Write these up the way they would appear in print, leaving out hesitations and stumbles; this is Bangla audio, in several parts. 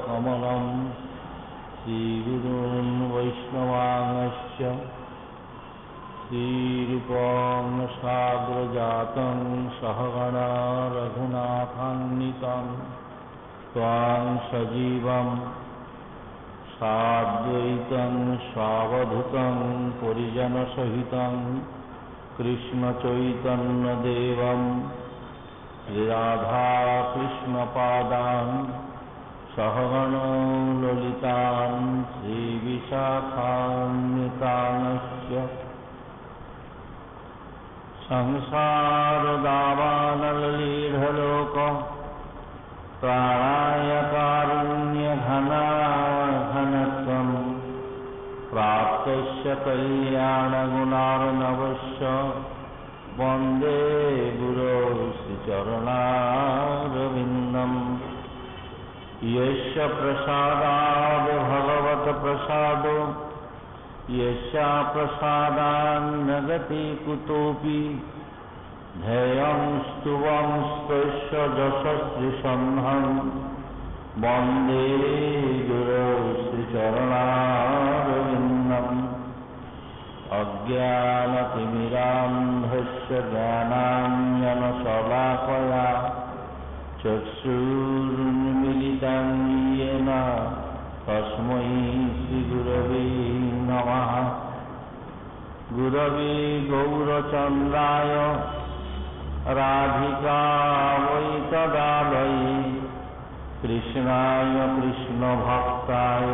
कमलं श्रीगुरून् वैष्णवांश्च श्रीरूपं साग्रजातं सहगणा रघुनाथान्वितं त्वां सजीवं साद्वैतं सावधूतं परिजनसहितं कृष्णचैतन्यदेवं श्रीराधाकृष्णपादान् सहगणो ललितान् श्रीविशाखान्वितांश्च संसारदावानललीढलोक प्राणाय कारुण्यघनाघनत्वं प्राप्तस्य कल्याणगुणार्णवस्य वन्दे गुरो श्रीचरणारविन्दम् यस्य प्रसादाद् भगवत्प्रसादो यस्याप्रसादान्न गति कुतोऽपि ध्येयं स्तुवं स्तस्य यशस्विसन्धं वन्दे गुरो श्रीचरणारविन्दम् अज्ञानतिमिरान्धस्य ज्ञानाञ्जनशलाकया चक्षुरुन्मिलितं येन तस्मै श्रीगुरवे नमः। गुरवे गौरचन्द्राय राधिकायै तदालये कृष्णाय कृष्णभक्ताय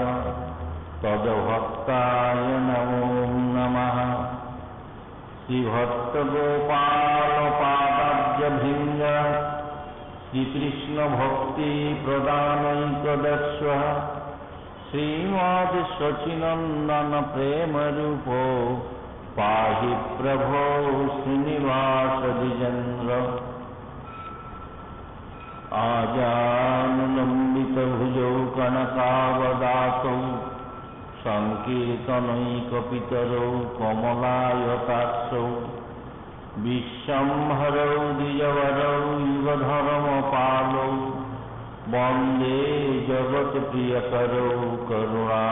तद्भक्ताय नमो नमः। श्रीभक्तगोपालपादाब्जभृङ्ग श्रीकृष्णभक्तिप्रदानैकदस्वः श्रीमद् प्रेमरूपो पाहि प्रभो श्रीनिवासद्विजेन्द्र। आजानुलम्बितभुजौ कनकावदातौ सङ्कीर्तनैकपितरौ कमलायताक्षौ विश्वंभरौ द्विजवरौ युगधर्मपालौ वन्दे जगत्प्रियकरौ करुणावतारौ।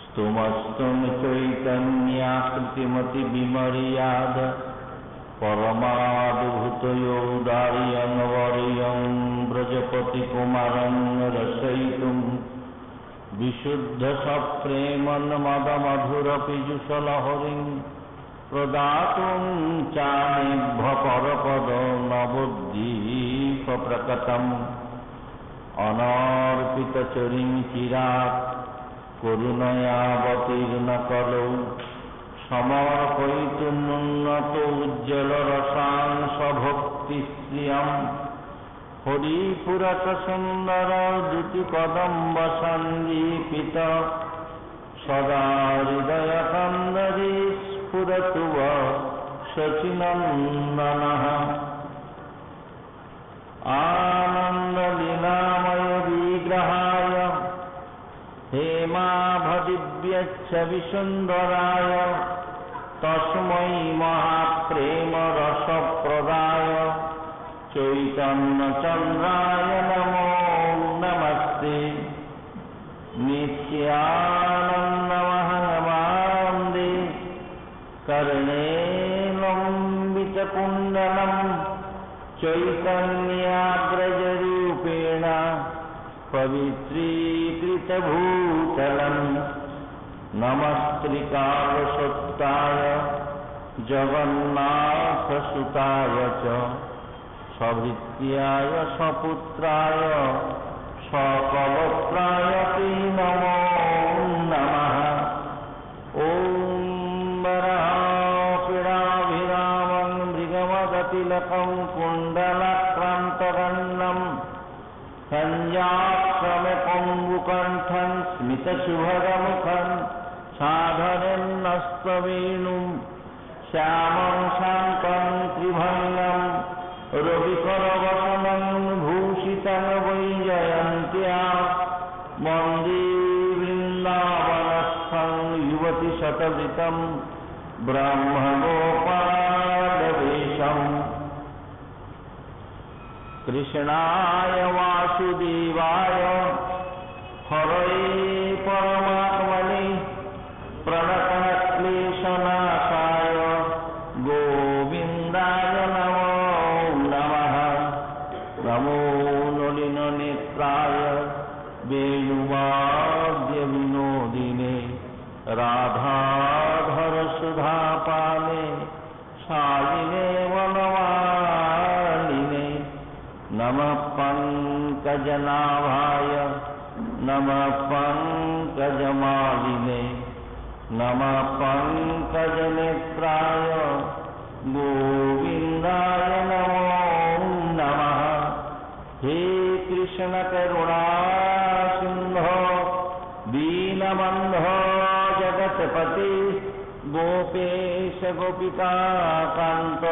स्तुमस्तुं चैतन्याकृतिमतिविमर्याद परमाद्भुतयोदार्यं व्रजपतिकुमारं रसयितुं विशुद्धसप्रेमन्मदमधुरपीयूषलहरीं प्रदातुं चानिभ्यपरपदो नवोद्दीपप्रकटम् अनर्पितचरीं चिरात् करुणयावतीर्णकलौ समर्पयितुमुन्नतोज्ज्वलरसांसभक्तिश्रियं हरिपुरतसुन्दर द्युतिकदम्बसन्दीपित सदा हृदयकन्दरी स्फुरतु शचीनन्दनः। आनन्दलीलामय विग्रहाय हेमाभदिव्यच्छविसुन्दराय तस्मै महाप्रेमरसप्रदाय चैतन्यचन्द्राय नमो नमस्ते। नित्यानन्दमहं कर्णेन्दुकुण्डलं चैतन्याग्रजरूपेण पवित्रीकृतभूतलं नमस्त्रिकालसत्ताय जगन्नाथसुताय च सभृत्याय सपुत्राय सकलत्राय ते नमो नमः। ॐ वराहपीडाभिरामं मृगमदतिलकं कुण्डलाक्रान्तगण्डं सञ्जाक्षमेकम्बुकण्ठं स्मितशुभगमुखं साधनेन्नस्तवेणुं श्यामं शान्तं त्रिभङ्गं रविकरवसनं भूषितं वैजयन्त्या वन्दे वृन्दावनस्थं युवतिशतवृतं ब्रह्मगोपालवेशम्। कृष्णाय वासुदेवाय हरये परमात्मने प्रणतक्लेशनाशाय गोविन्दाय नमो नमः। नमो नलिननेत्राय वेणुवाद्यविनोदिने राधाधरसुधापाने शालिने वनमालिने नमः पङ्कजनाभाय नमः पङ्कजमालिने नमः पङ्कजनेत्राय गोविन्दाय नमो नमः। हे कृष्ण करुणा सिन्धो दीनबन्धो जगत्पते गोपेश गोपिकान्त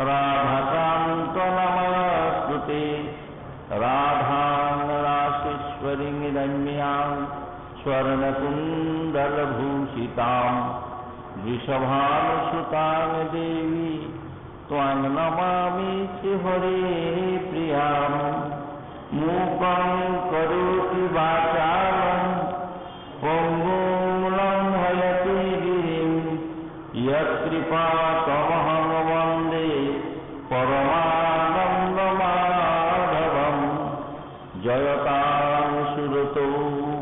राधाकान्त नमस्ते। राधां रासेश्वरीं रम्यां स्वर्णकुण्डलभूषितां वृषभानुसुतां देवी त्वां नमामि श्रीहरे प्रियां। मूकं करोति वाचालं पङ्गुं लङ्घयति गिरिं यत्कृपातमहं वन्दे परमानन्दमाधवं। जयतां सुरतो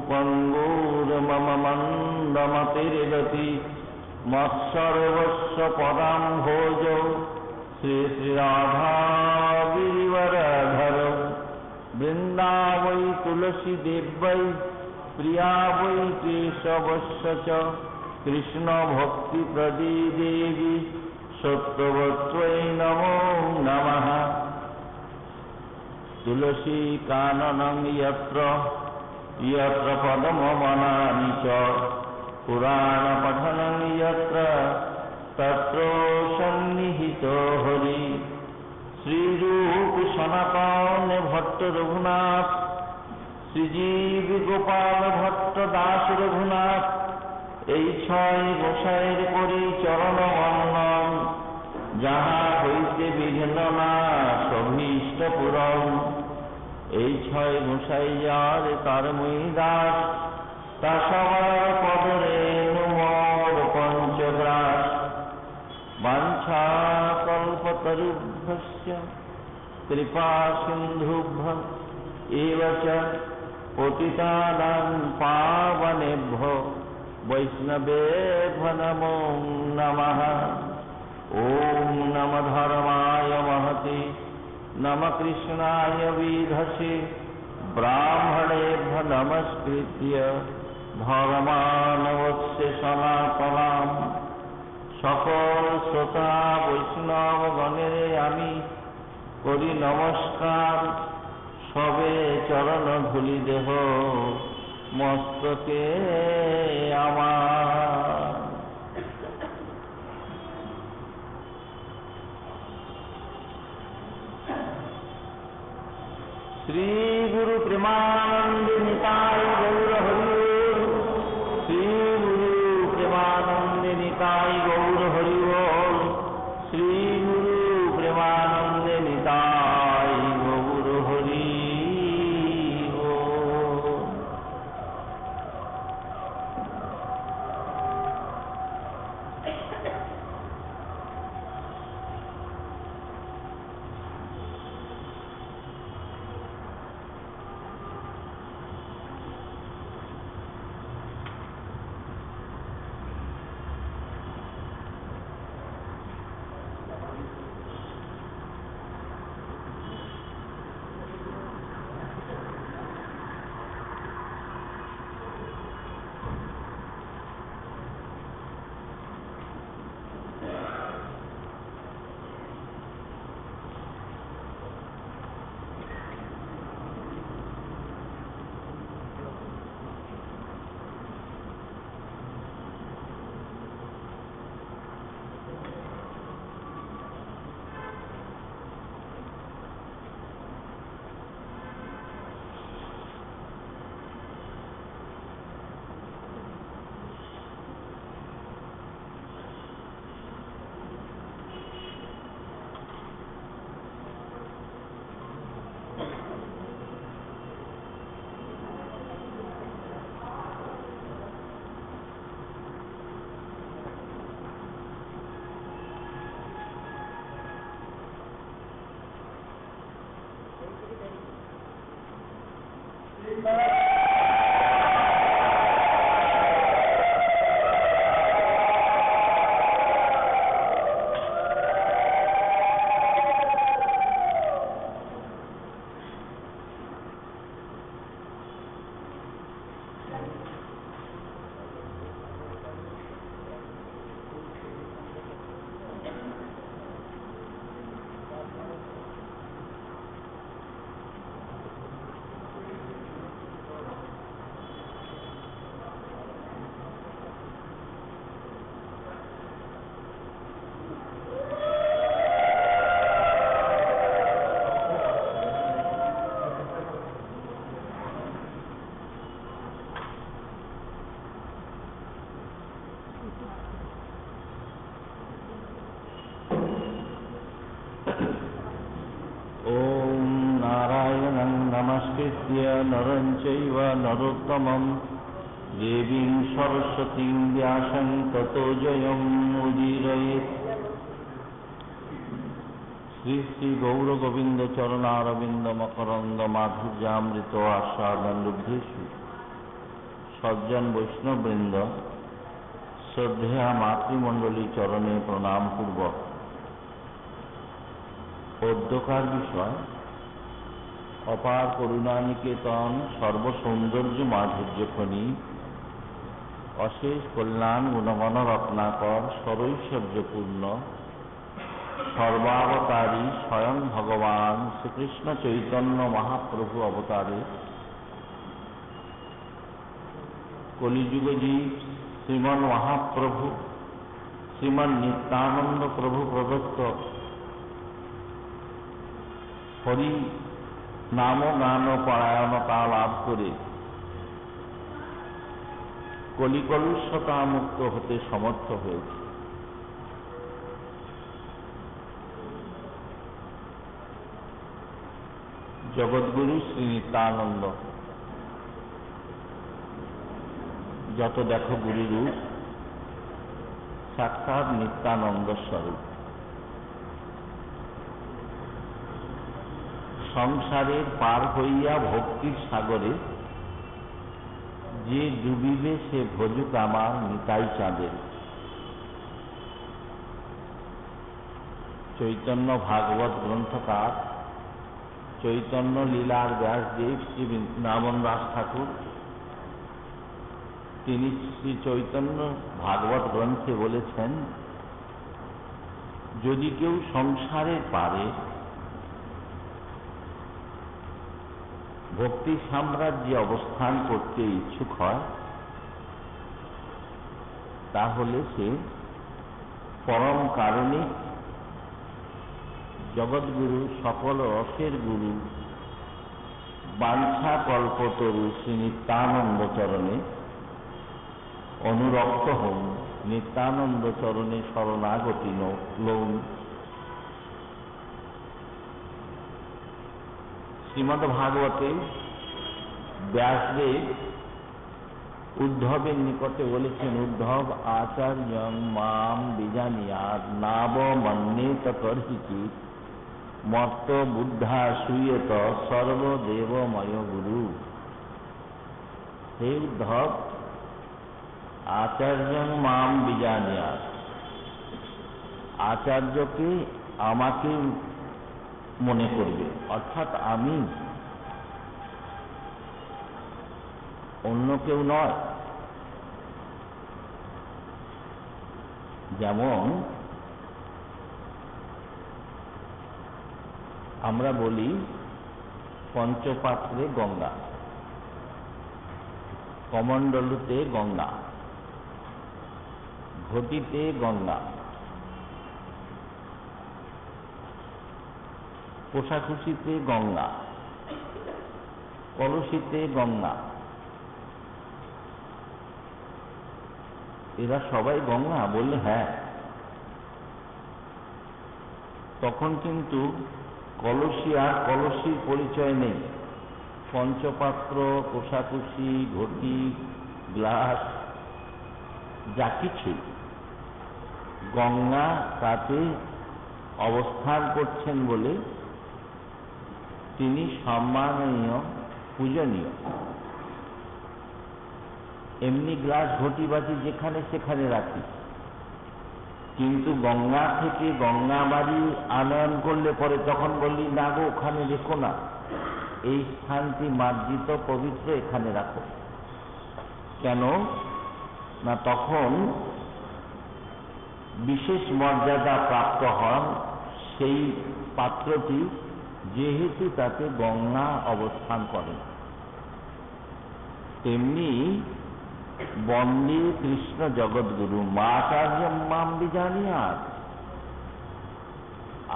पङ्गुर्मम मन्दमतिर्गति मत्सर्वस्य पदाम्भोजौ श्री श्रीराधा गिरिवरधर। वृन्दावै तुलसी देवै प्रिया वै केशवस्य च कृष्ण भक्ति प्रदी देवी सत्त्ववत्त्वै नमो नमः। तुलसी काननं यत्र यत्र पद्मवनानि च पुराणपठनं यत्र तत्र सन्निहितो हरि। श्रीरूप सनातन भट्ट रघुनाथ শ্রীজীব গোপাল ভট্ট দাস রঘুনাথ এই ছয় গোসাইয়ের করি চরণ বন্দন। যাহা হইতে বিঘ্ন নাশ অভীষ্ট পূরণ। এই ছয় গোসাই যার তার মই দাস তা সবার পদরে নুমর পঞ্চগ্রাস। বাঞ্ছা কল্পতরুভ্যস্য কৃপা সিন্ধুভ্য এব চ পতিতানাং পাবনেভ্যো वैष्णवेभ्यो नमो नमः। ओम नमः धर्माय महते नमः कृष्णाय विधसे ब्राह्मणेभ्यो नमस्कृत्य धर्मानवस्य सनातनां। সকল শ্রোতা বৈষ্ণব গণের আমি করি নমস্কার। সবে চরণ ধুলি দেহ মস্তকে আমার। শ্রী গুরু প্রেমানন্দ নিতাই গৌর হরি। শ্রী গুরু প্রেমানন্দ নিতাই গৌর হরি। শ্রী গুরু প্রেমানন্দ নিতাই গৌর হরি। नरं चैव नरोत्तमं देवीं सरस्वतीं व्यासं ततो जयमुदीरयेत्। श्री श्री गौर गोविंद चरणारविंद मकरंद माधुर्यामृत आस्वादन लुब्धेषु सज्जन वैष्णववृंद श्रद्धेया मातृमंडली चरणे प्रणाम पूर्वक पद्यकार विषय अपार करुणा निकेतन सर्वसौंदर्य माधुर्य खनि अशेष कल्याण गुणगण रत्नाकर सर्वैश्वर्यपूर्ण सर्वावतारी स्वयं भगवान श्रीकृष्ण चैतन्य महाप्रभु अवतारे कलिजुग जी श्रीमन महाप्रभु श्रीमन नित्यानंद प्रभु प्रदत्त हरि नाम गान परायणता लाभ करे कलिकलुषता मुक्त होते समर्थ हয়েছে। जगद्गुरु श्री नित्यानंद যত देखो गुरुरूप साक्षात नित्यानंद स्वरूप संसारे पार हইয়া भक्तिर सागरे जे डुबिबे से भजुक आमार निताई चाँदेर। चैतन्य भागवत ग्रंथकार चैतन्य लीलार व्यासदेव श्री वृंदावन दास ठाकुर তিনি শ্রী চৈতন্য ভাগবত গ্রন্থে বলেছেন, যদি কেউ সংসারের পারে भक्ति साम्राज्ये अवस्थान करते इच्छुक है ताहले से परम कारुणिक जगद्गुरु सकल रसेर गुरु बांछा कल्पतरु श्री नित्यानंद चरणे अनुरक्त हन नित्यानंद चरणे शरणागति लौन। श्रीमद्भागवते व्यासदेव उद्धवेर निकटे बोलेছেন, उद्धव आचार्य माम बीजानियाद नावमन्येत कर्हिचित् मत्त बुद्धा सूयत सर्वदेवमय गुरु। हे उद्धव, आचार्य माम बीजानियाद, आचार्य के आमाके मने करबे, अर्थात आमी अन्य केउ नय। जेमन आमरा बोली पंचपात्रे गंगा, कमंडलुते गंगा, घटीते गंगा, कोषाकुषिते गंगा, कलसीते गंगा, एरा सबाई गंगा बोले हाँ। तखन किन्तु कलसी और कलसीर परिचय नहीं। पंचपात्र कोषाकुषी घटी ग्लास जा किछु गंगा ताते अवस्थान करछेन बोले তিনি সম্মাননীয়, পূজনীয়। এমনি গ্লাস ঘটি বাটি যেখানে সেখানে রাখি, কিন্তু গঙ্গা থেকে গঙ্গা বাড়ি আনয়ন করলে পরে তখন বললি না গো ওখানে রেখো না, এই স্থানটি মার্জিত পবিত্র, এখানে রাখো। কেন না তখন বিশেষ মর্যাদা প্রাপ্ত হন সেই পাত্রটি, যেহেতু তাতে গঙ্গা অবস্থান করেন। তেমনি বন্দে কৃষ্ণ জগৎগুরু মাচার্য মাম বিজানিয়াত,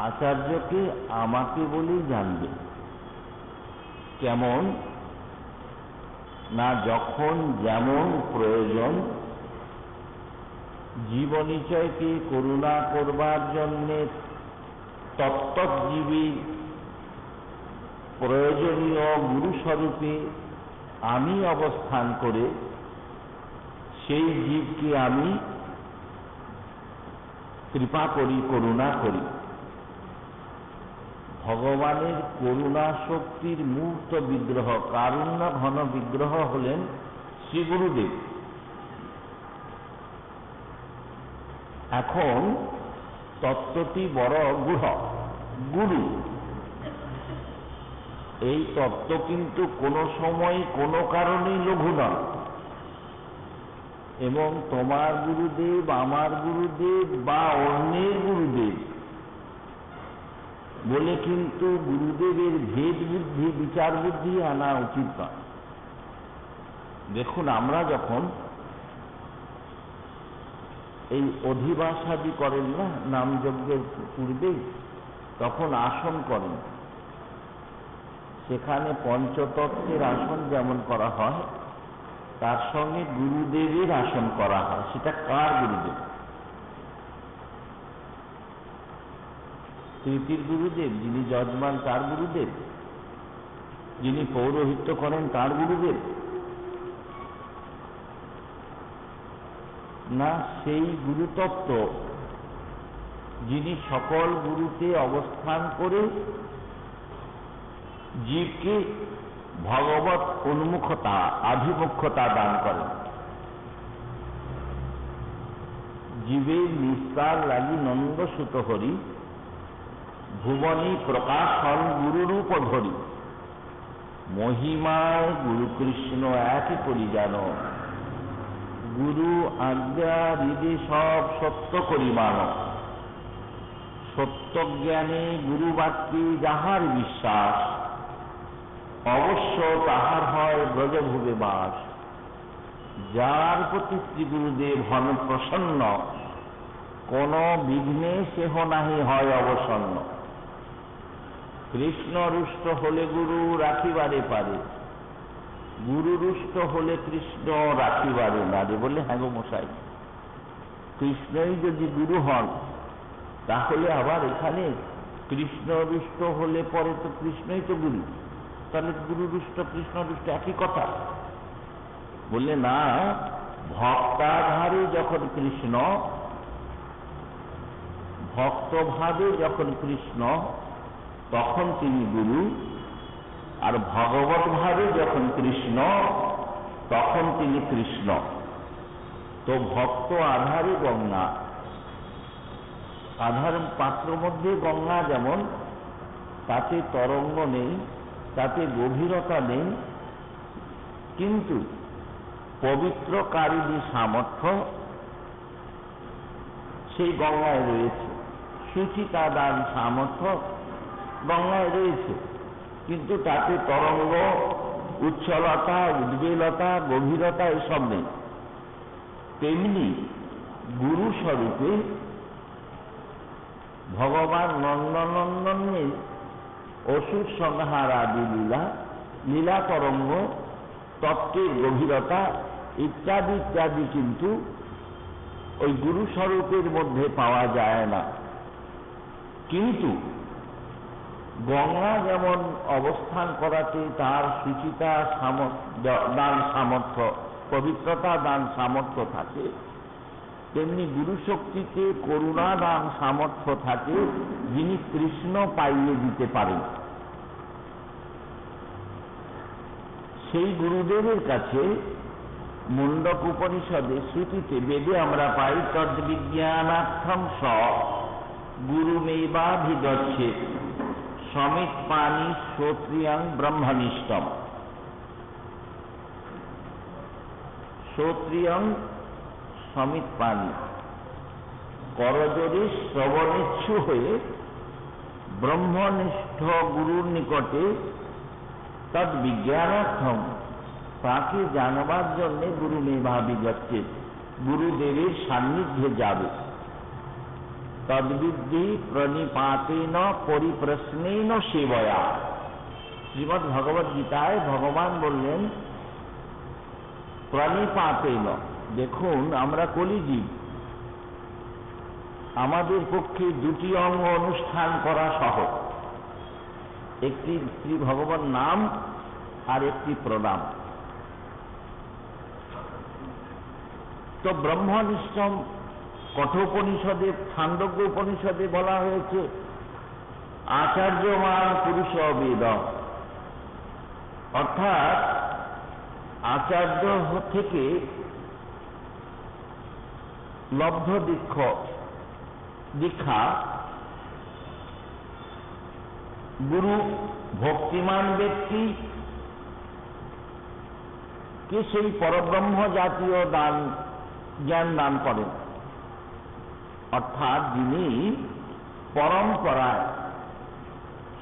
আচার্যকে আমাকে বলেই জানবে। কেমন না যখন যেমন প্রয়োজন, জীবনিচয়কে করুণা করবার জন্যে তত্ত্বজীবী প্রয়োজনীয় গুরুস্বরূপে আমি অবস্থান করে সেই জীবকে আমি কৃপা করি, করুণা করি। ভগবানের করুণা শক্তির মূর্ত বিগ্রহ, কারুণ্য ঘন বিগ্রহ হলেন শ্রী গুরুদেব। এখন তত্ত্বটি বড় গূঢ়, গুরু। এই তত্ত্ব কিন্তু কোনো সময় কোনো কারণেই লঘু নয়। এবং তোমার গুরুদেব, আমার গুরুদেব বা অন্যের গুরুদেব বলে কিন্তু গুরুদেবের ভেদ বুদ্ধি, বিচার বুদ্ধি আনা উচিত নয়। দেখুন, আমরা যখন এই অধিবাসাদি করেন না নামযজ্ঞের পূর্বে, তখন আসন করেন। সেখানে পঞ্চতত্ত্বের আসন যেমন করা হয়, তার সঙ্গে গুরুদেবের আসন করা হয়। সেটা কার গুরুদেব? তৃতীয় গুরুদেব, যিনি যজমান তার গুরুদেব, যিনি পৌরোহিত্য করেন তার গুরুদেব না, সেই গুরুতত্ত্ব যিনি সকল গুরুতে অবস্থান করে জীবকে ভগবত উন্মুখতা, আভিমুখ্যতা দান করেন। জীবের নিস্তার লাগি নন্দসুত হরি, ভুবনী প্রকাশন গুরুরূপ ধরি। মহিমায় গুরু কৃষ্ণ একই করি জানো, গুরু আজ্ঞা হৃদে সব সত্য করি মানো। সত্য জ্ঞানে গুরু বাক্যে যাহার বিশ্বাস, অবশ্য তাহার হয় ব্রজভুবে বাস। যার প্রতি শ্রী গুরুদেব হন প্রসন্ন, কোন বিঘ্নে সেহ নাহি হয় অবসন্ন। কৃষ্ণ রুষ্ট হলে গুরু রাখিবারে পারে, গুরু রুষ্ট হলে কৃষ্ণ রাখিবারে নারে। বলে হ্যাঁ গো মশাই, কৃষ্ণই যদি গুরু হন তাহলে আবার এখানে কৃষ্ণ রুষ্ট হলে পরে তো কৃষ্ণই তো গুরু, তাহলে গুরু রুষ্ট কৃষ্ণ রুষ্ট একই কথা। বললে না, ভক্তাধারে যখন কৃষ্ণ, ভক্তভাবে যখন কৃষ্ণ, তখন তিনি গুরু। আর ভগবত ভাবে যখন কৃষ্ণ, তখন তিনি কৃষ্ণ। তো ভক্ত আধারে গঙ্গা, আধার পাত্র মধ্যে গঙ্গা যেমন, তাতে তরঙ্গ নেই, তাতে গভীরতা নেই, কিন্তু পবিত্রকারিণী সামর্থ্য সেই গঙ্গায় রয়েছে। সুচিতা দান সামর্থ্য গঙ্গায় রয়েছে, কিন্তু তাতে তরঙ্গ, উচ্ছলতা, উদ্বেলতা, গভীরতা এসব নেই। তেমনি গুরু স্বরূপে ভগবান নন্দনন্দনের অসুর সংহার আদি লীলা, লীলা তরঙ্গ, তত্ত্বের গভীরতা ইত্যাদি ইত্যাদি কিন্তু ওই গুরু স্বরূপের মধ্যে পাওয়া যায় না। কিন্তু গঙ্গা যেমন অবস্থান করাতে তার সুচিতা দান সামর্থ্য, পবিত্রতা দান সামর্থ্য থাকে, তেমনি গুরু শক্তিতে করুণা দান সামর্থ্য থাকে, যিনি কৃষ্ণ পাইয়ে দিতে পারেন। সেই গুরুদেবের কাছে মুন্ডক উপনিষদে শ্রুতিতে বেদে আমরা পাই তদ্বিজ্ঞানার্থম স গুরুমেবাভিগচ্ছেৎ সমিত পানি শ্রোত্রিয়ং ব্রহ্মনিষ্ঠম। শ্রোত্রিয়ং সমিত পানি, করজোরে শ্রবণেচ্ছু হয়ে ব্রহ্মনিষ্ঠ গুরুর নিকটে তদ্বিজ্ঞানার্থম, তাকে জানবার জন্য গুরুমেবাভিগচ্ছেৎ, গুরুদেবের সান্নিধ্যে যাবে। তদ্বিদ্ধি প্রণিপাতেন পরিপ্রশ্নেন সেবয়া। শ্রীমদ্ ভগবদ গীতায় ভগবান বললেন প্রণিপাতেন, দেখুন আমরা কলিজীব, আমাদের পক্ষে দুটি অঙ্গ অনুষ্ঠান করা সহজ, একটি শ্রী ভগবান নাম আর একটি প্রণাম। তো ব্রহ্মনিষ্ঠম কঠোপনিষদে, ছান্দোগ্য উপনিষদে বলা হয়েছে আচার্যমান পুরুষ বেদ, অর্থাৎ আচার্য থেকে লব্ধ দীক্ষা গুরু ভক্তিমান ব্যক্তি কে সেই পরব্রহ্ম জাতীয় জ্ঞান দান করেন, অর্থাৎ যিনি পরম্পরায়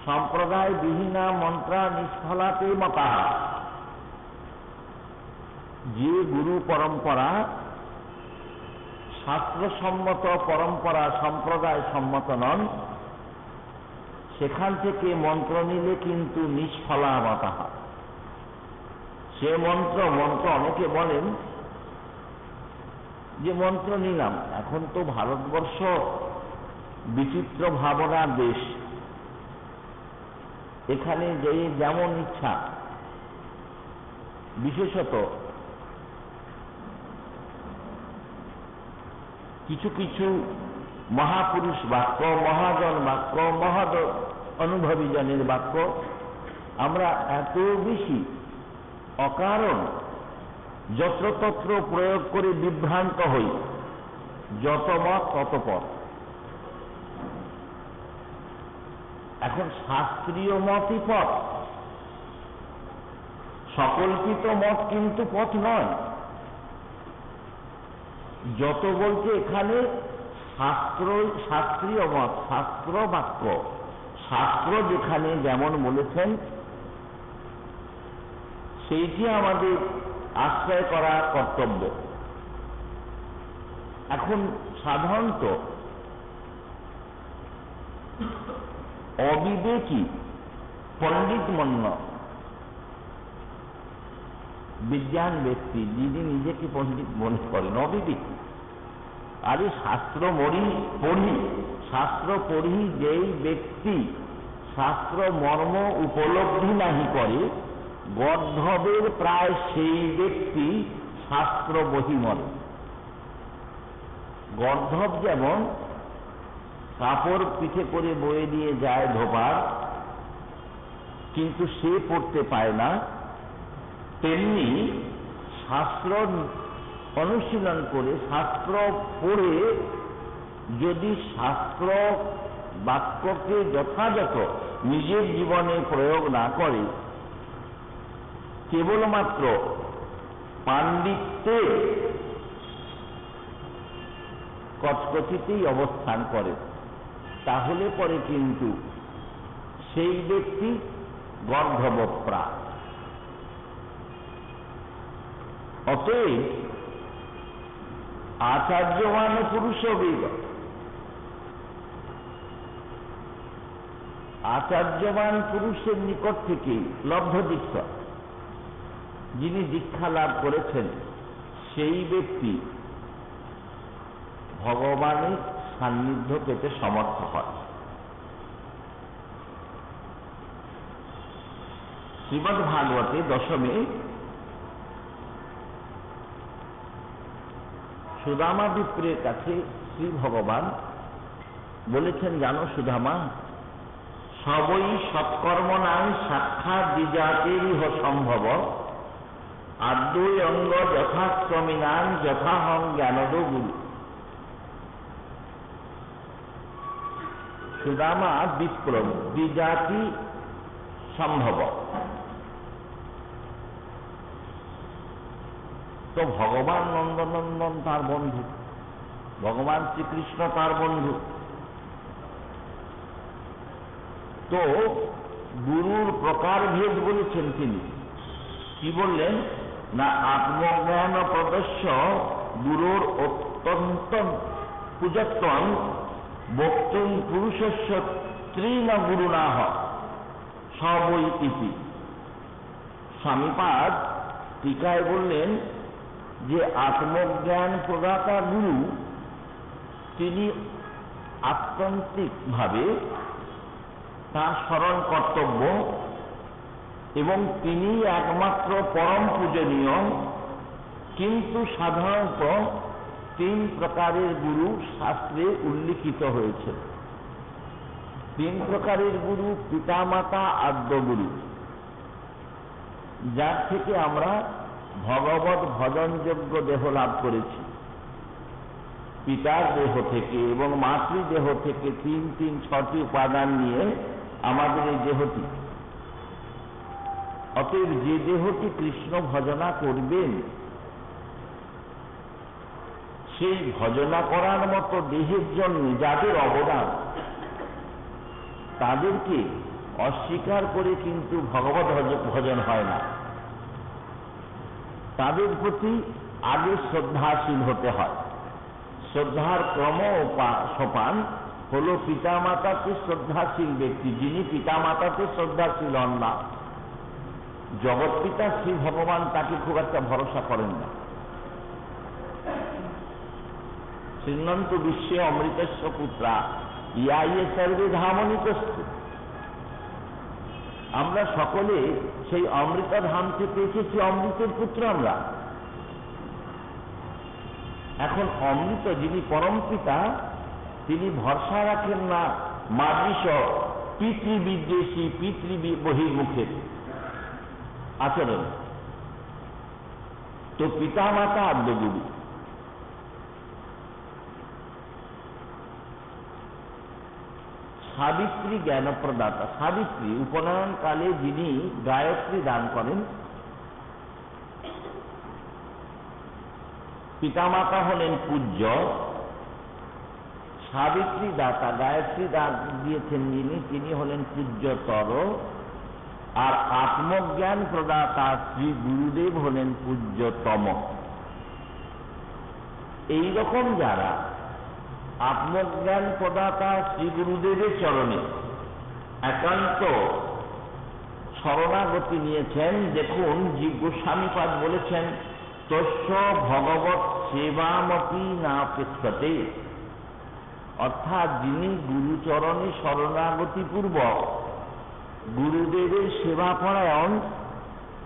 সম্প্রদায় বিহীনা মন্ত্রা নিষ্ফলাতে মতাহা, যে গুরু পরম্পরা শাস্ত্রসম্মত পরম্পরা সম্প্রদায় সম্মত নন, সেখান থেকে মন্ত্র নিলে কিন্তু নিষ্ফলা মতাহা। সে মন্ত্র অনেকে বলেন যে মন্ত্র নিলাম, এখন তো ভারতবর্ষ বিচিত্র ভাবনার দেশ, এখানে যে যেমন ইচ্ছা, বিশেষত কিছু কিছু মহাপুরুষ বাক্য, মহাজন বাক্য, মহৎ অনুভবী জনের বাক্য আমরা এত বেশি অকারণ যত্রতত্র প্রয়োগ করে বিভ্রান্ত হই, যত মত তত পথ। এখন শাস্ত্রীয় মতই পথ, সকল্পিত মত কিন্তু পথ নয়। যত বলতে এখানে শাস্ত্রীয় মত, শাস্ত্র বাক্য, শাস্ত্র যেখানে যেমন বলেছেন সেইটি আমাদের আশ্রয় করা কর্তব্য। এখন সাধারণত অবিবেকী পণ্ডিতমন্য বিজ্ঞান ব্যক্তি, যিনি নিজেকে পণ্ডিত মনে করেন, অবিবেকী, আরে শাস্ত্র পড়ি যেই ব্যক্তি শাস্ত্র মর্ম উপলব্ধি নাহি করে, গর্ধবের প্রায় সেই ব্যক্তি শাস্ত্র বহিমরে। গর্ধব যেমন কাপড় পিঠে করে বয়ে দিয়ে যায় ধোপার, কিন্তু সে পড়তে পায় না, তেমনি শাস্ত্র অনুশীলন করে, শাস্ত্র পড়ে যদি শাস্ত্র বাক্যকে যথাযথ নিজের জীবনে প্রয়োগ না করে, কেবলমাত্র পাণ্ডিত্যের কচকচিতেই অবস্থান করে, তাহলে পরে কিন্তু সেই ব্যক্তি গর্ধবপ্রাণ। অতএব আচার্যমান পুরুষ বেদ, আচার্যমান পুরুষের নিকট থেকে লব্ধ দীক্ষা, যিনি দীক্ষা লাভ করেছেন সেই ব্যক্তি ভগবানের সান্নিধ্য পেতে সমর্থ হয়। শ্রীমদ্ ভাগবতে দশমে সুদামা বিপ্রের কাছে শ্রী ভগবান বলেছেন, জানো সুদামা, সবই সৎকর্ম নাই সাক্ষাৎ দ্বিজাতেরিহ সম্ভব আদ্বৈ অঙ্গ যথাক্রমিনাং যথাহং জ্ঞানদ গুরু। সুদামা বিপ্লব দ্বিজাতি সম্ভব। তো ভগবান নন্দনন্দন তার বন্ধু, ভগবান শ্রীকৃষ্ণ তার বন্ধু। তো গুরুর প্রকারভেদ বলেছেন তিনি। কি বললেন না, আত্মজ্ঞান প্রদর্শ গুরুর অত্যন্ত পূজত্বং বক্তুং পুরুষস্য ত্রিণ গুরুনাহ সবই ইতি। স্বামীপাদ টিকায় বললেন যে আত্মজ্ঞান প্রদাতা গুরু তিনি আত্যন্তিকভাবে তার স্মরণ কর্তব্য এবং তিনি একমাত্র পরম পূজনীয়। কিন্তু সাধারণত তিন প্রকারের গুরু শাস্ত্রে উল্লিখিত হয়েছে। তিন প্রকারের গুরু: পিতামাতা, আদ্যগুরু, যার থেকে আমরা ভগবত ভজনযোগ্য দেহ লাভ করেছি। পিতার দেহ থেকে এবং মাতৃদেহ থেকে তিন ছটি উপাদান নিয়ে আমাদের এই দেহটি। অতএব যে দেহটি কৃষ্ণ ভজনা করবেন, সেই ভজনা করার মতো দেহের জন্য যাদের অবদান, তাদেরকে অস্বীকার করে কিন্তু ভগবত ভজন হয় না। তাদের প্রতি আগে শ্রদ্ধাশীল হতে হয়। শ্রদ্ধার ক্রম সোপান হল পিতামাতাকে শ্রদ্ধাশীল ব্যক্তি। যিনি পিতামাতাকে শ্রদ্ধাশীল হন না, জগৎ পিতা শ্রী ভগবান তাকে খুব একটা ভরসা করেন না। শ্রীনন্ত বিশ্বে অমৃতস্য পুত্রা ইয়া ইয়ে সর্বে ধামনিতস্তু। আমরা সকলে সেই অমৃত ধাম থেকে এসেছি, অমৃতের পুত্র আমরা। এখন অমৃত যিনি পরম পিতা, তিনি ভরসা রাখেন না মাদৃশ পিতৃবিদ্বেষী বহির্মুখের আচরণ। তো পিতামাতা আদ্যগুরু। সাবিত্রী জ্ঞানপ্রদাতা। সাবিত্রী উপনয়ন কালে যিনি গায়ত্রী দান করেন, পিতামাতা হলেন পূজ্য, সাবিত্রী দাতা গায়ত্রী দান দিয়েছেন যিনি, তিনি হলেন পূজ্যতর। আর আত্মজ্ঞান প্রদাতা শ্রী গুরুদেব হলেন পূজ্যতম। এইরকম যারা আত্মজ্ঞান প্রদাতা শ্রী গুরুদেবের চরণে একান্ত শরণাগতি নিয়েছেন, দেখুন গোস্বামীপাদ বলেছেন, তস্য ভগবৎ সেবামপি নাপেক্ষতে। অর্থাৎ যিনি গুরুচরণে শরণাগতি পূর্বক গুরুদেবের সেবা পরায়ণ,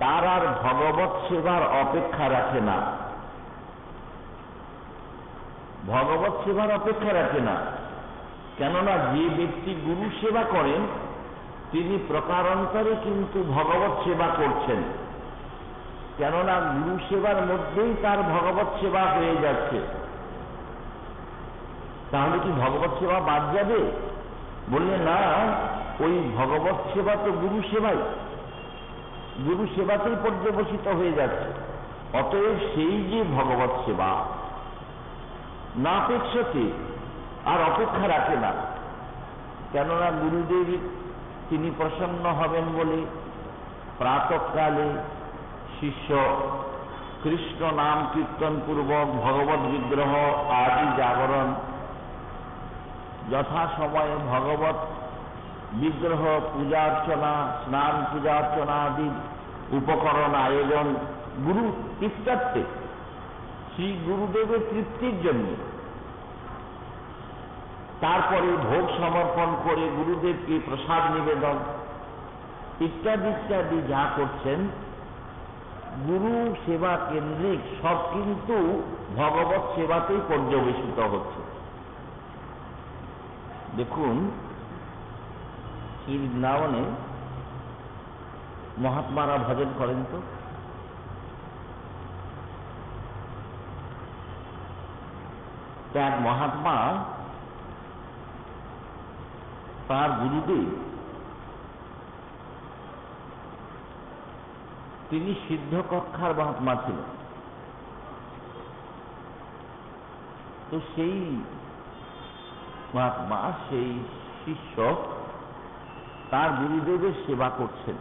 তার আর ভগবৎ সেবার অপেক্ষা রাখে না। ভগবৎ সেবার অপেক্ষা রাখে না। কেননা যে ব্যক্তি গুরু সেবা করেন, তিনি প্রকারান্তরে কিন্তু ভগবৎ সেবা করছেন। কেননা গুরু সেবার মধ্যেই তার ভগবৎ সেবা হয়ে যাচ্ছে। তাহলে কি ভগবৎ সেবা বাদ যাবে? বললে না, ওই ভগবৎ সেবা তো গুরু সেবাই, গুরু সেবাতেই পর্যবসিত হয়ে যাচ্ছে। অতএব সেই যে ভগবৎ সেবা না অপেক্ষতে, আর অপেক্ষা রাখে না। কেননা গুরুদেব তিনি প্রসন্ন হবেন বলে প্রাতঃকালে শিষ্য কৃষ্ণ নাম কীর্তন পূর্বক ভগবৎ বিগ্রহ আদি জাগরণ, যথাসময়ে ভগবৎ বিগ্রহ পূজা অর্চনা, স্নান পূজা অর্চনা আদি উপকরণ আয়োজন গুরু তৃপ্তার্থে, শ্রী গুরুদেবের তৃপ্তির জন্য। তারপরে ভোগ সমর্পণ করে গুরুদেবকে প্রসাদ নিবেদন ইত্যাদি ইত্যাদি যা করছেন, গুরু সেবা কেন্দ্রিক সব কিন্তু ভগবৎ সেবাতেই পর্যবেসিত হচ্ছে। দেখুন এই বৃন্দাবনে মহাত্মারা ভজন করেন, তো তো এক মহাত্মা তার গুরুদেব তিনি সিদ্ধ কক্ষার মহাত্মা ছিলেন। তো সেই মহাত্মা, সেই শিষ্য তার গুরুদেবের সেবা করছেন।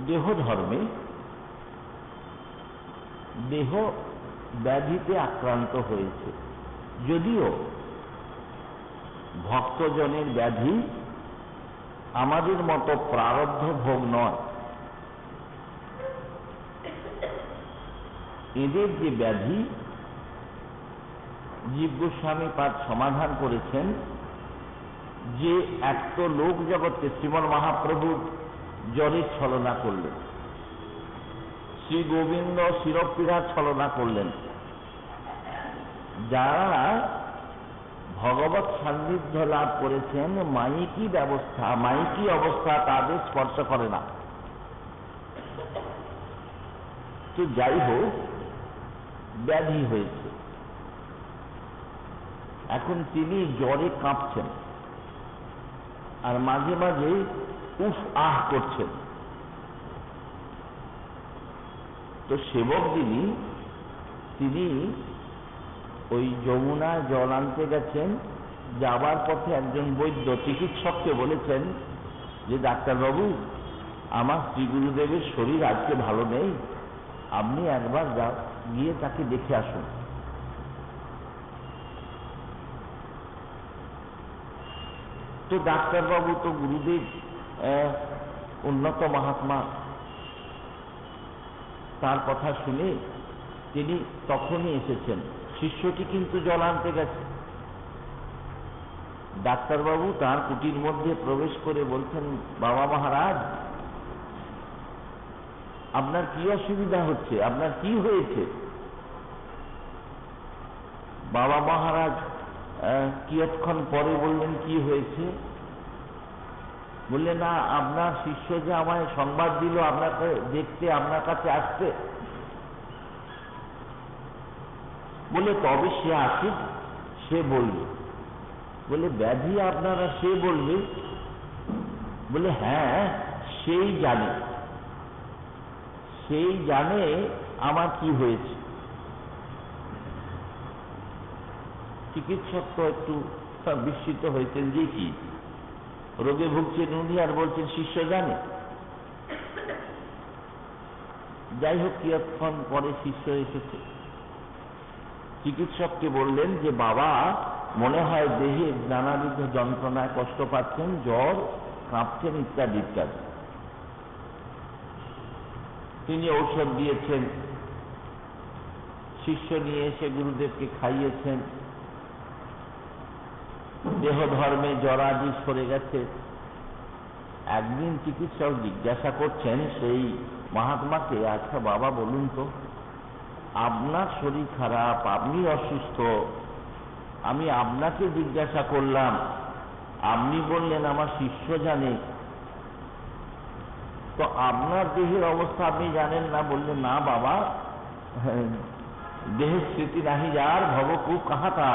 দেহ ধর্মে, দেহ ব্যাধিতে আক্রান্ত হয়েছে। যদিও ভক্তজনের ব্যাধি আমাদের মতো প্রারব্ধ ভোগ নয়, এদের যে ব্যাধি জীব গোস্বামী পাদ সমাধান করেছেন যে এক তো লোক জগতে শ্রীমন মহাপ্রভু জ্বরের ছলনা করলেন, শ্রী গোবিন্দ শিরপীড়ার ছলনা করলেন। যারা ভগবৎ সান্নিধ্য লাভ করেছেন, মাইকি ব্যবস্থা, মাইকি অবস্থা তাদের স্পর্শ করে না। তো যাই হোক, ব্যাধি হয়েছে, এখন তিনি জ্বরে কাঁপছেন আর মাঝে মাঝে উফ আহ করছেন। তো সেবক তিনি ওই যমুনায় জল আনতে গেছেন। যাবার পথে একজন বৈদ্য চিকিৎসককে বলেছেন যে ডাক্তারবাবু, আমার শ্রী গুরুদেবের শরীর আজকে ভালো নেই, আপনি একবার গিয়ে তাকে দেখে আসুন। তো ডাক্তারবাবু তো গুরুদেব উন্নত মহাত্মা, তার কথা শুনে তিনি তখনই এসেছেন। শিষ্যটি কিন্তু জল আনতে গেছে। ডাক্তারবাবু তার কুটির মধ্যে প্রবেশ করে বলছেন, বাবা মহারাজ, আপনার কি অসুবিধা হচ্ছে, আপনার কি হয়েছে? বাবা মহারাজ কিয়ৎক্ষণ পরে বললেন, কি হয়েছে? বললেন, না, আপনার শিষ্য যে আমায় সংবাদ দিল আপনাকে দেখতে, আপনার কাছে আসতে। বলে, তবে সে আসুক, সে বলবে। বলে, ব্যাধি আপনারা সে বলবে? বলে, হ্যাঁ, সেই জানে আমার কি হয়েছে। চিকিৎসক তো একটু বিস্মিত হয়েছেন যে কি রোগে ভুগছেন উনি, আর বলছেন শিষ্য জানে। যাই হোক, কিয়ৎক্ষণ পরে শিষ্য এসেছে। চিকিৎসককে বললেন যে বাবা মনে হয় দেহে নানাবিধ যন্ত্রণায় কষ্ট পাচ্ছেন, জ্বর, কাঁপছেন ইত্যাদি ইত্যাদি। তিনি ঔষধ দিয়েছেন, শিষ্য নিয়ে এসে গুরুদেবকে খাইয়েছেন। দেহ ধর্মে জরাদি সরে গেছে। একদিন চিকিৎসক জিজ্ঞাসা করছেন সেই মহাত্মাকে, আচ্ছা বাবা বলুন তো, আপনার শরীর খারাপ, আপনি অসুস্থ, আমি আপনাকে জিজ্ঞাসা করলাম, আপনি বললেন আমার শিষ্য জানে, তো আপনার দেহের অবস্থা আপনি জানেন না? বললেন, না বাবা, দেহের স্মৃতি নাহি যার, ভবকু কাহাতা।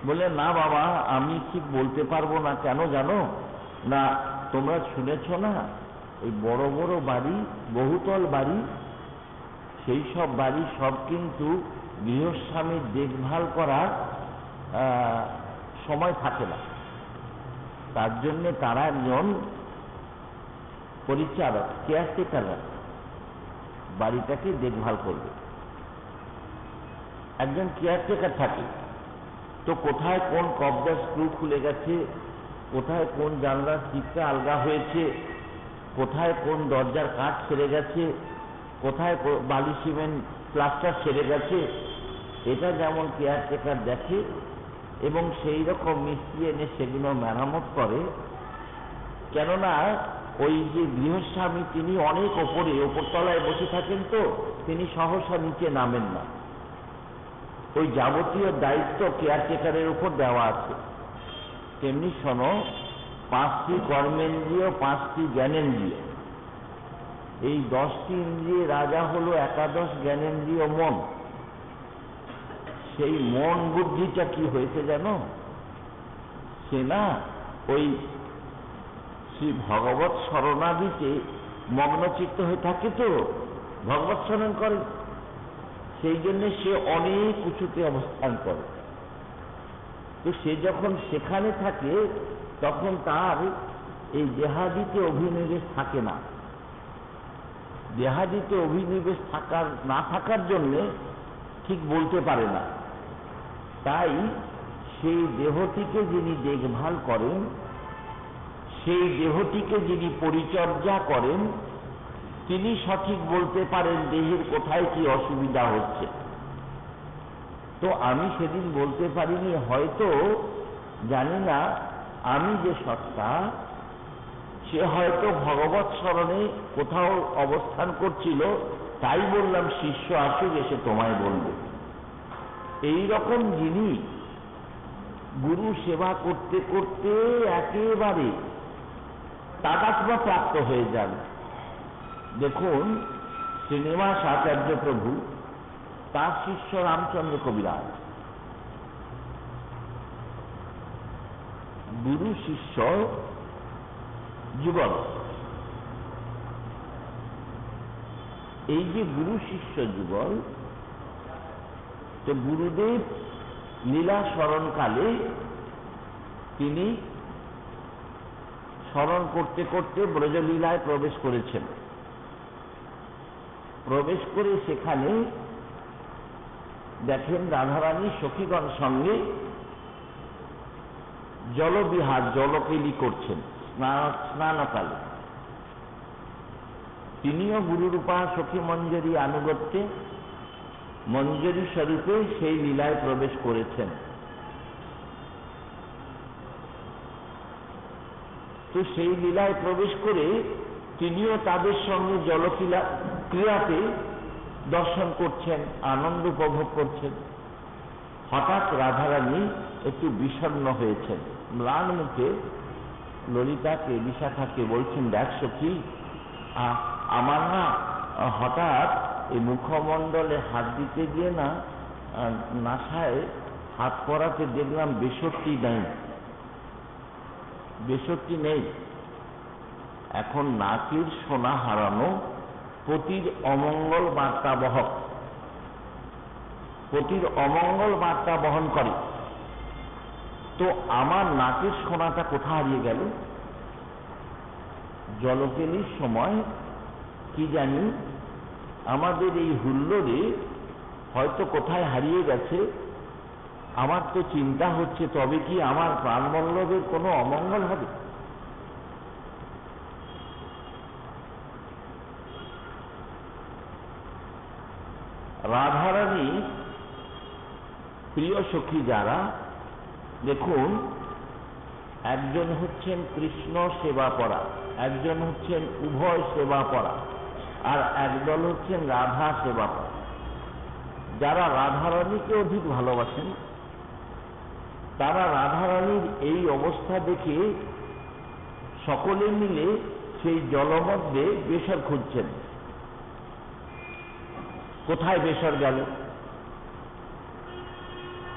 বলে, না বাবা, আমি ঠিক বলতে পারবো না। কেন জানো না? তোমরা শুনেছ না, এই বড় বড় বাড়ি, বহুতল বাড়ি, সেই সব বাড়ি সব কিন্তু গৃহস্বামীর দেখভাল করার সময় থাকে না। তার জন্য তারা একজন পরিচালক, কেয়ারটেকার বাড়িটাকে দেখভাল করবে, একজন কেয়ারটেকার থাকে। তো কোথায় কোন কবজার স্ক্রু খুলে গেছে, কোথায় কোন জানলার চিপটা আলগা হয়েছে, কোথায় কোন দরজার কাঠ ছেড়ে গেছে, কোথায় বালি সিমেন্ট প্লাস্টার ছেড়ে গেছে, এটা যেমন কেয়ারটেকার দেখে এবং সেই রকম মিস্ত্রি এনে সেগুলো মেরামত করে। কেননা ওই যে গৃহস্বামী তিনি অনেক ওপরতলায় বসে থাকেন, তো তিনি সহসা নিচে নামেন না। ওই যাবতীয় দায়িত্ব কেয়ারটেকারের উপর দেওয়া আছে। তেমনি শোনো, 5টি কর্মেন্দ্রিয়, 5টি জ্ঞানেন্দ্রিয়, এই 10টি ইন্দ্রিয়ে রাজা হলো একাদশ জ্ঞানেন্দ্রিয় মন। সেই মন বুদ্ধিটা কি হয়েছে জানো? সে না ওই শ্রী ভগবৎ শরণাদিতে মগ্নচিত্ত হয়ে থাকে, তো ভগবৎ শরণ করে, সেই জন্য সে অনেক উঁচুতে অবস্থান করে। তো সে যখন সেখানে থাকে তখন তার এই দেহাদিতে অভিনিবেশ থাকে না। দেহাদিতে অভিনিবেশ না থাকার জন্য ঠিক বলতে পারে না। তাই সেই দেহটিকে যিনি দেখভাল করেন, সেই দেহটিকে যিনি পরিচর্যা করেন, তিনি সঠিক বলতে পারেন দেহের কোথায় কি অসুবিধা হচ্ছে। তো আমি সেদিন বলতে পারিনি, হয়তো জানি না আমি যে সত্তা, সে হয়তো ভগবৎ স্মরণে কোথাও অবস্থান করছিল, তাই বললাম শিষ্য আসুক, এসে তোমায় বলবে। এই রকম যিনি গুরু সেবা করতে করতে একেবারে তাদাত্ম্য প্রাপ্ত হয়ে যান। দেখুন শ্রীনিবাস আচার্য প্রভু, তার শিষ্য রামচন্দ্র কবিরাজ, গুরু শিষ্য যুগল। এই যে গুরু শিষ্য যুগল, তো গুরুদেব লীলা স্মরণকালে তিনি স্মরণ করতে করতে ব্রজলীলায় প্রবেশ করেছেন। প্রবেশ করে সেখানে দেখেন রাধারানী সখীগণ সঙ্গে জলবিহার, জলকেলি করছেন স্নানকালে। তিনিও গুরুরূপা সখী মঞ্জরী আনুগত্যে মঞ্জরী স্বরূপে সেই লীলায় প্রবেশ করেছেন। তো সেই লীলায় প্রবেশ করে তিনিও তাদের সঙ্গে ক্রিয়াতে দর্শন করছেন, আনন্দ উপভোগ করছেন। হঠাৎ রাধারানী একটু বিষণ্ণ হয়েছেন, ম্লান মুখে ললিতাকে, বিশাখাকে বলছেন, দেখ সখী, আমার না হঠাৎ এই মুখমণ্ডলে হাত দিতে গিয়ে না নাসায় হাত পরাতে দেখলাম বেশটি নেই। এখন নাকের সোনা হারানো পতির অমঙ্গল বার্তাবহক, পতির অমঙ্গল বার্তা বহন করে। তো আমার নাকের সোনাটা কোথায় হারিয়ে গেল? জলকেলির সময় কি জানি আমাদের এই হুল্লোড়ে হয়তো কোথায় হারিয়ে গেছে। আমার তো চিন্তা হচ্ছে, তবে কি আমার প্রাণবল্লভের কোনো অমঙ্গল হবে? রাধারানী প্রিয় সখী যারা, দেখুন একজন হচ্ছেন কৃষ্ণ সেবা পরা, একজন হচ্ছেন উভয় সেবা পরা, আর একদল হচ্ছেন রাধা সেবা পরা। যারা রাধারানীকে অধিক ভালোবাসেন তারা রাধারানীর এই অবস্থা দেখে সকলে মিলে সেই জলমধ্যে বেসর খুঁজছেন। কোথায় বেসর গেল?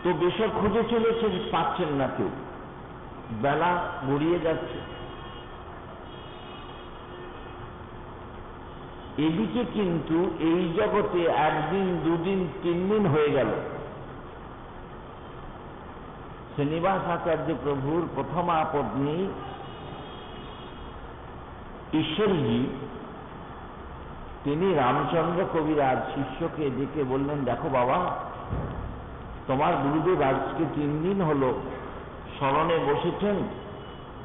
তো বেসর খুঁজে চলেছেন, পাচ্ছেন না কেউ। বেলা গড়িয়ে যাচ্ছে। এদিকে কিন্তু এই জগতে একদিন, দুদিন, 3 দিন হয়ে গেল। শ্রীনিবাস আচার্য প্রভুর প্রথমা পত্নী ঈশ্বরী, তিনি রামচন্দ্র কবিরাজ শিষ্যকে ডেকে বললেন, দেখো বাবা, তোমার গুরুদেব আজকে 3 দিন হলো স্মরণে বসেছেন,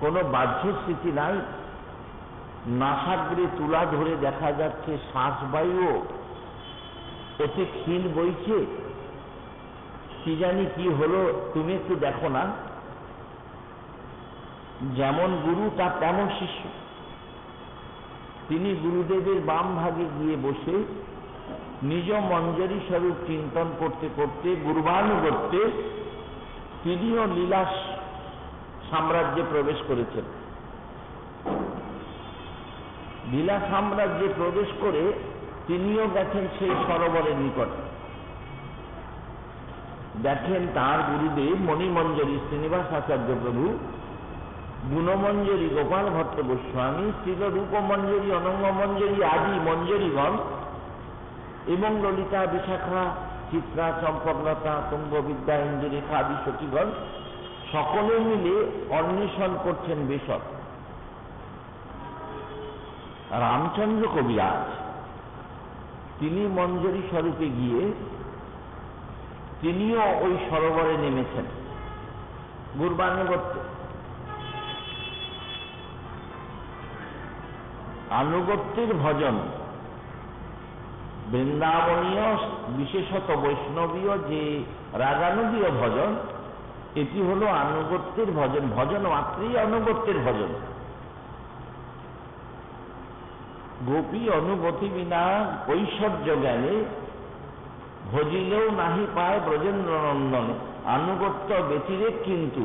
কোনো বাহ্য স্মৃতি নাই, নাসাগ্রে তুলা ধরে দেখা যাচ্ছে শ্বাসবায়ু অতি ক্ষীণ বইছে, কি জানি কি হলো, তুমি একটু দেখো না। যেমন গুরু তার তেমন শিষ্য। তিনি গুরুদেবের বাম ভাগে গিয়ে বসে নিজ মঞ্জরী স্বরূপ চিন্তন করতে করতে গুরুবানুগত্যে তিনিও লীলা সাম্রাজ্যে প্রবেশ করেছেন। লীলা সাম্রাজ্যে প্রবেশ করে তিনিও গেছেন সেই সরোবরের নিকট। দেখেন তাঁর গুরুদেব মণিমঞ্জরী শ্রীনিবাস আচার্য প্রভু, গুণমঞ্জরী গোপাল ভট্ট গোস্বামী, শ্রীল রূপমঞ্জরী, অনঙ্গমঞ্জরী আদি মঞ্জরীগণ এবং ললিতা, বিশাখা, চিত্রা, চম্পকলতা, তুঙ্গবিদ্যা, ইন্দ্ররেখা আদি সখীগণ সকলে মিলে অন্বেষণ করছেন বেশক। রামচন্দ্র কবিরাজ তিনি মঞ্জরী স্বরূপে গিয়ে তিনিও ওই সরোবরে নেমেছেন গুরবানুগত্যে। আনুগত্যের ভজন বৃন্দাবনীয় বিশেষত বৈষ্ণবীয় যে রাগানুগীয় ভজন, এটি হল আনুগত্যের ভজন। ভজন মাত্রই আনুগত্যের ভজন। গোপী অনুগতি বিনা ঐশ্বর্য জ্ঞানে ভজিলেও নাহি পায় ব্রজেন্দ্র নন্দনে। আনুগত্য ব্যতিরেক কিন্তু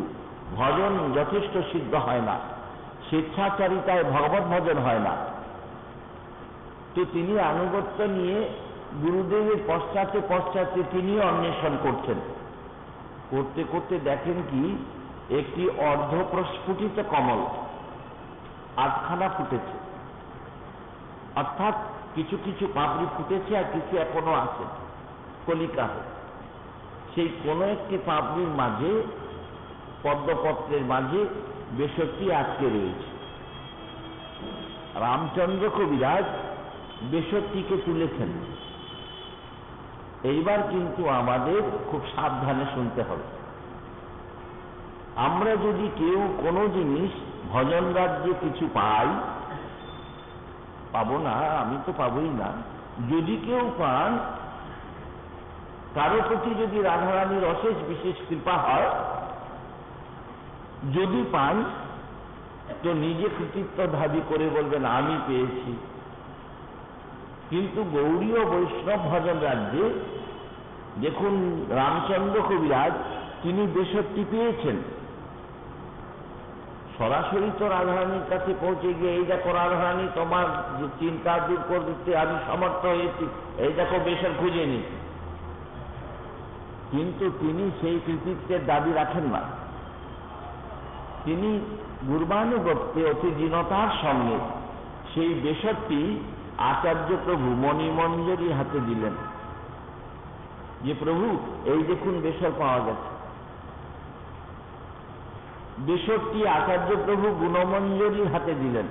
ভজন যথেষ্ট সিদ্ধ হয় না, স্বেচ্ছাচারিতায় ভগবত ভজন হয় না। তো তিনি আনুগত্য নিয়ে গুরুদেবের পশ্চাতে পশ্চাতে তিনি অন্বেষণ করছেন। করতে করতে দেখেন কি একটি অর্ধপ্রস্ফুটিত কমল আটখানা ফুটেছে, অর্থাৎ কিছু কিছু পাপড়ি ফুটেছে আর কিছু এখনো আছে কলিকা। সেই কোনো একটি পাপড়ির মাঝে, পদ্মপত্রের মাঝে বেশটি আটকে রয়েছে। রামচন্দ্র কবিরাজ বেশটিকে তুলেছেন। এইবার কিন্তু আমাদের খুব সাবধানে শুনতে হবে। আমরা যদি কেউ কোনো জিনিস ভজন রাজ্যে কিছু পাই, পাবো না, আমি তো পাবই না, যদি কেউ পান, কারো প্রতি যদি রাধারানীর অশেষ বিশেষ কৃপা হয়, যদি পান তো নিজে কৃতিত্ব দাবি করে বলবেন আমি পেয়েছি। কিন্তু গৌড়ীয় বৈষ্ণব ভজন রাজ্যে দেখুন রামচন্দ্র কবিরাজ তিনি 62 পেয়েছেন। সরাসরি তো রাধারানীর কাছে পৌঁছে গিয়ে এই দেখো রাধারানী তোমার যে চিন্তা দূর করে দিতে আমি সমর্থ হয়েছি, এই দেখো বেশর খুঁজে নি। কিন্তু তিনি সেই কৃতিত্বের দাবি রাখেন না। তিনি গুরবানুগত্যে অতি দীনতার সঙ্গে সেই বেশরটি আচার্য প্রভু মণিমঞ্জরী হাতে দিলেন, যে প্রভু এই দেখুন বেশর পাওয়া গেছে। বেশরটি আচার্য প্রভু গুণমঞ্জরীর হাতে দিলেন।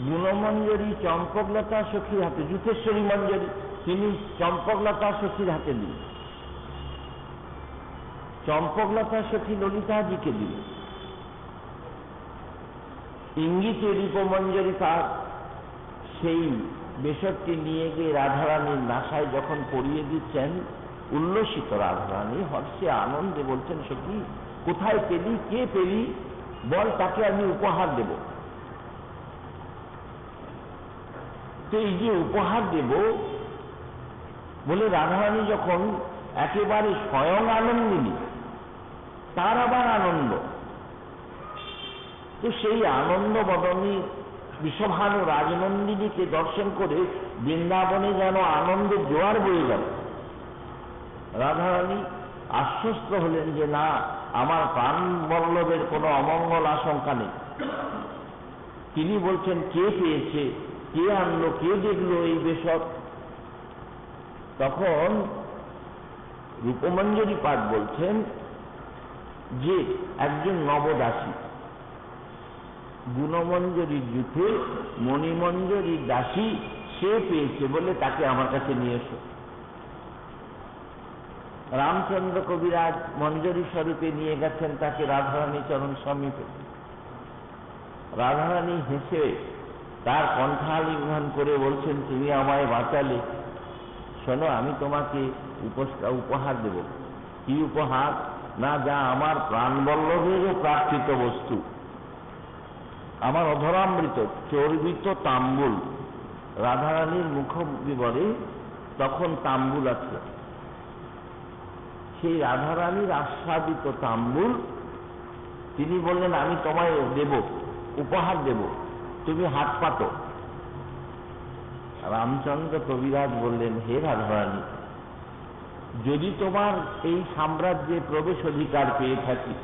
গুণমঞ্জরী চম্পকলতা সখীর হাতে, যুথেশ্বরী মঞ্জরী তিনি চম্পকলতা সখীর হাতে দিলেন। চম্পকলতা সখী ললিতাজিকে দিলেন। ইঙ্গিতে রূপমঞ্জরী তার সেই বেশরটি নিয়ে গিয়ে রাধারানীর নাসায় যখন পরিয়ে দিচ্ছেন, উল্লসিত রাধারানী হর্ষে আনন্দে বলছেন, সখী কোথায় পেলি, কে পেলি, বল, তাকে আমি উপহার দেব। তো এই যে উপহার দেব বলে রাধারানী যখন একেবারে স্বয়ং আনন্দিনী, তার আবার আনন্দ, তো সেই আনন্দ বদনী বিষভানু রাজনন্দিনীকে দর্শন করে বৃন্দাবনে যেন আনন্দের জোয়ার বয়ে গেল। রাধারানী আশ্বস্ত হলেন যে না, আমার প্রাণ বল্লভের কোনো অমঙ্গল আশঙ্কা নেই। তিনি বলছেন কে পেয়েছে, কে আনলো, কে দেখলো এই বেশক। তখন রূপমঞ্জরী পাঠ বলছেন যে একজন নবদাসী গুণমঞ্জরীর যুথে মণিমঞ্জরীর দাসী সে পেয়েছে বলে তাকে আমার কাছে নিয়ে এসো। রামচন্দ্র কবিরাজ মঞ্জরী স্বরূপে নিয়ে গেছেন তাকে রাধারানী চরণ সমীপে। রাধারানী হেসে তার কণ্ঠালিঙ্গন করে বলছেন, তুমি আমায় বাঁচালে, শোনো আমি তোমাকে উপহার দেব। কি উপহার? না, যা আমার প্রাণবল্লভেরও প্রার্থিত বস্তু, আমার অধরামৃত চর্বিত তাম্বুল। রাধারানীর মুখ বিবরে তখন তাম্বুল আছে, সেই রাধারানীর আস্বাদিত তাম্বুল তিনি বললেন আমি তোমায় দেব, উপহার দেব। তুমি হাত পাতো। রামচন্দ্র কবিরাজ বললেন, হে রাধারানী, যদি তোমার এই সাম্রাজ্যে প্রবেশ অধিকার পেয়ে থাকি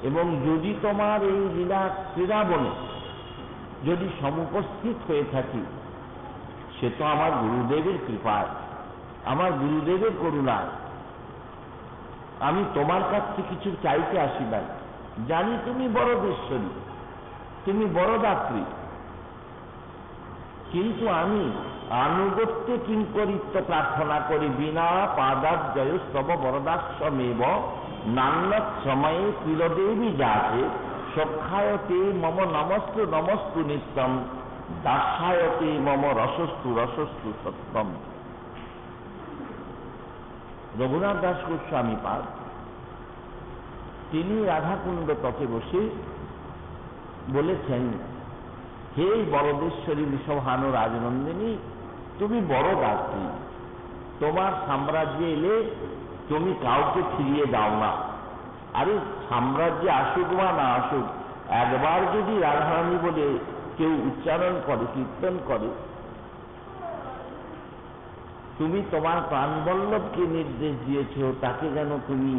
এবং যদি তোমার এই লীলা ক্রীড়াবনে যদি সমুপস্থিত হয়ে থাকি, সে তো আমার গুরুদেবের কৃপায়, আমার গুরুদেবের করুণায়। আমি তোমার কাছ থেকে কিছু চাইতে আসি নাই। জানি তুমি বরদেশ্বরী, তুমি বরদাত্রী, কিন্তু আমি আনুগত্য কিঙ্করিত্ব প্রার্থনা করি। বিনা পাদাব্জয়স্তব বরদাস্যমেব নান্যৎ সময়ে কুলদেবী যাতে সখ্যায়তে মম নমস্তু নমস্তু নিত্যম দাস্যায়তে মম রসস্তু রসস্তু সত্যম। রঘুনাথ দাস গোস্বামী পাদ তিনি রাধাকুণ্ড তটে বসে বলেছেন, হে বরদেশ্বরী বিষভানু রাজনন্দিনী, তুমি বড় দাত্রী, তোমার সাম্রাজ্যে এলে তুমি কাউকে ফিরিয়ে দাও না। আরে সাম্রাজ্যে আসুক বা না আসুক, একবার যদি রাধারানী বলে কেউ উচ্চারণ করে, কীর্তন করে, তুমি তোমার প্রাণবল্লভকে নির্দেশ দিয়েছ তাকে যেন তুমি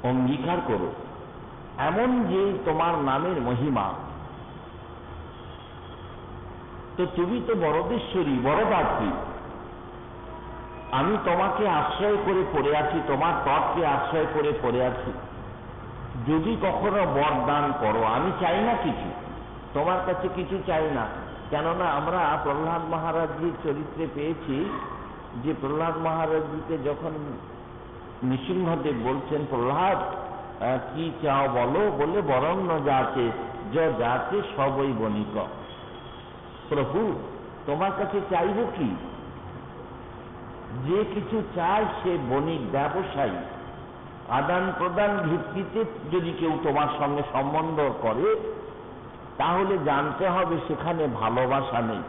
অঙ্গীকার করো। এমন যে তোমার নামের মহিমা, তো তুমি তো বরদেশ্বরী, বরদাত্রী, আমি তোমাকে আশ্রয় করে পড়ে আছি, তোমার তটকে আশ্রয় করে পড়ে আছি। যদি কখনো বরদান করো, আমি চাই না কিছু, তোমার কাছে কিছু চাই না। কেননা আমরা প্রহ্লাদ মহারাজজির চরিত্রে পেয়েছি যে প্রহ্লাদ মহারাজজিকে যখন নৃসিংহদেব বলছেন, প্রহ্লাদ কি চাও বলো, বলে বরণ্য যাতে যাতে সবই বণিক। প্রভু তোমার কাছে চাইব কি? যে কিছু চায় সে বণিক, ব্যবসায়ী। আদান প্রদান ভিত্তিতে যদি কেউ তোমার সঙ্গে সম্বন্ধ করে, তাহলে জানতে হবে সেখানে ভালোবাসা নেই,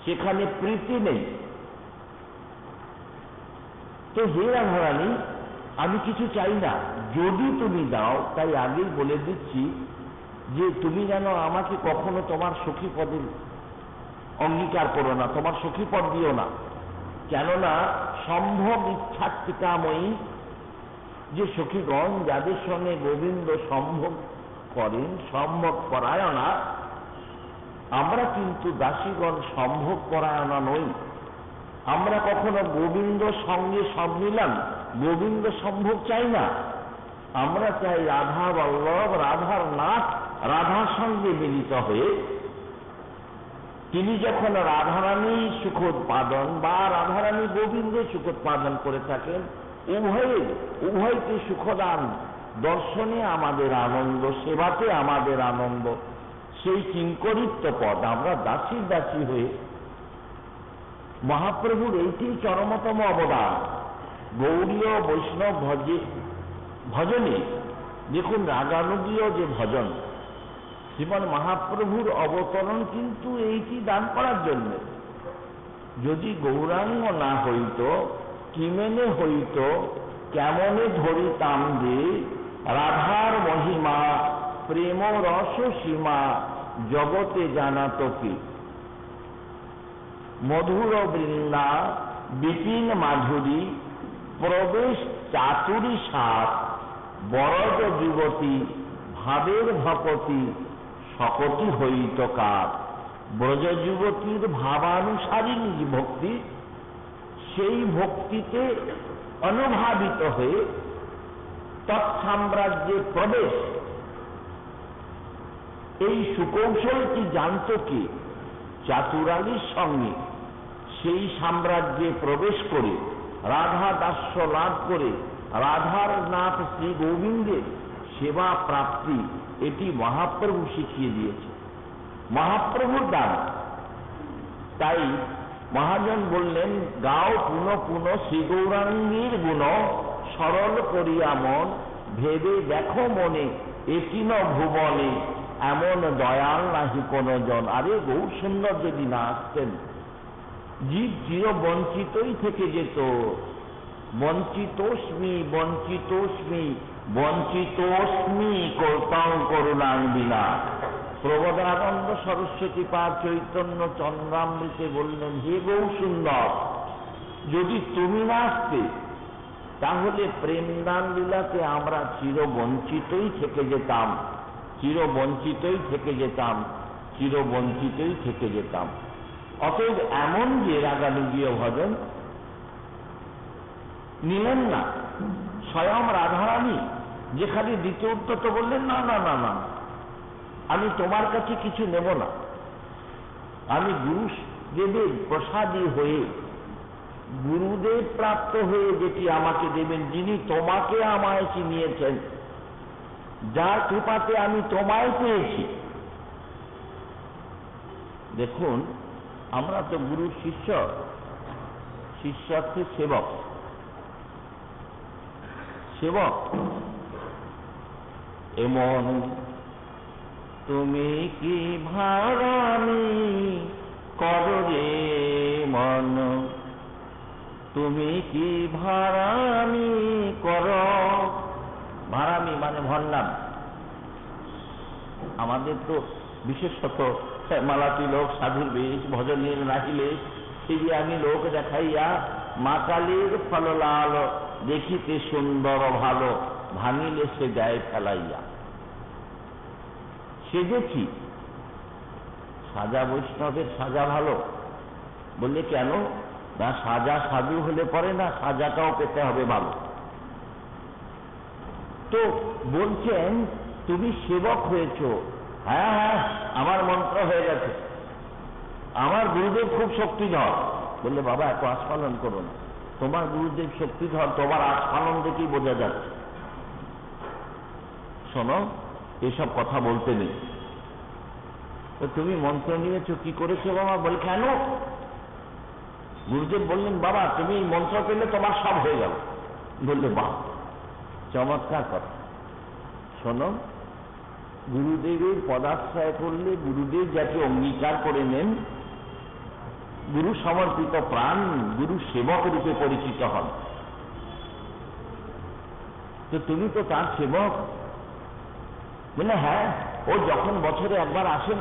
সেখানে প্রীতি নেই। তো হে রাধারানী, আমি কিছু চাই না, যদি তুমি দাও। তাই আগেই বলে দিচ্ছি যে তুমি যেন আমাকে কখনো তোমার সখী পদে অঙ্গীকার করো না, তোমার সখী পদ দিও না। কেননা সম্ভোগ ইচ্ছাত্মিকাময়ী যে সখীগণ, যাদের সঙ্গে গোবিন্দ সম্ভোগ করেন, সম্ভোগ পরায়ণা, আমরা কিন্তু দাসীগণ সম্ভোগ পরায়ণা নই। আমরা কখনো গোবিন্দ সঙ্গে সম্মিলন, গোবিন্দ সম্ভোগ চাই না। আমরা চাই রাধা বল্লভ, রাধার নাথ, রাধার সঙ্গে মিলিত হয়ে তিনি যখন রাধারানী সুখোৎপাদন বা রাধারানী গোবিন্দ সুখোৎপাদন করে থাকেন, উভয়কে সুখদান, দর্শনে আমাদের আনন্দ, সেবাতে আমাদের আনন্দ। সেই কিঙ্করিত্ব পদ আমরা দাসীর দাসী হয়ে, মহাপ্রভুর এইটি চরমতম অবদান। গৌড়ীয় বৈষ্ণব ভজনে দেখুন, রাগানুগীয় যে ভজন, শ্রীমান মহাপ্রভুর অবতরণ কিন্তু এইটি দান করার জন্য। যদি গৌরাঙ্গ না হইত, কিমেনে হইত, কেমনে ধরিতাম যে রাধার মহিমা, প্রেম রস সীমা জগতে জানাত কি। মধুর বৃন্দা বিপিন মাধুরী প্রবেশ চাতুরী সাপ, বরদ যুবতী ভাবের ভকতি সকটি হইত কার। ব্রজ যুবতীর ভাবানুসারিণী ভক্তি, সেই ভক্তিতে অনুভাবিত হয়ে তৎসাম্রাজ্যে প্রবেশ, এই সুকৌশলটি জানত কে? চাতুরালীর সঙ্গে সেই সাম্রাজ্যে প্রবেশ করে রাধা দাস্য লাভ করে রাধার নাথ শ্রী গোবিন্দের সেবা প্রাপ্তি, এটি মহাপ্রভু শিখিয়ে দিয়েছে, মহাপ্রভুর দান। তাই মহাজন বললেন, গাও পুন পুন শ্রী গৌরাঙ্গীর গুণ, সরল করিয়া মন, ভেবে দেখো মনে একিন ভুবনে, এমন দয়াল নাহি কোন জন। আরে গৌর সুন্দর যদি না আসতেন, জীব চির বঞ্চিতই থেকে যেত। বঞ্চিতোস্মি বঞ্চিতোস্মি বঞ্চিতোস্মি করতাম করুণাং বিনা। প্রবোধানন্দ সরস্বতী পা চৈতন্য চন্দ্রামৃতে বললেন, হে গৌ সুন্দর, যদি তুমি না আসতে তাহলে প্রেমদান লীলাতে আমরা চিরবঞ্চিতই থেকে যেতাম, চিরবঞ্চিতই থেকে যেতাম, চিরবঞ্চিতই থেকে যেতাম। অতএব এমন যে রাগানুগীয় ভজন নিলেন না। স্বয়ং রাধারানী যেখানে দ্বিতীয় তো বললেন, না না না না, আমি তোমার কাছে কিছু নেব না, আমি গুরুদেবের প্রসাদী হয়ে, গুরুদেব প্রাপ্ত হয়ে যেটি আমাকে দেবেন, যিনি তোমাকে আমায় চিনিয়েছেন, যার কৃপাতে আমি তোমায় পেয়েছি। দেখুন, আমরা তো গুরুর শিষ্য, শিষ্যার্থে সেবক, সেবক। এমন তুমি কি ভাড়ামি করো রে মন, তুমি কি ভাড়ামি করো। ভাড়ামি মানে ভণ্ডাম। আমাদের তো বিশেষত মালাতি লোক, সাধুর বেশ, ভজনের নাহিলে সেই আমি লোক দেখাইয়া মা কালীর ফললাল, দেখিতে সুন্দর ভালো, ভাঙিলে সে গায়ে ফেলাইয়া। সেজেছি, সাজা বৈষ্ণবের সাজা ভালো বললে কেন না, সাজা সাধু হলে পরে না, সাজাটাও পেতে হবে ভালো। তো বলছেন তুমি সেবক হয়েছ। হ্যাঁ হ্যাঁ, আমার মন্ত্র হয়ে গেছে, আমার গুরুদেব খুব শক্তিধর। বললে বাবা এত আস্ফালন করো না, তোমার গুরুদেব শক্তিধর তোমার আস্ফালন দেখেই বোঝা যাচ্ছে। শোনো, এসব কথা বলতে নেই। তো তুমি মন্ত্র নিয়েছো, কি করেছো বাবা? বলে কেন? গুরুদেব বললেন বাবা তুমি এই মন্ত্র পেলে তোমার সব হয়ে গেল। বললে বাহ, চমৎকার কথা। শোনো, গুরুদেবের পদাশ্রয় করলে গুরুদেব যাকে অঙ্গীকার করে নেন, গুরু সমর্পিত প্রাণ, গুরু সেবক রূপে পরিচিত হন। তো তুমি তো তার সেবক। বলে হ্যাঁ, ও যখন বছরে একবার আসেন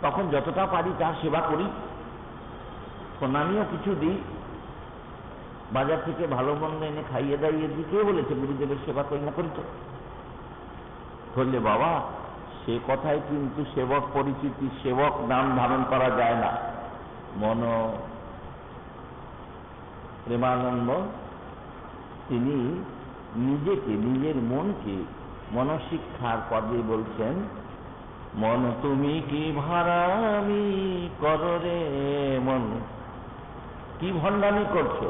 তখন যতটা পারি তার সেবা করি, সোনামিও কিছু দিই, বাজার থেকে ভালো মন্দ এনে খাইয়ে দাইয়ে দিই। কে বলেছে গুরুদেবের সেবা করি না? করি তো। বললে বাবা সে কথায় কিন্তু সেবক পরিচিতি, সেবক নাম ধারণ করা যায় না। মন প্রেমানন্দ তিনি নিজেকে, নিজের মনকে মনশিক্ষার পদে বলছেন, মন তুমি কি ভাড়ামি করো রে মন। কি ভণ্ডামি করছো?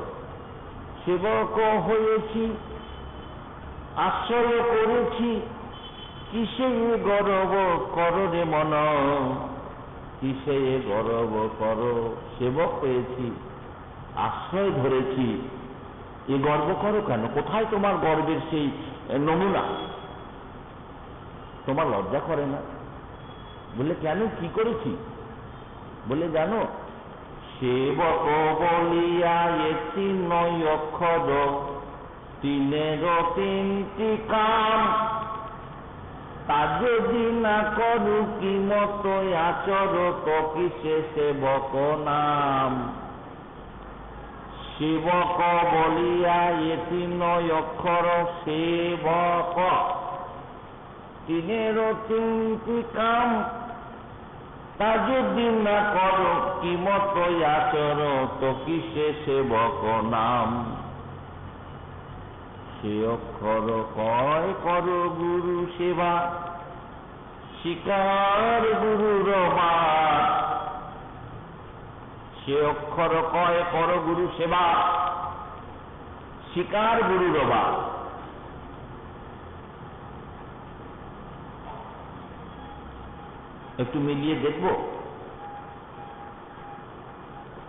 সেবক হয়েছি, আশ্রয় করেছি, কিসে গর্ব করো রে মন, কিসে গর্ব করো। সেবক হয়েছি, আশ্রয় ধরেছি, এ গর্ব করো কেন? কোথায় তোমার গর্বের সেই নমুনা? তোমার লজ্জা করে না? বলে কেন, কি করেছি? বলে জানো, সেবক বলিয়া এটি নয় অক্ষর, তিনের তিনটি কাম, তা যদি না করু কি মতো আচর, তো কিসে সেবক নাম। সেবক বলিয়া এটি নয় অক্ষর, সেবক তিনের তিনটি কাম, তা যদি না করো কি মতো আচর, তো কিসে সেবক নাম। সে অক্ষর কয় করো গুরু সেবা, শিকার গুরুর বাত। সে অক্ষর কয় করো গুরু সেবা, শিকার গুরুর বাত। একটু মিলিয়ে দেখবো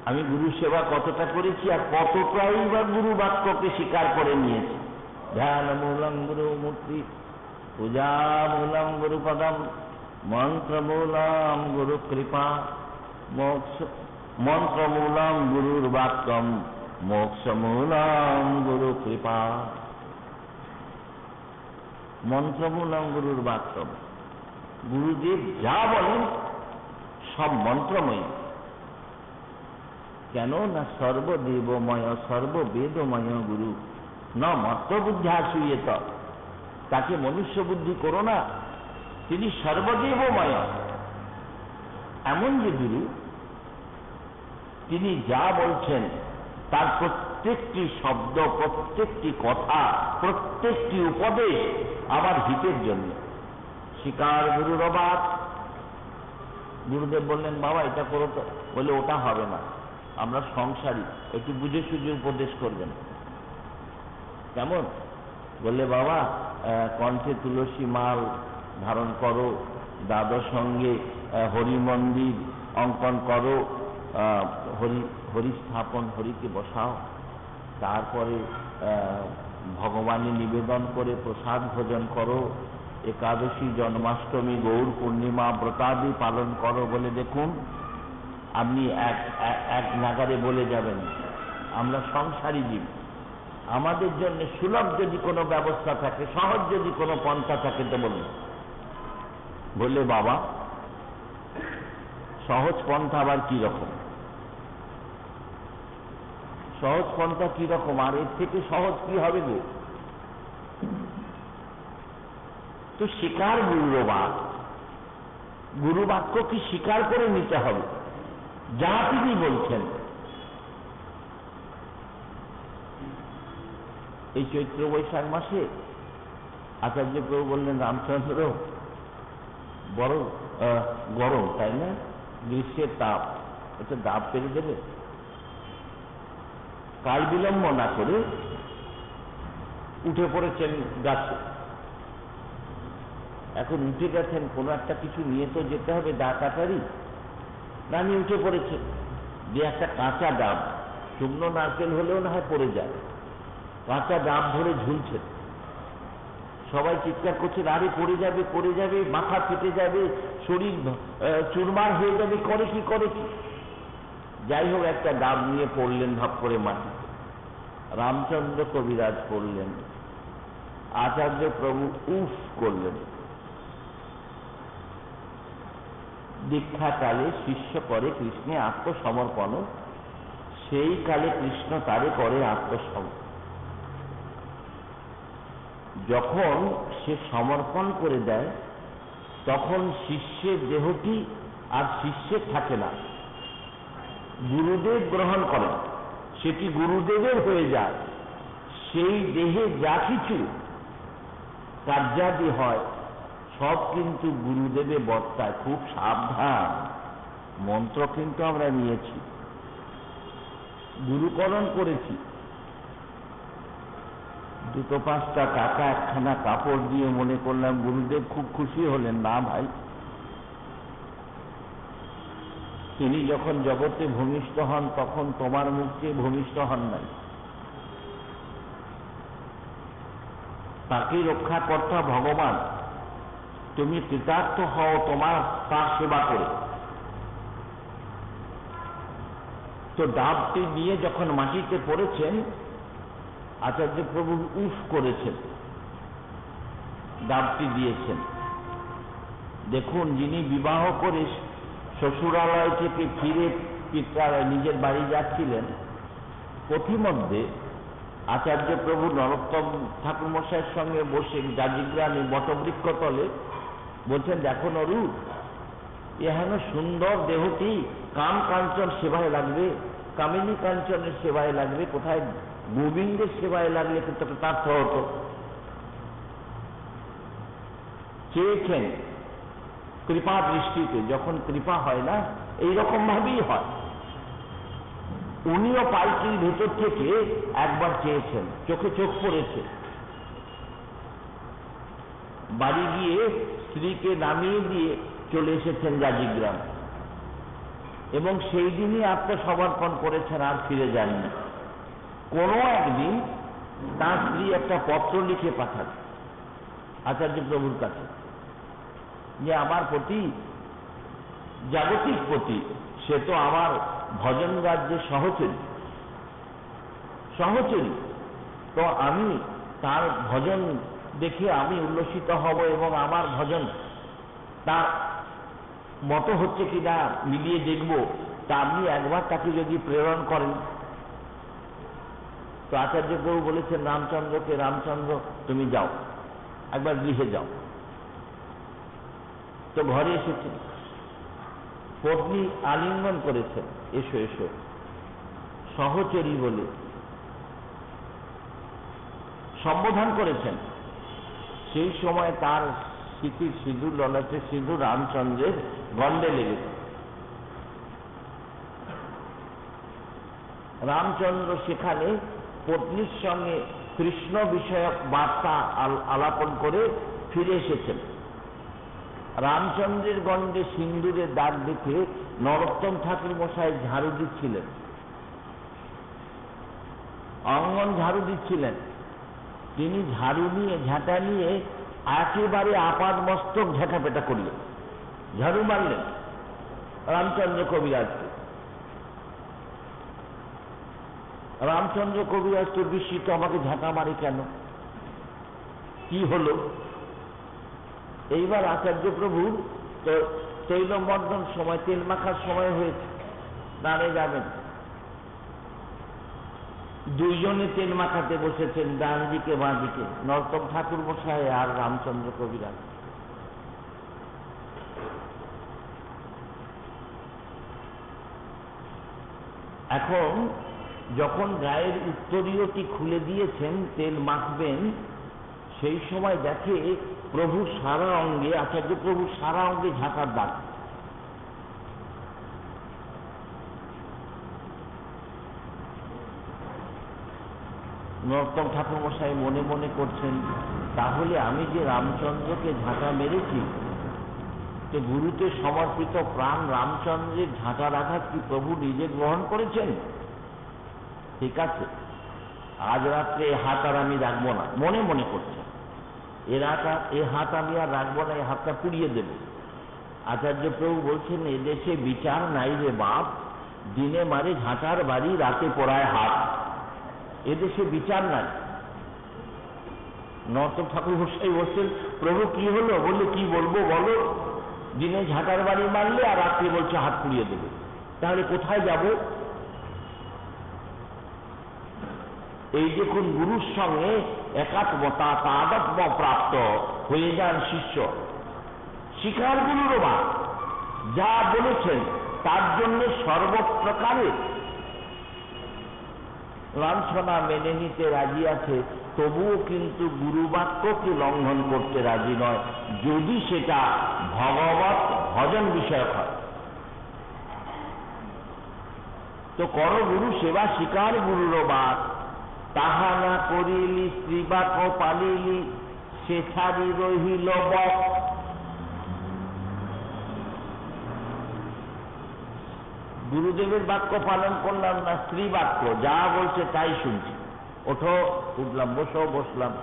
আমি গুরু সেবা কতটা করেছি আর কতটাই বা গুরু বাক্যকে স্বীকার করে নিয়েছি। ধ্যান মূলং গুরু মূর্তি, পূজা মূলং গুরু পদম, মন্ত্র মূলম গুরু কৃপা, মোক্ষ মন্ত্র মূলম গুরুর বাক্যম, মোক্ষ মূলম গুরু কৃপা। মন্ত্র মূলম গুরুর বাক্যম, গুরুদেব যা বলেন সব মন্ত্রময়। কেন না সর্বদেবময় সর্ববেদময় গুরু না মত্তবুদ্ধি আসুয়েত, তাকে মনুষ্য বুদ্ধি করো না, তিনি সর্বদেবময়। এমন যে গুরু, তিনি যা বলছেন তার প্রত্যেকটি শব্দ, প্রত্যেকটি কথা, প্রত্যেকটি উপদেশ আমার হিতের জন্য। শিকার গুরুর অবাধ। গুরুদেব বললেন, বাবা এটা করো তো। বলে, ওটা হবে না, আমরা সংসারী, একটু বুঝে সুঝে উপদেশ করবেন। কেমন? বললে, বাবা কণ্ঠে তুলসী মাল ধারণ করো, দাদর সঙ্গে হরি মন্দির অঙ্কন করো, হরি স্থাপন, হরিকে বসাও, তারপরে ভগবানে নিবেদন করে প্রসাদ ভোজন করো, একাদশী, জন্মাষ্টমী, গৌর পূর্ণিমা ব্রতাদি পালন করো। বলে, দেখুন আপনি এক নাগারে বলে যাবেন, আমরা সংসারী জীব, আমাদের জন্য সুলভ যদি কোনো ব্যবস্থা থাকে, সহজ যদি কোনো পন্থা থাকে তো বলুন। বললে, বাবা সহজ পন্থা আবার কি রকম? সহজ পন্থা কি রকম? আর এর থেকে সহজ কি হবে গো? তো স্বীকার গুরুবাদ, গুরু বাক্য কি স্বীকার করে নিতে হবে, যা তিনি বলছেন। এই চৈত্র বৈশাখ মাসে আচার্য প্রভু বললেন, রামচন্দ্র বড় গরম, তাই না? গ্রীষ্মের তাপ, এটা দাব পেরে দেবে। কাল বিলম্ব না করে উঠে পড়েছেন গাছে। এখন উঠে গেছেন, কোনো একটা কিছু নিয়ে তো যেতে হবে, দা কাটারি না নিয়ে উঠে পড়েছেন। যে একটা কাঁচা ডাব, শুকনো নারকেল হলেও না হয় পড়ে যায়, কাঁচা ডাব ধরে ঝুলছেন। সবাই চিৎকার করছে, আরে পড়ে যাবে, পড়ে যাবে, মাথা ফেটে যাবে, শরীর চুরমার হয়ে যাবে, করে কি করে কি। যাই হোক, একটা ডাব নিয়ে পড়লেন ভাব করে মাটিতে। রামচন্দ্র কবিরাজ পড়লেন, আচার্য প্রভু উফ করলেন। দীক্ষাকালে শিষ্য করে কৃষ্ণে আত্মসমর্পণ, সেই কালে কৃষ্ণ তারে করে আত্মসমর্পণ। যখন সে সমর্পণ করে দেয়, তখন শিষ্যের দেহটি আর শিষ্যের থাকে না, গুরুদেব গ্রহণ করেন, সেটি গুরুদেবের হয়ে যায়। সেই দেহে যা কিছু কার্যাদি হয় সব কিন্তু গুরুদেবে বর্তায়। খুব সাবধান, মন্ত্র কিন্তু আমরা নিয়েছি, গুরুকরণ করেছি। দুটো পাঁচটা টাকা, একখানা কাপড় দিয়ে মনে করলাম গুরুদেব খুব খুশি হলেন। না ভাই, তিনি যখন জগতে ভূমিষ্ঠ হন তখন তোমার মুখ চেয়ে ভূমিষ্ঠ হন নাই, তাকে রক্ষাকর্তা ভগবান। তুমি কৃতার্থ হও তোমার তার সেবা করে। তো ডাবটি নিয়ে যখন মাটিতে পড়েছেন, আচার্য প্রভু উফ করেছেন, ডাবটি দিয়েছেন। দেখুন, যিনি বিবাহ করে শ্বশুরালয় থেকে ফিরে নিজের বাড়ি যাচ্ছিলেন, পথিমধ্যে আচার্য প্রভু নরোত্তম ঠাকুর মশাইয়ের সঙ্গে বসে জাজিগ্রামে বটবৃক্ষ তলে বলছেন, দেখো নরু, এহেন সুন্দর দেহটি কাম কাঞ্চন সেবায় লাগবে, কামিনী কাঞ্চনের সেবায় লাগবে, কোথায় গোবিন্দের সেবায় লাগলে কিন্তু কৃতার্থ হতো। চেয়েছেন কৃপা দৃষ্টিতে, যখন কৃপা হয় না এইরকম ভাবেই হয়। উনিও পালকির ভেতর থেকে একবার চেয়েছেন, চোখে চোখ পড়েছে। বাড়ি গিয়ে স্ত্রীকে নামিয়ে দিয়ে চলে এসেছেন জাজিগ্রাম, এবং সেই দিনই আত্মসমর্পণ করেছেন, আর ফিরে যাননি। কোনো একদিন তার স্ত্রী একটা পত্র লিখে পাঠান আচার্য প্রভুর কাছে, যে আমার প্রতি, জাগতিক প্রতি, সে তো আমার ভজন রাজ্যের সহচরী, তো আমি তার ভজন দেখে আমি উল্লসিত হব এবং আমার ভজন তার মতো হচ্ছে কিনা মিলিয়ে দেখব, তা আপনি একবার তাকে যদি প্রেরণ করেন। তো আচার্য প্রভু বলেছেন রামচন্দ্রকে, রামচন্দ্র তুমি যাও, একবার গৃহে যাও। তো ঘরে এসেছেন, পত্নী আলিঙ্গন করেছেন, এসো এসো, সহচরী বলে সম্বোধন করেছেন। সেই সময় তার স্মৃতির সিঁদুর, ললাটে সিঁদুর রামচন্দ্রের গণ্ডে লেগেছে। রামচন্দ্র সেখানে পত্নীর সঙ্গে কৃষ্ণ বিষয়ক বার্তা আলাপন করে ফিরে এসেছেন। রামচন্দ্রের গণ্ডে সিন্দুরের দাগ দেখে নরোত্তম ঠাকুর মশাই ঝাড়ু দিচ্ছিলেন, অঙ্গন ঝাড়ু দিচ্ছিলেন। তিনি ঝাড়ু নিয়ে, ঝাঁটা নিয়ে একেবারে আপাদ মস্তক ঝাঁটাপেটা করলেন, ঝাড়ু মারলেন রামচন্দ্র কবিরাজকে। রামচন্দ্র কবিরাজ তো বিস্মিত, আমাকে ঝাঁটা মারে কেন, কি হলো? এইবার আচার্য প্রভুর তো তৈলমর্দন সময়, তেল মাখার সময় হয়েছে, স্নানে যাবেন। দুইজনে তেল মাখাতে বসেছেন, ডান দিকে বাঁ দিকে, নরোত্তম ঠাকুর মশাই আর রামচন্দ্র কবিরাজ। এখন যখন গায়ের উত্তরীয়টি খুলে দিয়েছেন, তেল মাখবেন, সেই সময় দেখে প্রভু সারা অঙ্গে, আচার্য প্রভু সারা অঙ্গে ঝাঁটার দাগ। নরোত্তম ঠাকুর মশাই মনে মনে করছেন, তাহলে আমি যে রামচন্দ্রকে ঝাঁটা মেরেছি, তো গুরুতে সমর্পিত প্রাণ রামচন্দ্রের ঝাঁটার আঘাত কি প্রভু নিজে গ্রহণ করেছেন? ঠিক আছে, আজ রাত্রে এ হাত আর আমি রাখবো না, মনে মনে করছেন, এ হাত আমি আর রাখবো না, এ হাতটা পুড়িয়ে দেব। আচার্য প্রভু বলছেন, এদেশে বিচার নাই রে বাপ, দিনে মারে ঝাঁটার বাড়ি, রাতে পোড়ায় হাত। এদেশে বিচার নাই। নরোত্তম ঠাকুর মশাই বলছেন, প্রভু কি হলো? বললে কি বলবো বলো, দিনে ঝাঁটার বাড়ি মারলে আর রাত্রে বলছে হাত পুড়িয়ে দেবে, তাহলে কোথায় যাব? এই দেখুন, গুরুর সঙ্গে একাত্মতা, তাদাত্ম্য প্রাপ্ত হয়ে যান শিষ্য, শিকার গুরুরও বা যা বলেছেন তার জন্য সর্বপ্রকারে লাঞ্ছনা মেনে নিতে রাজি আছে, তবুও কিন্তু গুরুবাক্যকে লঙ্ঘন করতে রাজি নয়, যদি সেটা ভগবত ভজন বিষয়ক হয়। তো কর গুরু সেবা, শিকার গুরুর বাদ, তাহা না করিলি স্ত্রীবাক পালিলি, সে ছাড়ি রহিল বক। গুরুদেবের বাক্য পালন করলাম না, স্ত্রী বাক্য যা বলছে তাই শুনছি, ওঠো উঠলাম, বসো বসলাম।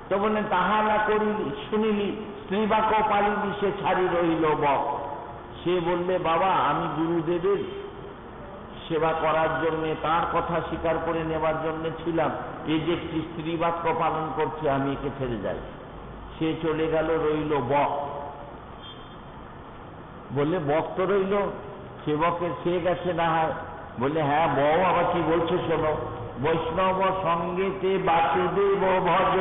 তো বললেন তাহা না করিলি, শুনিলি, স্ত্রী বাক্য পালিলি, সে ছাড়ি রহিল বক। সে বললে বাবা, আমি গুরুদেবের সেবা করার জন্য, তার কথা স্বীকার করে নেবার জন্য ছিলাম, এই যে একটি স্ত্রী বাক্য পালন করছে, আমি একে ছেড়ে যাই। সে চলে গেল, রইল বক। বললে বক তো রইল, সেবকের সে গেছে না হয়? বললে হ্যাঁ, বউ আবার কি বলছে শোনো, বৈষ্ণব সঙ্গেতে বাসুদেব ভজ,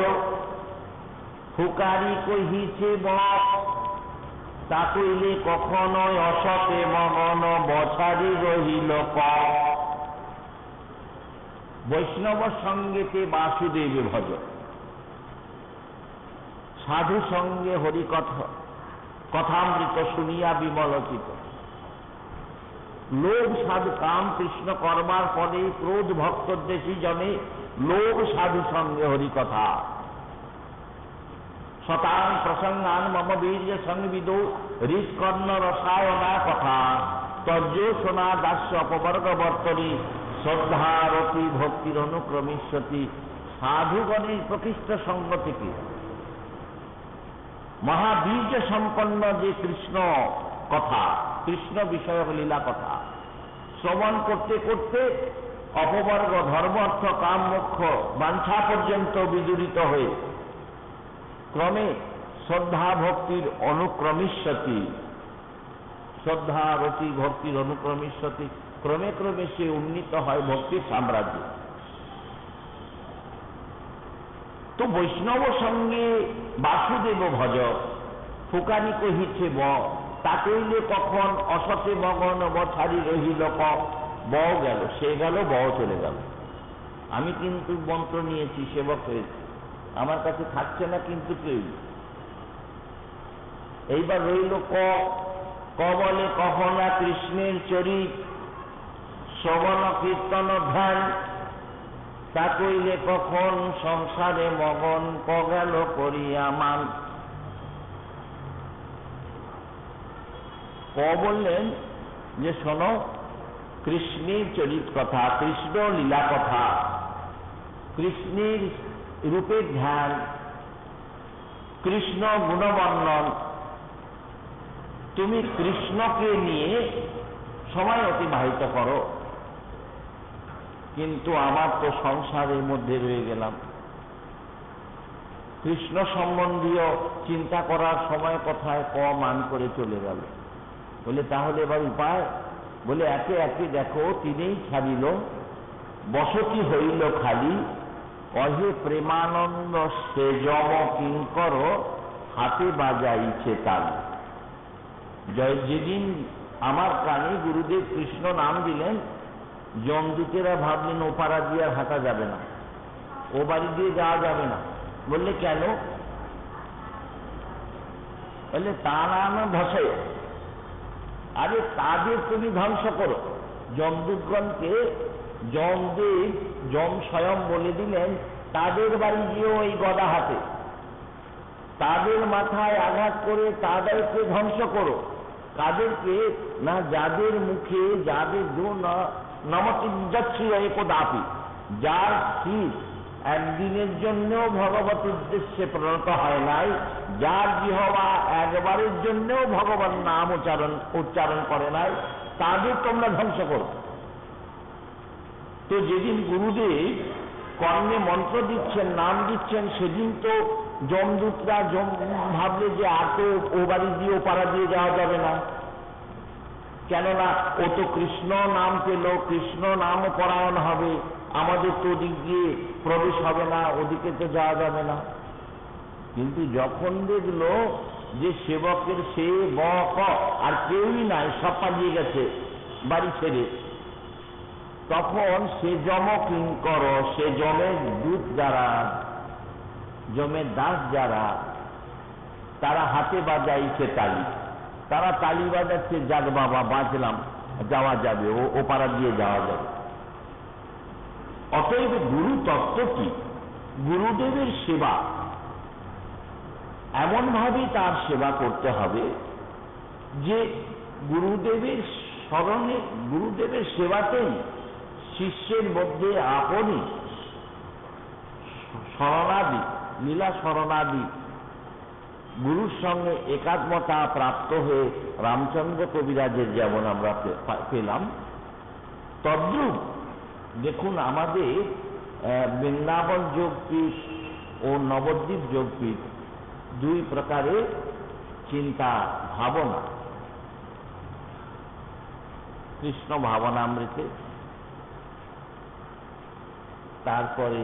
ফুকারি কহিছে বক, তা কইলে কখনো অসতে মগন, বছারি রহিল ক। বৈষ্ণব সঙ্গেতে বাসুদেব ভজ, সাধু সঙ্গে হরিকথা, কথামৃত শুনিয়া বিমলচিত। লোভ সাধু কাম কৃষ্ণ করবার পরে, ক্রোধ ভক্তদ্বেষী জনে, লোভ সাধু সঙ্গে হরিকথা। শতাং প্রসঙ্গান মম বীর্য সংবিদ, ঋষ্কর্ণ রসায়না কথা, তর্য সোনা দাস্য অপবর্গ বর্তনী, শ্রদ্ধারতি ভক্তির অনুক্রমিষ্যতি। সাধুগণের প্রকৃষ্ট সঙ্গ থেকে মহাবীর্য সম্পন্ন যে কৃষ্ণ কথা, কৃষ্ণ বিষয়ক লীলা কথা শ্রবণ করতে করতে অপবর্গ, ধর্ম, অর্থ, কাম, মোক্ষ, বাঞ্ছা পর্যন্ত বিদূরিত হয়ে ক্রমে শ্রদ্ধা ভক্তির অনুক্রমিষ্যতি, শ্রদ্ধা রতি ভক্তির অনুক্রমিষ্যতি, ক্রমে ক্রমে সে উন্নীত হয় ভক্তির সাম্রাজ্যে। তো বৈষ্ণব সঙ্গে বাসুদেব ভজ, ফুকানি কহিছে ব, তা কইলে কখন অসতে মগন বছারি রহিল ক। ব গেল, সে গেল, ব চলে গেল। আমি কিন্তু মন্ত্র নিয়েছি, সেবক হয়েছি, আমার কাছে থাকছে না কিন্তু কেউ। এইবার রইল ক। ক বলে কখনা কৃষ্ণের চরিত শ্রবণ কীর্তন ধ্যান, তা কইলে কখন সংসারে মগন ক গেল করিয়া মান। ক বললেন যে শোনো, কৃষ্ণের চরিত কথা, কৃষ্ণ লীলা কথা, কৃষ্ণের রূপের ধ্যান, কৃষ্ণ গুণবর্ণন, তুমি কৃষ্ণকে নিয়ে সময় অতিবাহিত করো। কিন্তু আমার তো সংসারের মধ্যে রয়ে গেলাম, কৃষ্ণ সম্বন্ধীয় চিন্তা করার সময় কথায় ক মান করে চলে গেল। বলে তাহলে এবার উপায়? বলে একে একে দেখো, তিনিই ছাড়িল বসতি হইল খালি, কহে প্রেমানন্দ সে যম কিঙ্কর হাতে বাজাইছে তালি। যেদিন আমার কানে গুরুদেব কৃষ্ণ নাম দিলেন, যমদূতেরা ভাবলেন ও পাড়া দিয়ে আর হাঁটা যাবে না, ও বাড়ি দিয়ে যাওয়া যাবে না। বললে কেন? বললে তা নাম ধসে। আরে তাদের তুমি ধ্বংস করো। যমদূতগণকে যমদেব যম স্বয়ং বলে দিলেন তাদের বাড়ি গিয়ে ওই গদা হাতে, তাদের মাথায় আঘাত করে তাদেরকে ধ্বংস করো। কাদেরকে? না, যাদের মুখে, যাদের নমতিজ্জাচ্ছিল একদাপি, যার শীত একদিনের জন্যও ভগবত উদ্দেশ্যে প্রণত হয় নাই, যার জিহ্বা একবারের জন্যও ভগবান নাম উচ্চারণ করে নাই, তাদের তোমরা ধ্বংস করো। তো যেদিন গুরুদেব কর্ণে মন্ত্র দিচ্ছেন, নাম দিচ্ছেন, সেদিন তো যমদূতরা ভাবলে যে আর তো ও বাড়ি দিয়ে ও পাড়া দিয়ে যাওয়া যাবে না, কেননা ও তো কৃষ্ণ নাম পেল, কৃষ্ণ নাম পরায়ণ হবে, আমাদের তো ওদিক দিয়ে প্রবেশ হবে না, ওদিকে তো যাওয়া যাবে না। কিন্তু যখন দেখলো যে সেবকের সে ব ক আর কেউই নাই, সব পালিয়ে গেছে বাড়ি ছেড়ে, তখন সে যম কিঙ্কর, সে যমের দূত যারা, যমের দাস যারা, তারা হাতে বাজাইছে তালি। তারা তালি বাজাচ্ছে, যাক বাবা বাঁচলাম, যাওয়া যাবে, ও পাড়া দিয়ে যাওয়া যাবে। অতএব গুরু তত্ত্ব কি? গুরুদেবের সেবা এমনভাবেই তার সেবা করতে হবে যে গুরুদেবের স্মরণে, গুরুদেবের সেবাতেই শিষ্যের মধ্যে আপনি শরণাদি, লীলা শরণাদি, গুরুর সঙ্গে একাত্মতা প্রাপ্ত হয়ে রামচন্দ্র কবিরাজের যেমন আমরা পেলাম, তদ্রূপ দেখুন আমাদের বৃন্দাবন যোগপীঠ ও নবদ্বীপ যোগপীঠ দুই প্রকারের চিন্তা ভাবনা। কৃষ্ণ ভাবনামৃতে, তারপরে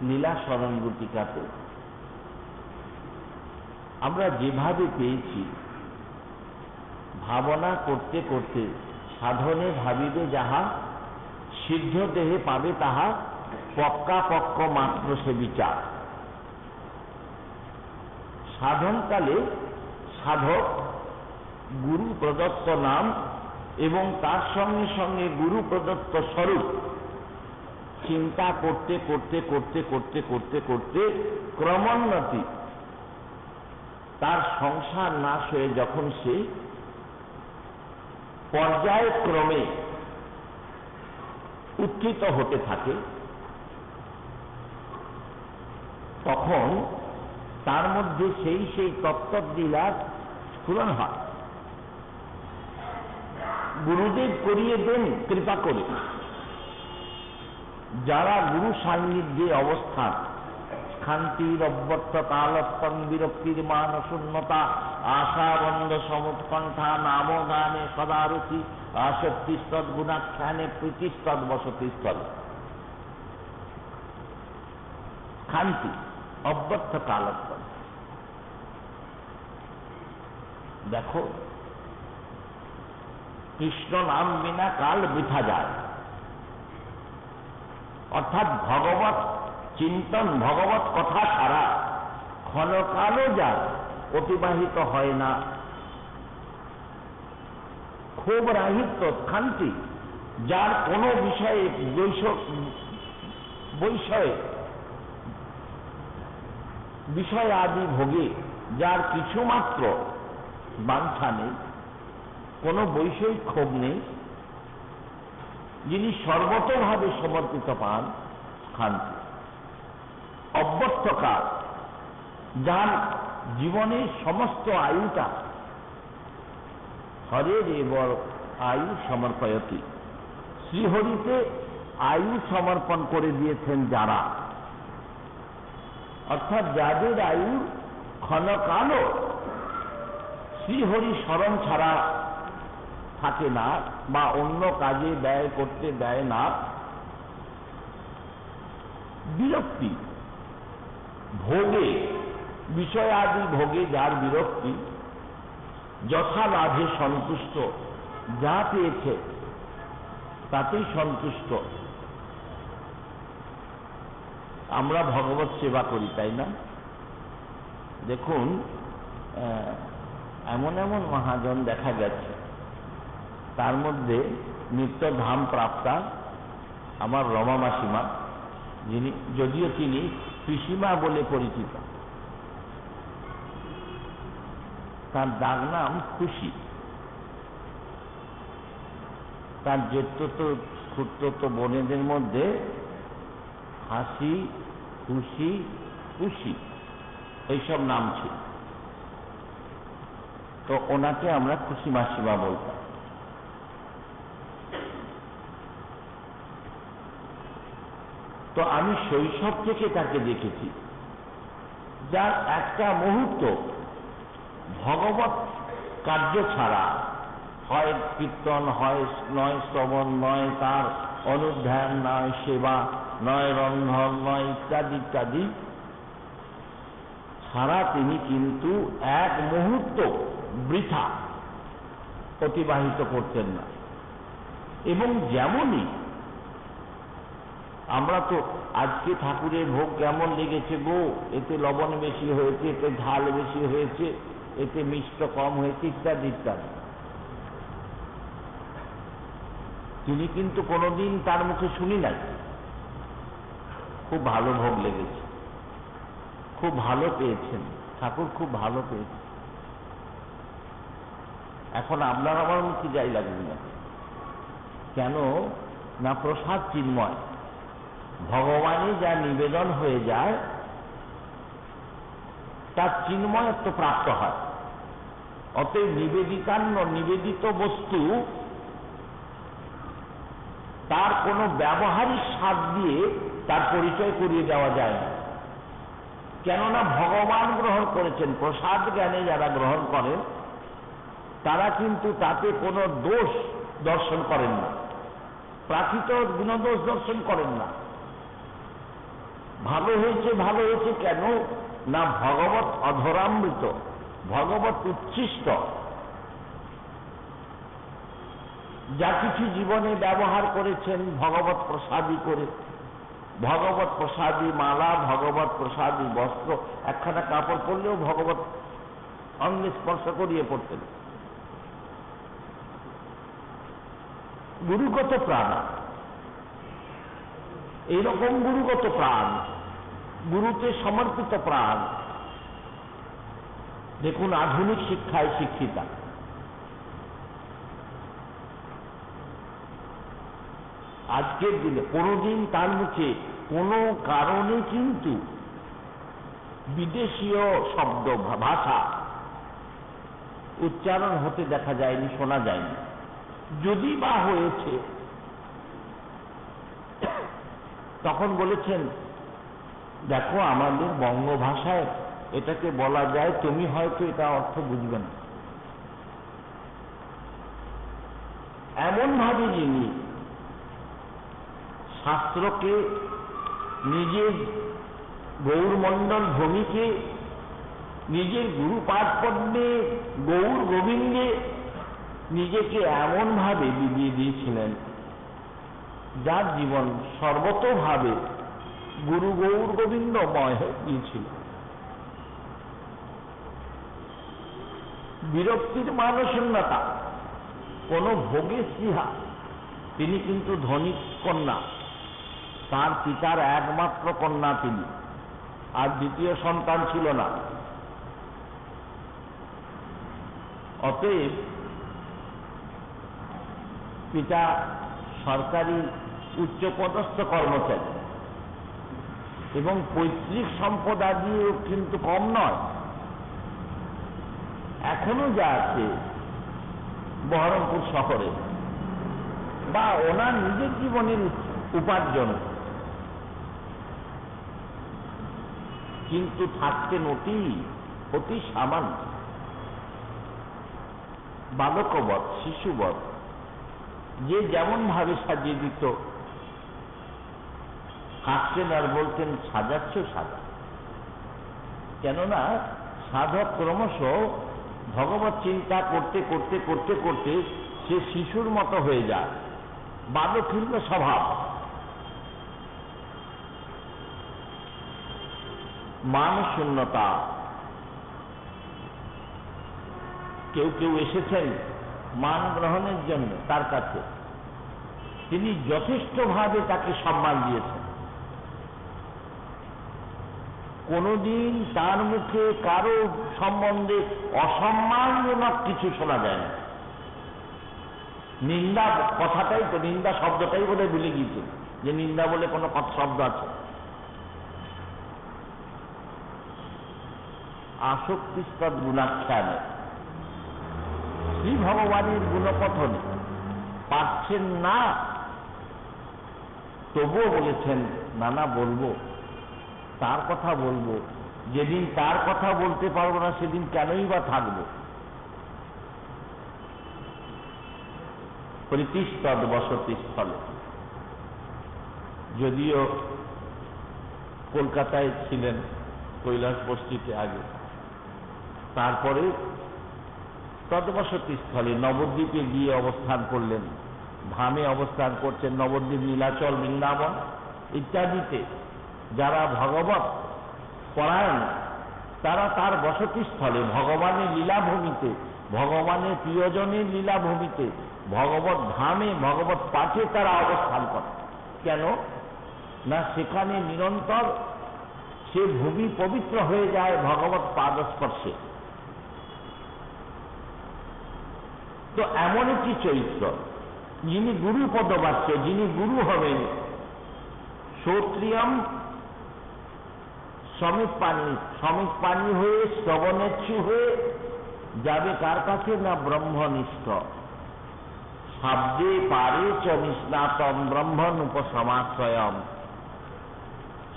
লীলা শরণ গুটিকাতে আমরা যেভাবে পেয়েছি, ভাবনা করতে করতে সাধনে ভাবিবে যাহা, সিদ্ধ দেহে পাবে তাহা, পক্কা পক্ক মাত্র সে বিচার। সাধনকালে সাধক গুরু প্রদত্ত নাম এবং তার সঙ্গে সঙ্গে গুরু প্রদত্ত স্বরূপ চিন্তা করতে করতে করতে করতে করতে করতে ক্রমোন্নতি, তার সংসার নাশ হয়ে যখন সে পর্যায়ক্রমে উত্থিত হতে থাকে, তখন তার মধ্যে সেই সেই তত্ত্বলীলার স্ফুরণ হয়। গুরুদেব করিয়ে দেন কৃপা করে। যারা গুরু সান্নিধ্যে অবস্থান, ক্ষান্তির অব্যর্থ কালত্বং বিরক্তির মান শূন্যতা আশাবন্ধ সমুৎকণ্ঠা নামগানে সদারুচি আসক্তিস্তদ গুণাখ্যানে প্রীতিস্তদ বসতিস্থল। ক্ষান্তি অব্যর্থ কালত্বং। দেখো, কৃষ্ণ নাম বিনা কাল বৃথা যায়, অর্থাৎ ভগবত চিন্তন ভগবত কথা ছাড়া ক্ষণকালও যার অতিবাহিত হয় না। ক্ষোভ রাহিত্য ক্ষান্তি, যার কোনো বিষয়ে বিষয় আদি ভোগে যার কিছুমাত্র বাঞ্ছা নেই, কোনো বৈষয়িক ক্ষোভ নেই, যিনি সর্বতভাবে সমর্পিত পান, শান্তি। অব্যর্থকাল, যার জীবনের সমস্ত আয়ুটা হরের এবার আয়ু সমর্পয়তি, শ্রীহরিতে আয়ু সমর্পণ করে দিয়েছেন যারা, অর্থাৎ যাদের আয়ু ক্ষণকালও শ্রীহরি স্মরণ ছাড়া থাকে না বা অন্য কাজে ব্যয় করতে দেয় না। বিরক্তি ভোগে, বিষয় আদি ভোগে যার বিরক্তি, যথা লাভে সন্তুষ্ট, যা পেয়েছে তাতেই সন্তুষ্ট। আমরা ভগবত সেবা করি, তাই না? দেখুন, এমন এমন মহাজন দেখা গেছে, তার মধ্যে নিত্যধাম প্রাপ্তা আমার রমা মাসিমা, যিনি, যদিও তিনি পিসিমা বলে পরিচিত, তার ডাক নাম খুশি। তার জ্যেষ্ঠত ক্ষুদ্রত বোনেদের মধ্যে হাসি, খুশি, খুশি এইসব নাম ছিল। তো ওনাকে আমরা খুশি মাসিমা বলতাম। তো আমি শৈশব থেকে তাকে দেখেছি, যার একটা মুহূর্ত ভগবত কার্য ছাড়া, হয় কীর্তন, হয় নয় শ্রবণ, নয় তার অনুধ্যান, নয় সেবা, নয় রন্ধন, নয় ইত্যাদি ইত্যাদি ছাড়া তিনি কিন্তু এক মুহূর্ত বৃথা অতিবাহিত করতেন না। এবং যেমনই আমরা তো আজকে ঠাকুরের ভোগ কেমন লেগেছে গো, এতে লবণ বেশি হয়েছে, এতে ঝাল বেশি হয়েছে, এতে মিষ্ট কম হয়েছে, ইত্যাদি ইত্যাদি। তিনি কিন্তু কোনোদিন তার মুখে শুনি নাই খুব ভালো ভোগ লেগেছে, খুব ভালো পেয়েছেন, ঠাকুর খুব ভালো পেয়েছেন। এখন আপনার আমার মুখে যাই লাগবে না কেন? না প্রসাদ চিন্ময়, ভগবানই যা নিবেদন হয়ে যায় তার চিন্ময়ত্ব প্রাপ্ত হয়। অতএব নিবেদিতান্ন, নিবেদিত বস্তু তার কোনো ব্যবহারিক স্বাদ দিয়ে তার পরিচয় করিয়ে দেওয়া যায় না। কেননা ভগবান গ্রহণ করেছেন। প্রসাদ জ্ঞানে যারা গ্রহণ করেন তারা কিন্তু তাতে কোনো দোষ দর্শন করেন না, প্রাকৃত গুণদোষ দর্শন করেন না। ভালো হয়েছে, ভালো হয়েছে কেন? না ভগবত অধরামৃত, ভগবত উচ্ছিষ্ট যা কিছু জীবনে ব্যবহার করেছেন ভগবত প্রসাদী করে, ভগবত প্রসাদী মালা, ভগবত প্রসাদী বস্ত্র, একখানা কাপড় পরলেও ভগবত অঙ্গে স্পর্শ করিয়ে পড়তেন। গুরুগত প্রাণ, এইরকম গুরুগত প্রাণ, গুরুতে সমর্পিত প্রাণ। দেখুন, আধুনিক শিক্ষায় শিক্ষিতা, আজকের দিনে কোনোদিন তার মুখে কোনো কারণে কিন্তু বিদেশীয় শব্দ, ভাষা উচ্চারণ হতে দেখা যায়নি, শোনা যায়নি। যদি বা হয়েছে তখন বলেছেন দেখো আমাদের বঙ্গ ভাষায় এটাকে বলা যায়, তুমি হয়তো এটা অর্থ বুঝবে না, এমন ভাবে যিনি শাস্ত্রকে, নিজের গৌরমণ্ডল ভূমিকে, নিজের গুরুপাদ পদ্মে গৌর গোবিন্দে নিজেকে এমন ভাবে বিলিয়ে দিয়েছিলেন, যার জীবন সর্বতোভাবে গুরু গৌর গোবিন্দময় হয়ে গিয়েছিল। বিরক্তির মানশূন্যতা, কোন ভোগের স্পৃহা। তিনি কিন্তু ধনিক কন্যা, তার পিতার একমাত্র কন্যা তিনি, আর দ্বিতীয় সন্তান ছিল না। অতএব পিতা সরকারি উচ্চপদস্থ কর্মচারী এবং পৈতৃক সম্পদ আদিও কিন্তু কম নয়। এখনো যা আছে বহরমপুর শহরে বা ওনার নিজের জীবনের উপার্জন, কিন্তু থাকতেন অতি সামান্য, বালকবৎ, শিশুবৎ, যে যেমন ভাবে সাজিয়ে দিত, হাসতেন আর বলতেন সাজাচ্ছ সাজা। কেননা সাধক ক্রমশ ভগবত চিন্তা করতে করতে করতে করতে সে শিশুর মতো হয়ে যায়, বালকীর্ণ স্বভাব। মানশূন্যতা। কেউ কেউ এসেছেন মান গ্রহণের জন্য তার কাছে, তিনি যথেষ্টভাবে তাকে সম্মান দিয়েছেন। কোনদিন তার মুখে কারো সম্বন্ধে অসম্মানজনক কিছু শোনা যায় না। নিন্দা কথাটাই তো, নিন্দা শব্দটাই বলে ভুলে গিয়েছে যে নিন্দা বলে কোনো শব্দ আছে। আসক্তিস্তদ গুণাখ্যানে, শ্রী ভগবানের গুণকথনে পারছেন না, তবুও বলেছেন নানা বলবো, তার কথা বলবো। যেদিন তার কথা বলতে পারবো না সেদিন কেনই বা থাকবো। প্রীতিস্তদ বসতি স্থলে। যদিও কলকাতায় ছিলেন কৈলাসবস্তিতে আগে, তারপরে তদ্বসতি স্থলে নবদ্বীপে গিয়ে অবস্থান করলেন, ধামে অবস্থান করছেন, নবদ্বীপ, নীলাচল, বৃন্দাবন ইত্যাদিতে যারা ভগবত পরায়ণ, তারা তার বসতিস্থলে, ভগবানের লীলাভূমিতে, ভগবানের প্রিয়জনের লীলাভূমিতে, ভগবত ধামে, ভগবত পাঠে তারা অবস্থান করে। কেন না সেখানে নিরন্তর সে ভূমি পবিত্র হয়ে যায় ভগবত পাদস্পর্শে। তো এমন একটি চরিত্র, যিনি গুরু পদবাচ্য, যিনি গুরু হবেন, শ্রোত্রিয়ম শ্রমিক পানি হয়ে, শ্রবণেচ্ছু হয়ে যাবে কার কাছে না ব্রহ্মনিষ্ঠ। শব্দে পারে চ নিষ্ণাতম ব্রহ্মণ উপসমাশ্রয়ম।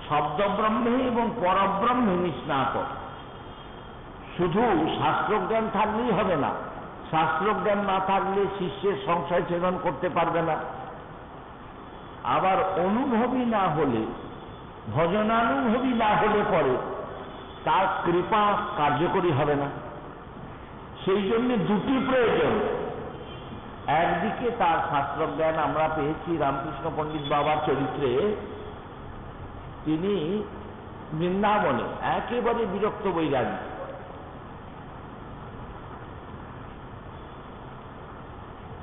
শব্দ ব্রহ্মে এবং পরব্রহ্মে নিষ্ণাত। শুধু শাস্ত্রজ্ঞান থাকলেই হবে না, শাস্ত্রজ্ঞান না থাকলে শিষ্যের সংশয় ছেদন করতে পারবে না। আবার অনুভবী না হলে, ভজনানুভবী না হলে পরে তার কৃপা কার্যকরী হবে না। সেই জন্য দুটি প্রয়োজন। একদিকে তার শাস্ত্রজ্ঞান আমরা পেয়েছি রামকৃষ্ণ পণ্ডিত বাবার চরিত্রে, তিনি বৃন্দাবনে একেবারে বিরক্ত বৈরাগী,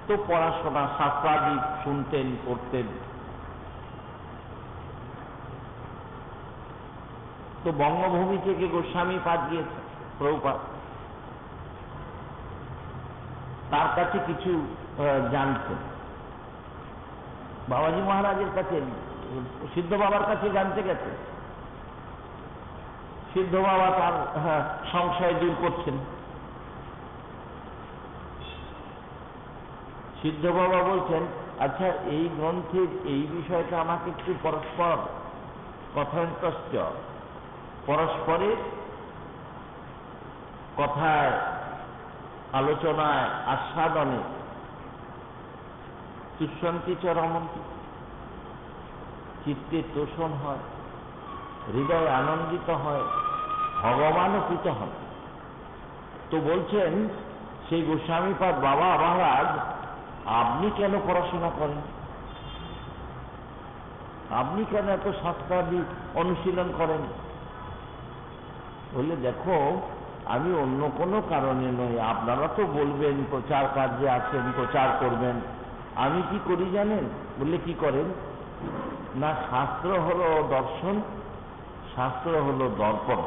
তো পড়াশোনা শাস্ত্রাদি শুনতেন, করতেন। তো বঙ্গভূমি থেকে গোস্বামী পাঠিয়েছে প্রভুপাদ, তার কাছে কিছু জানতেন। বাবাজি মহারাজের কাছে, সিদ্ধ বাবার কাছে জানতে গেছে। সিদ্ধ বাবা তার সংশয় দূর করছেন। সিদ্ধ বাবা বলছেন, আচ্ছা এই গ্রন্থের এই বিষয়টা আমাকে একটু পরস্পর কথন্তশ্চ, পরস্পরের কথায়, আলোচনায়, আস্বাদনে তুষ্যন্তি চ রমন্তি, চিত্তে তোষণ হয়, হৃদয় আনন্দিত হয়, ভগবানও প্রীত হন। তো বলছেন সেই গোস্বামীপাদ বাবা মহারাজ, আপনি কেন পড়াশোনা করেন? আপনি কেন এত শাস্ত্রাদি অনুশীলন করেন? বলে দেখো, আমি অন্য কোনো কারণে নই। আপনারা তো বলবেন প্রচার কার্যে আছেন, প্রচার করবেন। আমি কি করি জানেন? বললে কি করেন? না, শাস্ত্র হলো দর্শন, শাস্ত্র হলো দর্পণ।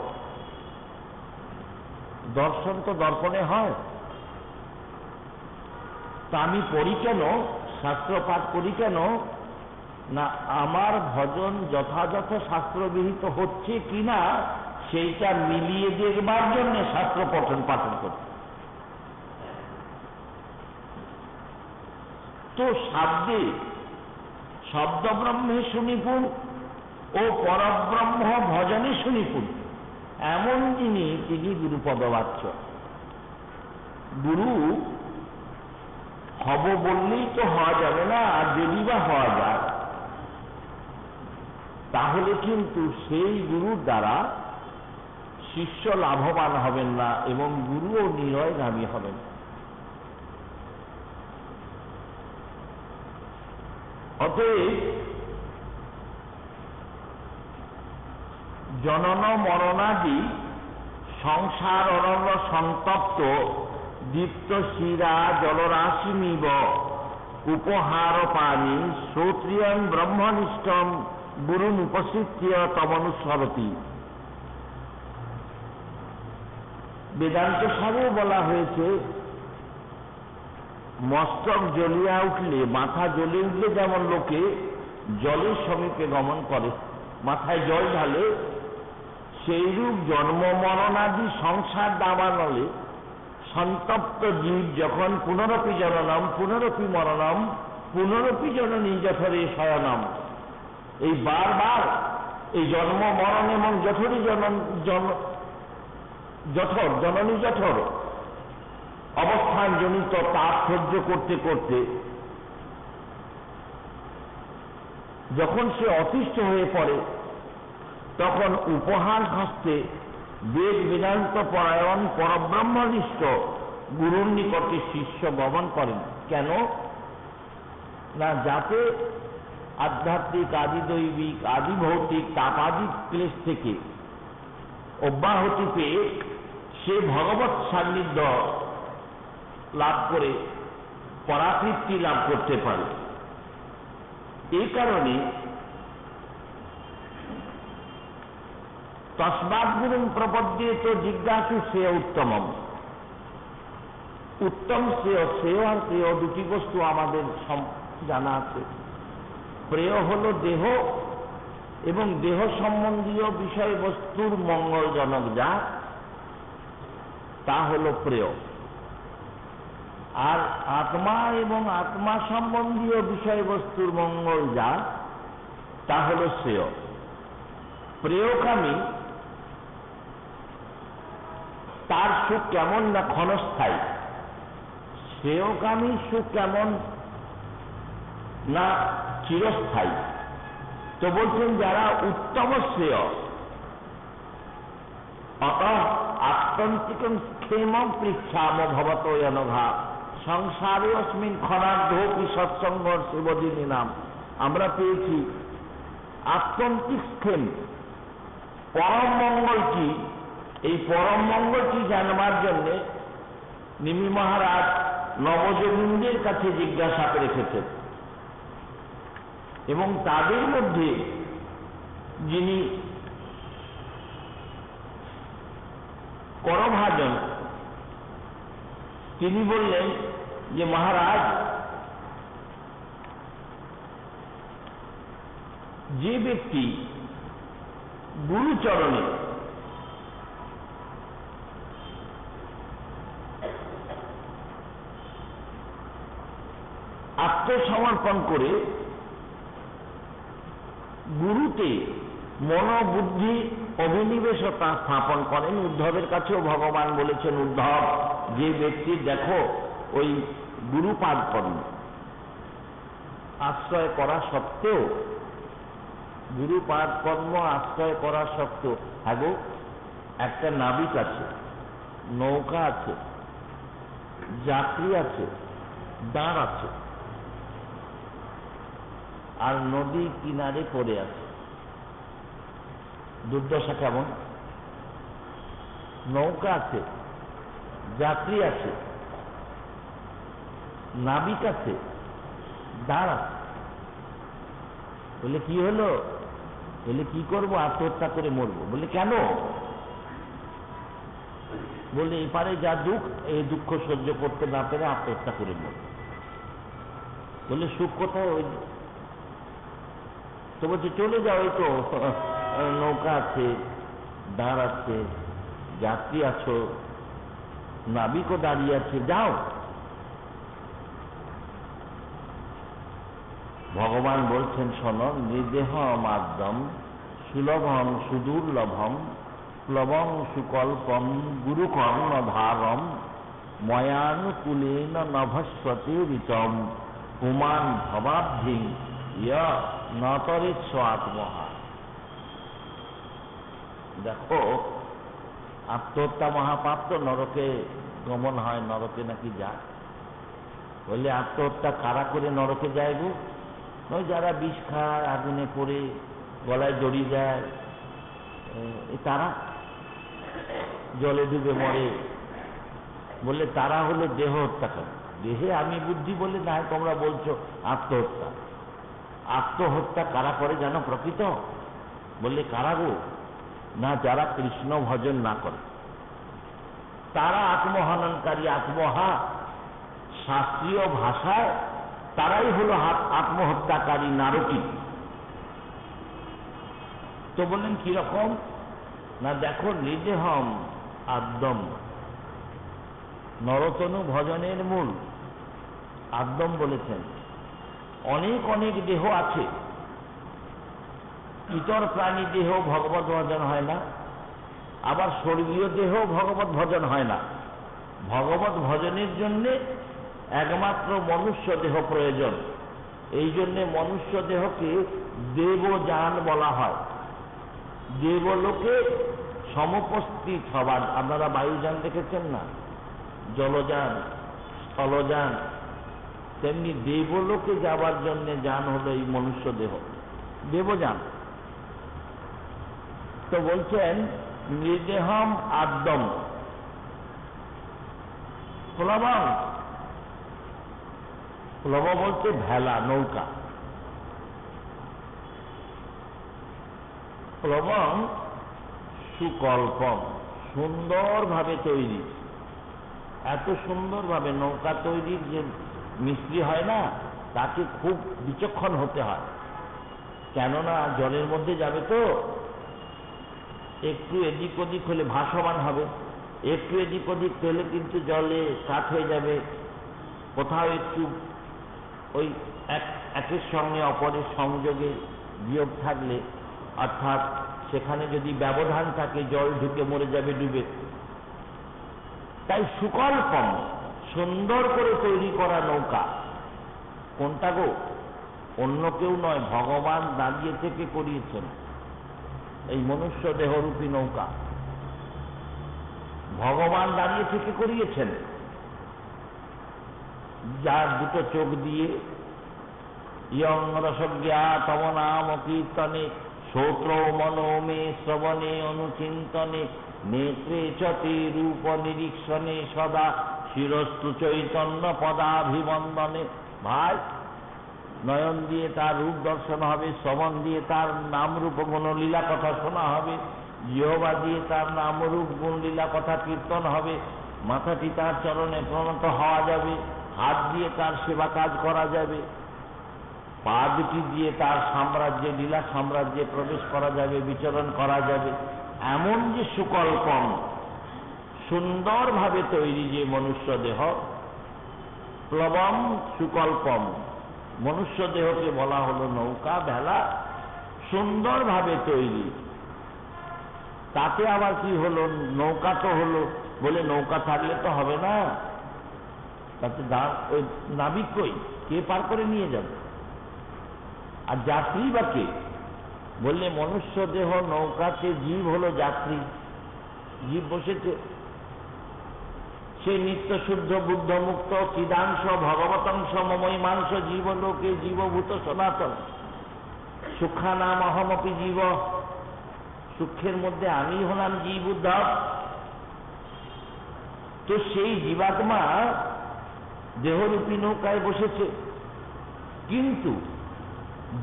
দর্শন তো দর্পণে হয়। তা আমি পড়ি কেন, শাস্ত্র পাঠ করি কেন? না, আমার ভজন যথাযথ শাস্ত্রবিহিত হচ্ছে কিনা সেইটা মিলিয়ে দেখবার জন্য শাস্ত্র পঠন পাঠন করি। তো শাব্দে শব্দব্রহ্মে সুনিপুণ ও পরব্রহ্ম ভজনে সুনিপুণ এমন যিনি, তিনি গুরুপদবাচ্য। গুরু হব বললেই তো হওয়া যাবে না, আর যদি বা হওয়া যায় তাহলে কিন্তু সেই গুরুর দ্বারা শিষ্য লাভবান হবেন না এবং গুরুও নিরয়গামী হবেন। অতএব জনন মরণাদি সংসার অরণ্য সন্তপ্ত দীপ্ত শিরা জলরাশিমিব উপহার পানি শ্রোত্রিয়ং ব্রহ্মনিষ্ঠম গুরুম উপসৃত্য তমনুসরতি। বেদান্ত সারেও বলা হয়েছে, মস্তক জ্বলিয়া উঠলে, মাথা জ্বলে উঠলে যেমন লোকে জলের সমীপে গমন করে, মাথায় জল ঢালে, সেইরূপ জন্ম মরণাদি সংসার দাবানলে সন্তপ্ত জীব যখন পুনরপি জননম পুনরপি মরণম পুনরপি জননী জঠরে শয়নম, এই বারবার এই জন্ম মরণ এবং জঠরী জঠর জননী জঠর অবস্থান জনিত তাপ সহ্য করতে করতে যখন সে অতিষ্ঠ হয়ে পড়ে, তখন উপহার হস্তে বেদ বেদান্ত পরায়ণ পরব্রহ্মনিষ্ঠ গুরুর নিকটে শিষ্য গমন করেন। কেন না, যাতে আধ্যাত্মিক, আদিদৈবিক, আদিভৌতিক তাপাদি ক্লেশ থেকে অব্যাহতি পেয়ে সে ভগবৎ সান্নিধ্য লাভ করে পরাতৃপ্তি লাভ করতে পারে। এই কারণে তস্মাৎ গুরুং প্রপদ্যেত জিজ্ঞাসু শ্রেয় উত্তমম। উত্তম শ্রেয়, শ্রেয় আর প্রেয় দুটি বস্তু আমাদের জানা আছে। প্রেয় হল দেহ এবং দেহ সম্বন্ধীয় বিষয়বস্তুর মঙ্গলজনক যা, তা হল প্রেয়। আর আত্মা এবং আত্মা সম্বন্ধীয় বিষয়বস্তুর মঙ্গল যা, তা হল শ্রেয়। প্রেয়কামী তার সুখ কেমন না ক্ষণস্থায়ী, শ্রেয়কামী সুখ কেমন না চিরস্থায়ী। তো বলছেন যারা উত্তম শ্রেয়, অত আত্যন্তিকং ক্ষেমং পৃচ্ছাম ভবতো অনঘা সংসারে অস্মিন ক্ষণার্ধোপি সৎসঙ্গ শিবদিনী নাম। আমরা পেয়েছি আত্যন্তিক ক্ষেম, পরম মঙ্গল কি, এই পরম মঙ্গলটি জানবার জন্য নিমি মহারাজ নবযোগীন্দ্রের কাছে জিজ্ঞাসা রেখেছেন এবং তাদের মধ্যে যিনি করভাজন, তিনি বললেন যে মহারাজ, যে ব্যক্তি গুরুচরণে আত্মসমর্পণ করে গুরুতে মনোবুদ্ধি অভিনিবেশতা স্থাপন করেন। উদ্ধবের কাছেও ভগবান বলেছেন, উদ্ধব, যে ব্যক্তির দেখো ওই গুরুপাদ পদ্ম আশ্রয় করা সত্ত্বেও, গুরুপাদ পদ্ম আশ্রয় করা সত্ত্বেও, হ্যাঁ গো, একটা নাবিক আছে, নৌকা আছে, যাত্রী আছে, দাঁড় আছে, আর নদী কিনারে পড়ে আছে। দুর্দশা কেমন! নৌকা আছে, যাত্রী আছে, নাবিক আছে, দাঁড় আছে। বলে কি হলো? বলে কি করবো? আত্মহত্যা করে মরবো। বলে কেন? বলে এপারে যা দুঃখ, এই দুঃখ সহ্য করতে না পেরে আত্মহত্যা করে মরব। বলে সুখ কোথায়? ওই তো বলছে চলে যাও, ওই তো নৌকা আছে, দাঁড় আছে, যাত্রী আছো, নাবিকও দাঁড়িয়ে আছে, যাও। ভগবান বলছেন, শোনো, নির্দেহ মাধ্যম সুলভম সুদুর্লভম প্লবং সুকল্পম গুরুকর্ণ ধারম ময়ানুকূলেন নভস্বতে ঋতম পুমান ভবাব্ধি ইয় নতরেচ্ছ আত্মহা। দেখো, আত্মহত্যা মহাপাপ, তো নরকে গমন হয়, নরকে নাকি যায়। বললে আত্মহত্যা কারা করে নরকে যায় গো? ওই যারা বিষ খায়, আগুনে পড়ে গলায় দড়ি দেয়, তারা জলে ডুবে মরে। বললে তারা হলো দেহ হত্যাকারী। দেহে আমি বুদ্ধি বলে না, তোমরা বলছো আত্মহত্যা। আত্মহত্যা কারা করে জানো প্রকৃত? বললে কারা গো? না, যারা কৃষ্ণ ভজন না করে, তারা আত্মহননকারী। আত্মহা শাস্ত্রীয় ভাষায় তারাই হলো আত্মহত্যাকারী, নারকী। তো বললেন কিরকম? না দেখো, নিদেহম আদ্যম, নরতনু ভজনের মূল আদ্যম বলেছেন। অনেক অনেক দেহ আছে, ইতর প্রাণী দেহ ভগবত ভজন হয় না, আবার স্বর্গীয় দেহ ভগবত ভজন হয় না। ভগবত ভজনের জন্যে একমাত্র মনুষ্য দেহ প্রয়োজন। এই জন্যে মনুষ্য দেহকে দেবযান বলা হয়। দেবলোকে সমুপস্থিত হবার, আপনারা বায়ুযান দেখেছেন না, জলযান, স্থলযান, তেমনি দেবলোকে যাবার জন্য যান হলো এই মনুষ্য দেহ, দেবযান। তো বলছেন নির্দেহম আদ্যম প্লবং, প্লব বলতে ভেলা, নৌকা। প্লবং সুকল্পম, সুন্দরভাবে তৈরি। এত সুন্দরভাবে নৌকা তৈরির যে মিস্ত্রি হয় না, তাকে খুব বিচক্ষণ হতে হয়। কেননা জলের মধ্যে যাবে তো, একটু এদিক ওদিক হলে ভাসমান হবে, একটু এদিক ওদিক হলে কিন্তু জলে কাঠ হয়ে যাবে। কোথাও একটু ওই একের সঙ্গে অপরের সংযোগে বিয়োগ থাকলে, অর্থাৎ সেখানে যদি ব্যবধান থাকে, জল ঢুকে মরে যাবে ডুবে। তাই সুকল্পম, সুন্দর করে তৈরি করা নৌকা। কোনটা গো? অন্য কেউ নয়, ভগবান দাঁড়িয়ে থেকে করিয়েছেন এই মনুষ্য দেহরূপী নৌকা। ভগবান দাঁড়িয়ে থেকে করিয়েছেন, যার দুটো চোখ দিয়ে ইয়ং রসজ্ঞা তব নাম কীর্তনে শ্রোত্র মনোমে শ্রবণে অনুচিন্তনে নেত্রে চতে রূপ নিরীক্ষণে সদা শিরস্তু চৈতন্য পদাভিবন্দনে। ভাই, নয়ন দিয়ে তার রূপ দর্শন হবে, শ্রবণ দিয়ে তার নাম রূপ গুণলীলা কথা শোনা হবে, জিহ্বা দিয়ে তার নাম রূপ গুণলীলা কথা কীর্তন হবে, মাথাটি তার চরণে প্রণত হওয়া যাবে, হাত দিয়ে তার সেবা কাজ করা যাবে, পা দুটি দিয়ে তার সাম্রাজ্যে, লীলা সাম্রাজ্যে প্রবেশ করা যাবে, বিচরণ করা যাবে। এমন যে সুকল্পম, সুন্দরভাবে তৈরি যে মনুষ্য দেহ, প্লবম সুকল্পম, মনুষ্য দেহকে বলা হলো নৌকা, ভেলা, সুন্দরভাবে তৈরি। তাতে আবার কি হলো, নৌকা তো হলো, বলে নৌকা থাকলে তো হবে না, তাতে ওই নাবিক কই, কে পার করে নিয়ে যাবে? আর যাত্রী বা কে? বললে মনুষ্য দেহ নৌকাতে, জীব হলো যাত্রী, জীব বসেছে। সে নিত্য শুদ্ধ বুদ্ধ মুক্ত চিদাংশ ভগবতংশ মমৈমাংশ জীবলোকে জীবভূত সনাতন সুখা নাম অহমপি জীব। সুখের মধ্যে আমি হলাম জীব উদ্ধব। তো সেই জীবাত্মা দেহরূপী নৌকায় বসেছে, কিন্তু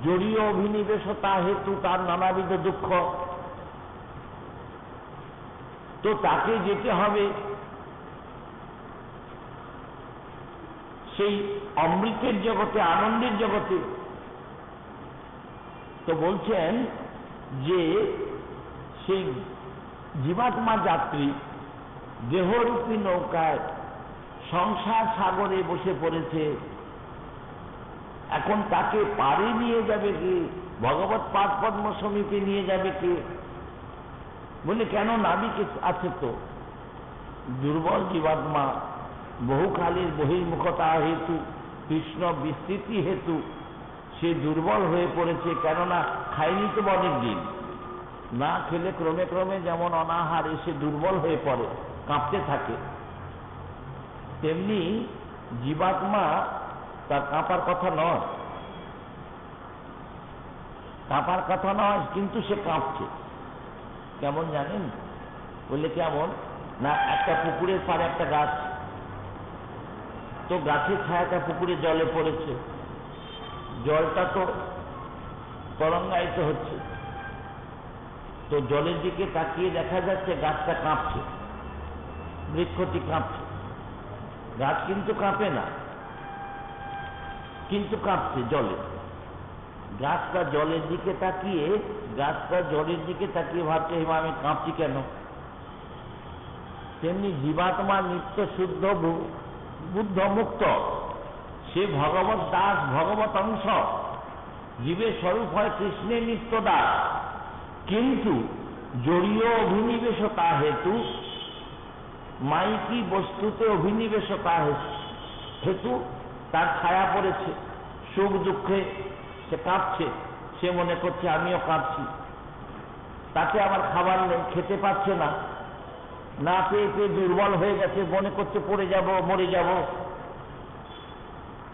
জড়ীয় অভিনিবেশতা হেতু তার নানাবিধ দুঃখ। তো তাকে যেতে হবে সেই অমৃতের জগতে, আনন্দের জগতে। তো বলছেন যে সেই জীবাত্মা যাত্রী দেহরূপী নৌকায় সংসার সাগরে বসে পড়েছে। এখন তাকে পারে নিয়ে যাবে কে? ভগবৎ পাদ পদ্ম সমীপে নিয়ে যাবে কে? বলে কেন, নাবিক আছে তো। দুর্বল জীবাত্মা বহুকালের বহির্মুখতা হেতু, কৃষ্ণ বিস্তৃতি হেতু সে দুর্বল হয়ে পড়েছে। কেননা খায়নি তো অনেক দিন, না খেলে ক্রমে ক্রমে যেমন অনাহার এসে দুর্বল হয়ে পড়ে, কাঁপতে থাকে, তেমনি জীবাত্মা তার কাঁপার কথা নয়, কাঁপার কথা নয়, কিন্তু সে কাঁপছে। কেমন জানেন? বললে কেমন না, একটা পুকুরের পাড়ে একটা গাছ, তো গাছের ছায়াটা পুকুরে জলে পড়েছে, জলটা তো তরঙ্গায়িত হচ্ছে, তো জলের দিকে তাকিয়ে দেখা যাচ্ছে গাছটা কাঁপছে, বৃক্ষটি কাঁপছে। গাছ কিন্তু কাঁপে না, কিন্তু কাঁপছে জলে। গাছটা জলের দিকে তাকিয়ে, গাছটা জলের দিকে তাকিয়ে ভাবছে, হেমা আমি কাঁপছি কেন? তেমনি জীবাত্মা নিত্য শুদ্ধ বুদ্ধ মুক্ত, সে ভগবত দাস, ভগবত অংশ, জীবের স্বরূপ হয় কৃষ্ণের নিত্য দাস, কিন্তু জড়ীয় অভিনিবেশতা হেতু, মাইকি বস্তুতে অভিনিবেশতা হেতু তার ছায়া পড়েছে। সুখ দুঃখে সে কাঁপছে, সে মনে করছে আমিও কাঁপছি। তাতে আবার খাবার নেই, খেতে পাচ্ছে না, না পেয়ে পেয়ে দুর্বল হয়ে গেছে, মনে করছে পড়ে যাব, মরে যাব।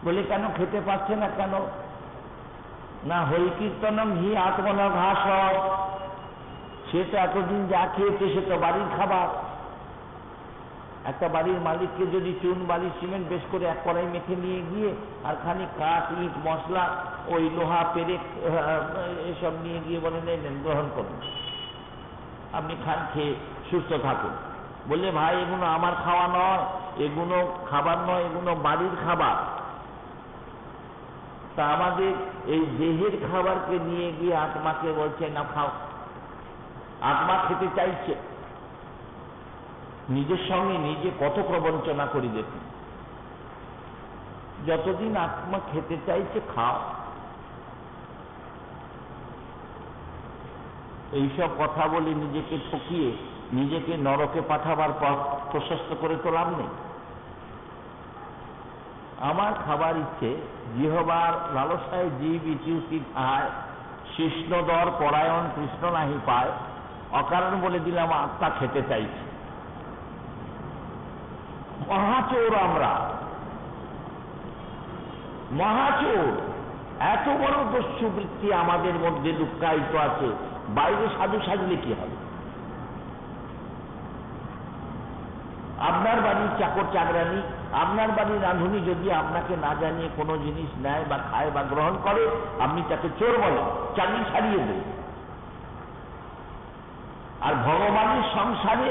বলে কেন খেতে পাচ্ছে না কেন? না হরি কীর্তনম হি আত্মনা ঘাস, সে তো এতদিন যা খেয়েছে সে তো বাড়ির খাবার। একটা বাড়ির মালিককে যদি চুন বালি সিমেন্ট বেশ করে এক কড়াই মেখে নিয়ে গিয়ে আর খানিক কাঠ ইট মশলা ওই লোহা পেরেক এসব নিয়ে গিয়ে বলে নেন গ্রহণ করুন, আপনি খান, খেয়ে সুস্থ থাকুন। বললে ভাই এগুলো আমার খাওয়া নয়, এগুলো খাবার নয়, এগুলো বাড়ির খাবার। তা আমাদের এই দেহের খাবারকে নিয়ে গিয়ে আত্মাকে বলছে না খাও। আত্মা খেতে চাইছে, নিজের সঙ্গে নিজে কত প্রবঞ্চনা করি দেখুন। যতদিন আত্মা খেতে চাইছে খাও। এইসব কথা বলে নিজেকে ঠকিয়ে নিজেকে নরকে পাঠাবার পথ প্রশস্ত করে তো লাভ নেই। আমার খাবার ইচ্ছে, জিহবার লালসায় জীব ইতিউতি খায়, কৃষ্ণদর পরায়ণ কৃষ্ণ নাহি পায়। অকারণ বলে দিলাম আত্মা খেতে চাইছে। মহাচোর আমরা, মহাচোর। এত বড় দস্যুবৃত্তি আমাদের মধ্যে লুক্কায়িত আছে, বাইরে সাধু সাজলে কি হবে? আপনার বাড়ির চাকর চাকরানি, আপনার বাড়ির রাঁধুনি যদি আপনাকে না জানিয়ে কোনো জিনিস নেয় বা খায় বা গ্রহণ করে, আপনি তাকে চোর বলেন, চাকরি ছাড়িয়ে দেন। আর ভগবানের সংসারে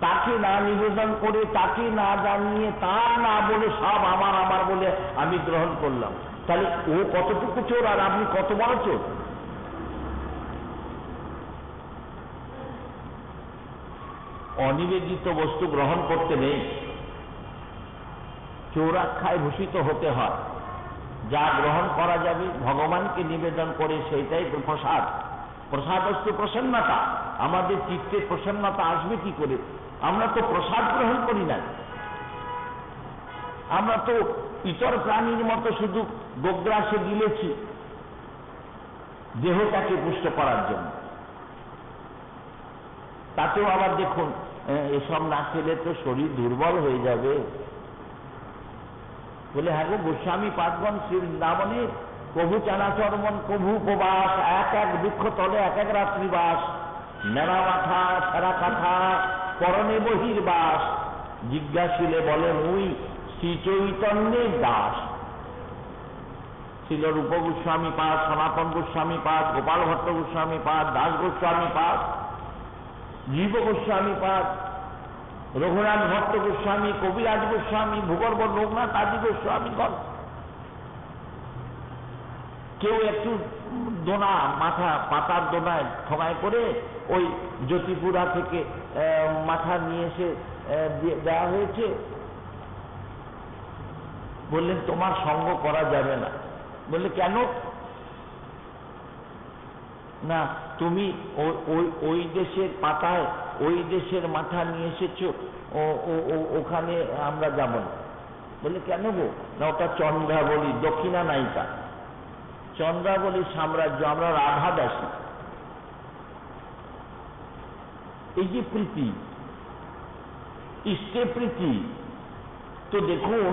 তাকে না নিবেদন করে, তাকে না জানিয়ে, তার না বলে সব আমার আমার বলে আমি গ্রহণ করলাম, তাহলে ও কতটুকু চোর আর আপনি কত বড় চোর? অনিবেদিত বস্তু গ্রহণ করতে নেই, চোরাক্ষায় ভূষিত হতে হয়। যা গ্রহণ করা যাবে ভগবানকে নিবেদন করে সেইটাই প্রসাদ। প্রসাদ হচ্ছে প্রসন্নতা। আমাদের চিত্তে প্রসন্নতা আসবে কি করে? আমরা তো প্রসাদ গ্রহণ করি না। আমরা তো ইতর প্রাণীর মতো শুধু গোগ্রাসে গিলেছি দেহটাকে পুষ্ট করার জন্য। তাতেও আবার দেখুন, এসব না খেলে তো শরীর দুর্বল হয়ে যাবে। বলে হ্যাঁ গো গোস্বামী পাদগণ শ্রী বৃন্দাবনে কভু চানাচরমন কভু উপবাস, এক এক বৃক্ষ তলে এক এক রাত্রিবাস, নেড়া মাথা ছেঁড়া কাঁথা পরনে বহির্বাস, জিজ্ঞাসিলে বলেন উই শ্রী চৈতন্যের দাস। ছিল রূপ গোস্বামী পাদ, সনাতন গোস্বামী পাদ, গোপাল ভট্ট গোস্বামী পাদ, দাস গোস্বামী পাদ, জীব গোস্বামী পাদ, রঘুনাথ ভট্ট গোস্বামী, কবিরাজ গোস্বামী, ভূগর্ভ লোকনাথ আদি গোস্বামীগণ। কেউ একটু দোনা মাথা পাতার দোনায় ঠোঙায় করে ওই জ্যোতিপুরা থেকে মাথা নিয়ে এসে দেওয়া হয়েছে। বললেন তোমার সঙ্গ করা যাবে না। বললে কেন? না তুমি ওই দেশের পাতায় ওই দেশের মাথা নিয়ে এসেছ, ওখানে আমরা যাব না। বলে কেন গো? না ওটা চন্দ্রাবলী, দক্ষিণা নায়িকা, চন্দ্রাবলী সাম্রাজ্য, আমরা রাধা দাসী। এই যে প্রীতি, ইষ্টে প্রীতি, তো দেখুন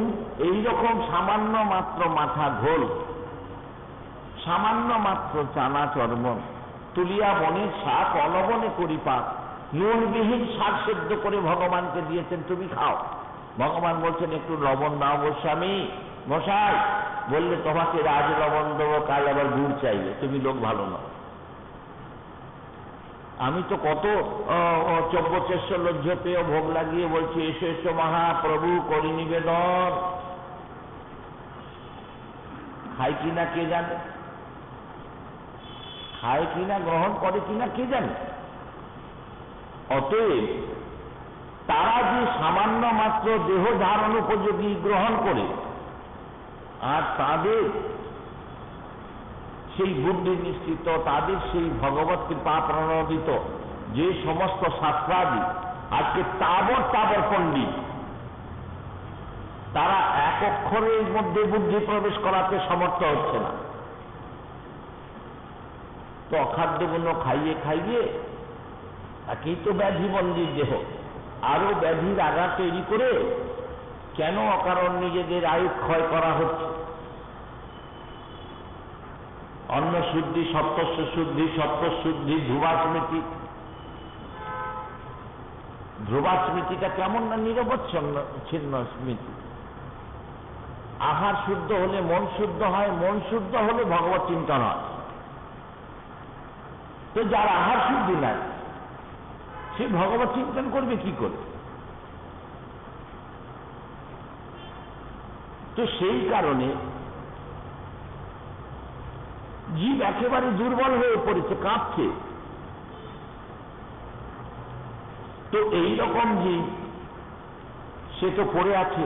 এইরকম সামান্য মাত্র মাথা ঘোল, সামান্য মাত্র চানা চর্মন, তুলিয়া বনের শাক অলবনে করি পাক, নুনবিহীন শাক সেদ্ধ করে ভগবানকে দিয়েছেন, তুমি খাও। ভগবান বলছেন একটু লবণ দাও গোস্বামী মশাই। বললে তোমাকে রাজ লবণ দেবো, কাল আবার গুড় চাইবে, তুমি লোক ভালো নও। আমি তো কত চব্যচেষ্য লজ্জ পেয় ভোগ লাগিয়ে বলছি এসো এসো মহাপ্রভু করি নিবেদন। খায় কিনা কে জানে, খায় কিনা গ্রহণ করে কিনা কে জানে। অতএব তারা যে সামান্য মাত্র দেহ ধারণ উপযোগী গ্রহণ করে, আর তাদের সেই বুদ্ধি নিশ্চিত, তাদের সেই ভগবত কৃপা প্রণোদিত যে সমস্ত শাস্ত্রাদি আজকে তাবর তাবর পণ্ডিত, তারা এক অক্ষরের মধ্যে বুদ্ধি প্রবেশ করাতে সমর্থ হচ্ছে না। তো অখাদ্যগুলো খাইয়ে খাইয়ে একেই তো ব্যাধিবন্দির দেহ, আরো ব্যাধির আঘাত তৈরি করে কেন অকারণ নিজেদের আয়ু ক্ষয় করা হচ্ছে। অন্ন শুদ্ধি, সপ্তস্য শুদ্ধি, সপ্তশুদ্ধি, ধ্রুবাস্মৃতি। ধ্রুবাস্মৃতিটা কেমন না নিরবচ্ছিন্ন ছিন্ন স্মৃতি। আহার শুদ্ধ হলে মন শুদ্ধ হয়, মন শুদ্ধ হলে ভগবত চিন্তন হয়। তো যার আহার শুদ্ধি নাই সে ভগবত চিন্তন করবে কি করে? তো সেই কারণে জীব একেবারে দুর্বল হয়ে পড়েছে, কাঁপছে। তো এইরকম জীব সে তো পড়ে আছে,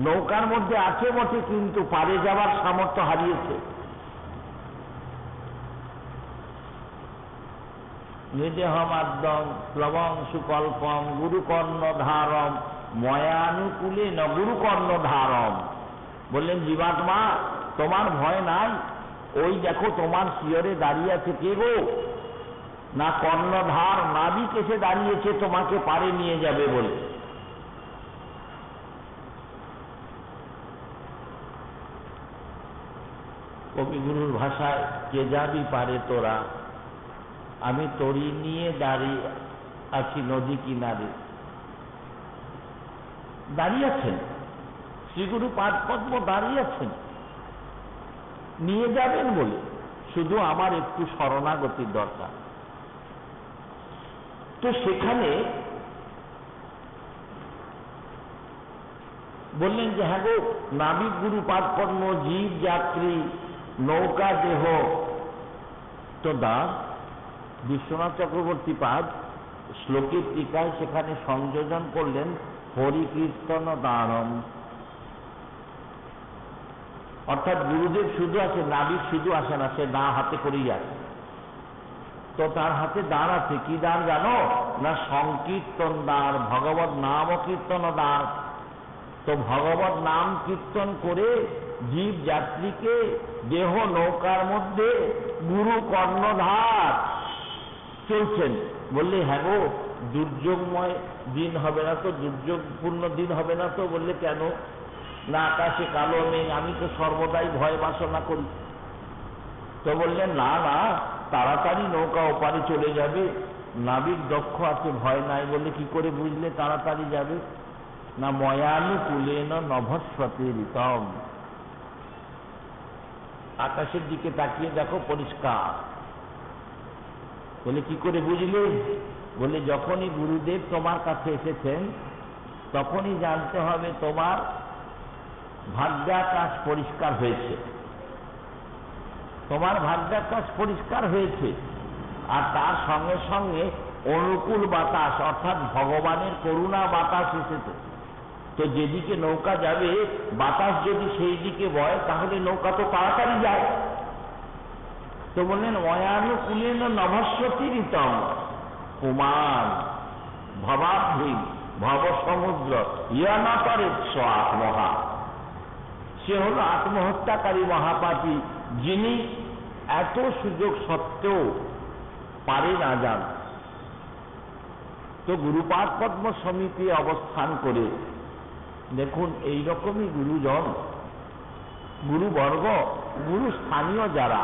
নৌকার মধ্যে আছে বটে, কিন্তু পারে যাওয়ার সামর্থ্য হারিয়েছে। নিদেহমাদ্যম প্লবং সুকল্পম গুরুকর্ণধারম ময়ানুকূলে ন গুরুকর্ণধারম। বললেন জীবাত্মা তোমার ভয় নাই, ওই দেখো তোমার শিয়রে দাঁড়িয়ে আছে কে গো? না কর্ণধার নাবিক এসে দাঁড়িয়েছে তোমাকে পারে নিয়ে যাবে বলে। কবিগুরুর ভাষায় কে যাবি পারে তোরা, আমি তরি নিয়ে দাঁড়িয়ে আছি নদী কিনারে। দাঁড়িয়ে আছেন শ্রীগুরু পাদপদ্ম, দাঁড়িয়ে আছেন নিয়ে যাবেন বলে, শুধু আমার একটু শরণাগতির দরকার। তো সেখানে বললেন যে হ্যাঁ গো নাবিক গুরু পাদপদ্ম, জীব যাত্রী, নৌকা দেহ। তো দাস বিশ্বনাথ চক্রবর্তী পাদ শ্লোকের টিকায় সেখানে সংযোজন করলেন হরিকীর্তন দানম। অর্থাৎ গুরুদেব শুধু আছে, নাবিক শুধু আসে না, সে দা হাতে করেই আসে। তো তার হাতে দাঁড় আছে, কি দাঁড় জানো না? সংকীর্তন দাঁড়, ভগবত নাম কীর্তন দাঁড়। তো ভগবত নাম কীর্তন করে জীব যাত্রীকে দেহ নৌকার মধ্যে গুরু কর্ণধার চলছেন। বললে হ্যাঁ গো, দুর্যোগময় দিন হবে না তো? দুর্যোগপূর্ণ দিন হবে না তো? বললে কেন? না, আকাশে কালো মেঘ, আমি তো সর্বদাই ভয় বাসনা করি। তো বললেন না না, তাড়াতাড়ি নৌকা ওপারে চলে যাবে, নাবিক দক্ষ আছে, ভয় নাই। বললে কি করে বুঝলে তাড়াতাড়ি যাবে? না, ময়ানুকূলেন নভস্বতে ঋতম। আকাশের দিকে তাকিয়ে দেখো পরিষ্কার। বলে কি করে বুঝলে? বলে যখনই গুরুদেব তোমার কাছে এসেছেন তখনই জানতে হবে তোমার ভাগ্যাকাশ পরিষ্কার হয়েছে। তোমার ভাগ্যাকাশ পরিষ্কার হয়েছে, আর তার সঙ্গে সঙ্গে অনুকূল বাতাস অর্থাৎ ভগবানের করুণা বাতাস এসেছে। তো যেদিকে নৌকা যাবে বাতাস যদি সেই দিকে বয় তাহলে নৌকা তো তাড়াতাড়ি যায়। তো বললেন ময়ানুকূলেন নভস্বতি ঋতম কুমার ভবাব্ধি ভব সমুদ্র ইয়ানাতরেৎস আত্মহা। সে হল আত্মহত্যাকারী মহাপাপী, যিনি এত সুযোগ সত্ত্বেও পারে না যান। তো গুরুপাদ পদ্ম সমীপে অবস্থান করে দেখুন, এইরকমই গুরুজন, গুরুবর্গ, গুরু স্থানীয় যারা,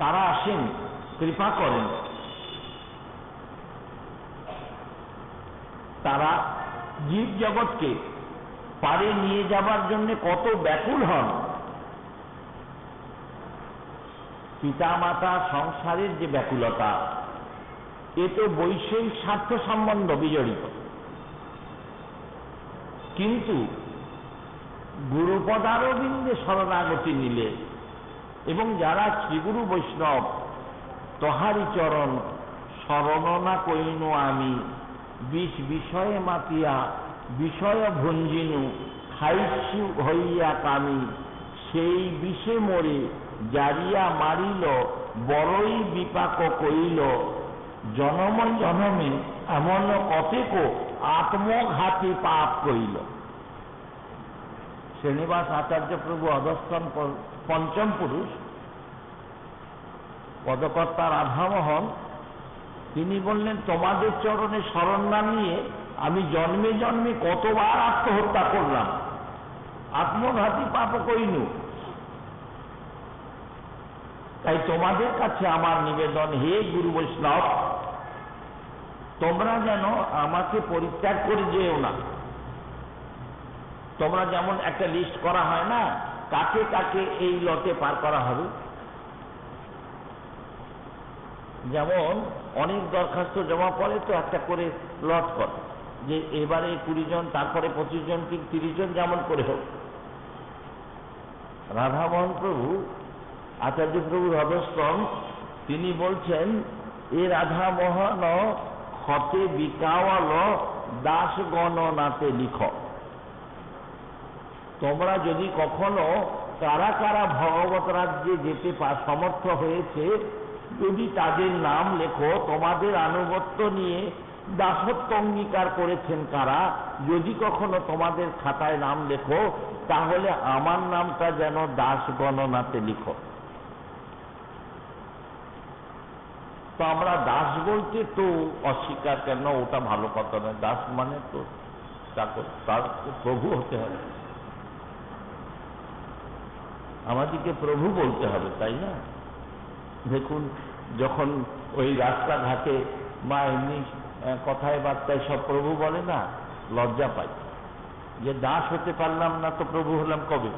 তারা আসেন, কৃপা করেন। তারা জীব জগৎকে পারে নিয়ে যাবার জন্য কত ব্যাকুল হন। পিতা মাতা সংসারের যে ব্যাকুলতা, এ তো বৈষয়িক স্বার্থ সম্বন্ধ বিজড়িত। কিন্তু গুরুপদারবিন্দে শরণাগতি নিলে এবং যারা শ্রীগুরু বৈষ্ণব, তহারি চরণ শরণ না কইনু আমি, বিষ বিষয়ে মাতিয়া বিষয় ভঞ্জিনু, খাইছু হইয়া কামি, সেই বিষে মরে জারিয়া মারিল, বড়ই বিপাক কইল, জনম জনমে এমন কতেক আত্মঘাতী পাপ কইল। শ্রীনিবাস আচার্য প্রভু অধস্তন পঞ্চম পুরুষ পদকর্তা রাধামোহন, তিনি বললেন তোমাদের চরণে শরণ না নিয়ে আমি জন্মে জন্মে কতবার আত্মহত্যা করলাম, আত্মঘাতী পাপ কইনু। তাই তোমাদের কাছে আমার নিবেদন, হে গুরু বৈষ্ণব, তোমরা যেন আমাকে পরিত্যাগ করে যেও না। তোমরা যেমন একটা লিস্ট করা হয় না, কাকে কাকে এই লটে পার করা হবে, যেমন অনেক দরখাস্ত জমা পড়ে তো একটা করে লট করে, যে এবারে 20 জন, তারপরে 25 জন, কি 30 জন, যেমন করে হোক। রাধামোহন প্রভু, আচার্য প্রভুর অধস্তন, তিনি বলছেন, এ রাধামোহন হতে বিকাওয়াল দাস গণনাতে লিখ। তোমরা যদি কখনো কারা কারা ভগবত রাজ্যে যেতে সমর্থ হয়েছে, যদি তাদের নাম লেখো, তোমাদের আনুগত্য নিয়ে দাসত্ব অঙ্গীকার করেছেন কারা, যদি কখনো তোমাদের খাতায় নাম লেখো, তাহলে আমার নামটা যেন দাস গণনাতে লিখো। তো আমরা দাস বলতে তো অস্বীকার কেন, ওটা ভালো কথা নয়। দাস মানে তো তার প্রভু হতে হবে, আমাদেরকে প্রভু বলতে হবে, তাই না? দেখুন, যখন ওই রাস্তাঘাটে বা এমনি কথায় বার্তায় সব প্রভু বলে না, লজ্জা পাই যে দাস হতে পারলাম না, তো প্রভু হলাম কবে?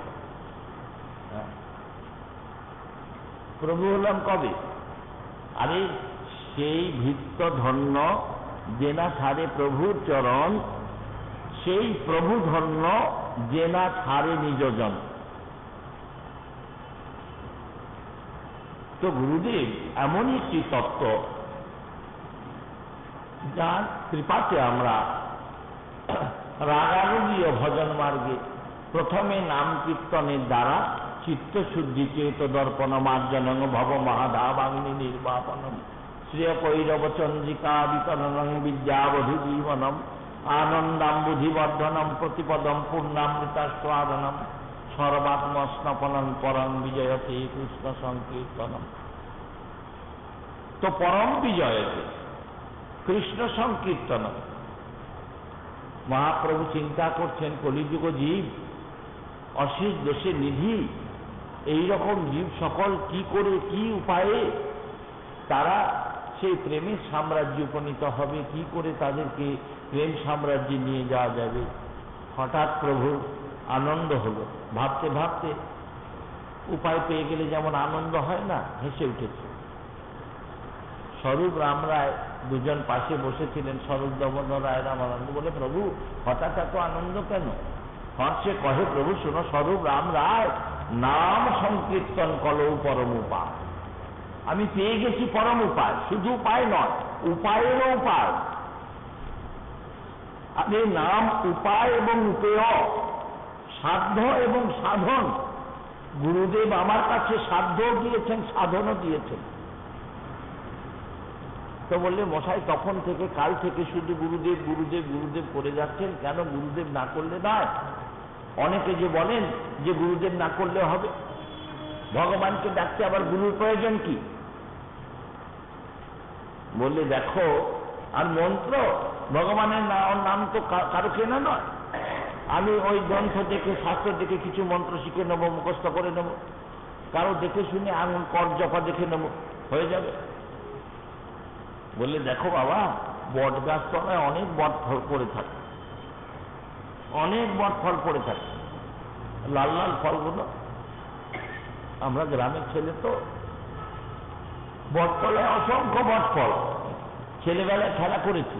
প্রভু হলাম কবে? আরে সেই ভৃত্য ধন্য জেনা ছাড়ে প্রভুর চরণ, সেই প্রভু ধন্য জেনা ছাড়ে নিজজন। তো গুরুদেব এমনই একটি তত্ত্ব, যার কৃপাতে আমরা রাগানুগীয় ভজন মার্গে প্রথমে নাম কীর্তনের দ্বারা চিত্তশুদ্ধি চেত দর্পণ মার্জনং ভব মহাধাবাগ্নি নির্বাপনম শ্রেয় কৈরব চন্দ্রিকা বিতরণং বিদ্যাবধি জীবনম আনন্দাম্বুধিবর্ধনম প্রতিপদম পূর্ণামৃতাস্বাদনম সর্বাত্মস্নপনম পরম বিজয়তে কৃষ্ণ সংকীর্তনম। তো পরম বিজয়তে কৃষ্ণ সংকীর্তনম। মহাপ্রভু চিন্তা করছেন কলিযুগ জীব, অশেষ দেশের নিধি, এই রকম জীব সকল কি করে কি উপায়ে তারা সেই প্রেমের সাম্রাজ্য উপনীত হবে, কি করে তাদেরকে প্রেম সাম্রাজ্যে নিয়ে যাওয়া যাবে। হঠাৎ প্রভুর আনন্দ হলো, ভাবতে ভাবতে উপায় পেয়ে গেলে যেমন আনন্দ হয় না, হেসে উঠেছে। স্বরূপ রাম রায় দুজন পাশে বসেছিলেন, স্বরূপ দামোদর রায় রামানন্দ। বলে, প্রভু হঠাৎ এত আনন্দ কেন? সে কহে, প্রভু শোনো, স্বরূপ রাম রায় নাম সংকীর্তন কলৌ পরম উপায়। আমি পেয়ে গেছি পরম উপায়, শুধু উপায় নয়, উপায়েরও উপায়। আরে নাম উপায় এবং উপেয়, সাধ্য এবং সাধন। গুরুদেব আমার কাছে সাধ্যও দিয়েছেন, সাধনও দিয়েছেন। তো বললে, মশাই তখন থেকে কাল থেকে শুধু গুরুদেব গুরুদেব গুরুদেব করে যাচ্ছেন, কেন গুরুদেব না করলে নয়? অনেকে যে বলেন যে গুরুদেব না করলে হবে, ভগবানকে ডাকতে আবার গুরুর প্রয়োজন কি? বললে, দেখো, আর মন্ত্র ভগবানের নাম তো কারো কেনা নয়। আমি ওই গ্রন্থ দেখে শাস্ত্র দেখে কিছু মন্ত্র শিখে নেবো, মুখস্থ করে নেব, কারো দেখে শুনে আঙুল কর জপা দেখে নেব, হয়ে যাবে। বললে, দেখো বাবা, বট গাছ তলায় অনেক বট ফল পড়ে থাকে, অনেক বট ফল পড়ে থাকে, লাল লাল ফলগুলো। আমরা গ্রামের ছেলে তো, বটতলায় অসংখ্য বট ফল, ছেলেবেলায় খেলা করেছি,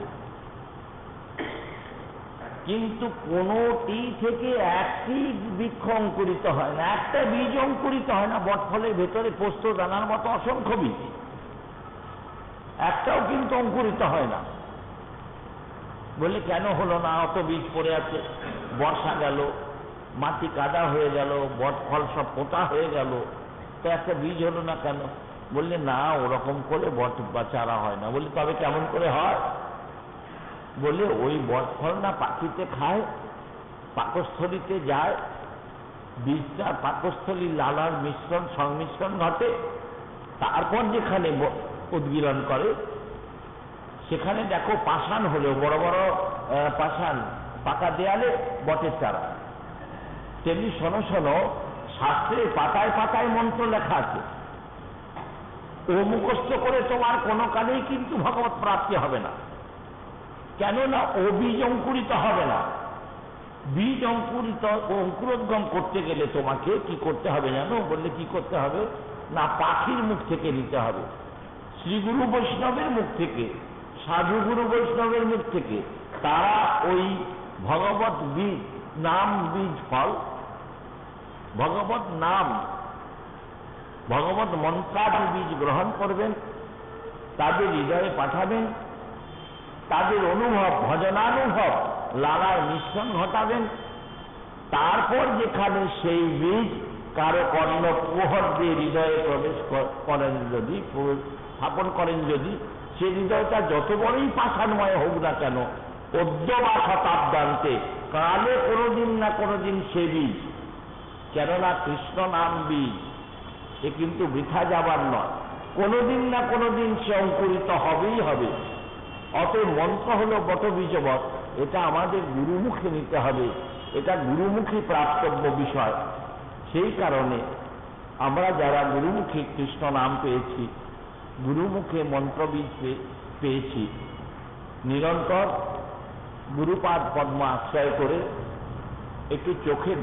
কিন্তু কোনটি থেকে একটি বৃক্ষ অঙ্কুরিত হয় না, একটা বীজ অঙ্কুরিত হয় না। বটফলের ভেতরে পোস্ত দানার মতো অসংখ্য বীজ, একটাও কিন্তু অঙ্কুরিত হয় না। বলে, কেন হলো না? অত বীজ পড়ে আছে, বর্ষা গেল, মাটি কাদা হয়ে গেল, বটফল সব পোতা হয়ে গেল, তো একটা বীজ হলো না কেন? বললে, না, ওরকম করে বট বা চারা হয় না। বলি, তবে কেমন করে হয়? বলে, ওই বটফল না পাখিতে খায়, পাকস্থলীতে যায়, বীজটা পাকস্থলীর লালার সংমিশ্রণ ঘটে, তারপর যেখানে উদ্গীরণ করে সেখানে দেখো পাষাণ হলেও বড় বড় পাষাণ, পাকা দেয়ালে বটের চারা। তেমনি শোনো শোনো, শাস্ত্রে পাতায় পাতায় মন্ত্র লেখা আছে, ও মুখস্থ করে তোমার কোনো কালেই কিন্তু ভগবত প্রাপ্তি হবে না। কেননা ও বীজ অঙ্কুরিত হবে না। বীজ অঙ্কুরোদ্গম করতে গেলে তোমাকে কি করতে হবে জানো? বললে, কি করতে হবে? না, পাখির মুখ থেকে নিতে হবে, শ্রীগুরু বৈষ্ণবের মুখ থেকে, সাধুগুরু বৈষ্ণবের মুখ থেকে। তারা ওই ভগবত বীজ, নাম বীজ ফল, ভগবত নাম, ভগবত মন্ত্রাদি বীজ গ্রহণ করবেন, তাদের হৃদয়ে পাঠাবেন, তাদের অনুভব, ভজনানুভব লালার মিশ্রণ ঘটাবেন। তারপর যেখানে সেই বীজ কারো কর্ণ প্রহর দিয়ে হৃদয়ে প্রবেশ করেন, যদি স্থাপন করেন, যদি সে হৃদয়টা যত বড়ই পাষাণময় হোক না কেন, অদ্য বা শতাব্দান্তে কালে কোনোদিন না কোনোদিন সে বীজ, কেননা কৃষ্ণ নাম বীজ, এ কিন্তু বৃথা যাবার নয়, কোনোদিন না কোনোদিন সে অঙ্কুরিত হবেই হবে। অতএব মন্ত্র হলো বটবীজবৎ, এটা আমাদের গুরুমুখে নিতে হবে, এটা গুরুমুখী প্রাপ্তব্য বিষয়। সেই কারণে আমরা যারা গুরুমুখী কৃষ্ণ নাম পেয়েছি, গুরুমুখে মন্ত্রবীজ পেয়েছি, নিরন্তর গুরুপাদ পদ্ম আশ্রয় করে একটু চোখের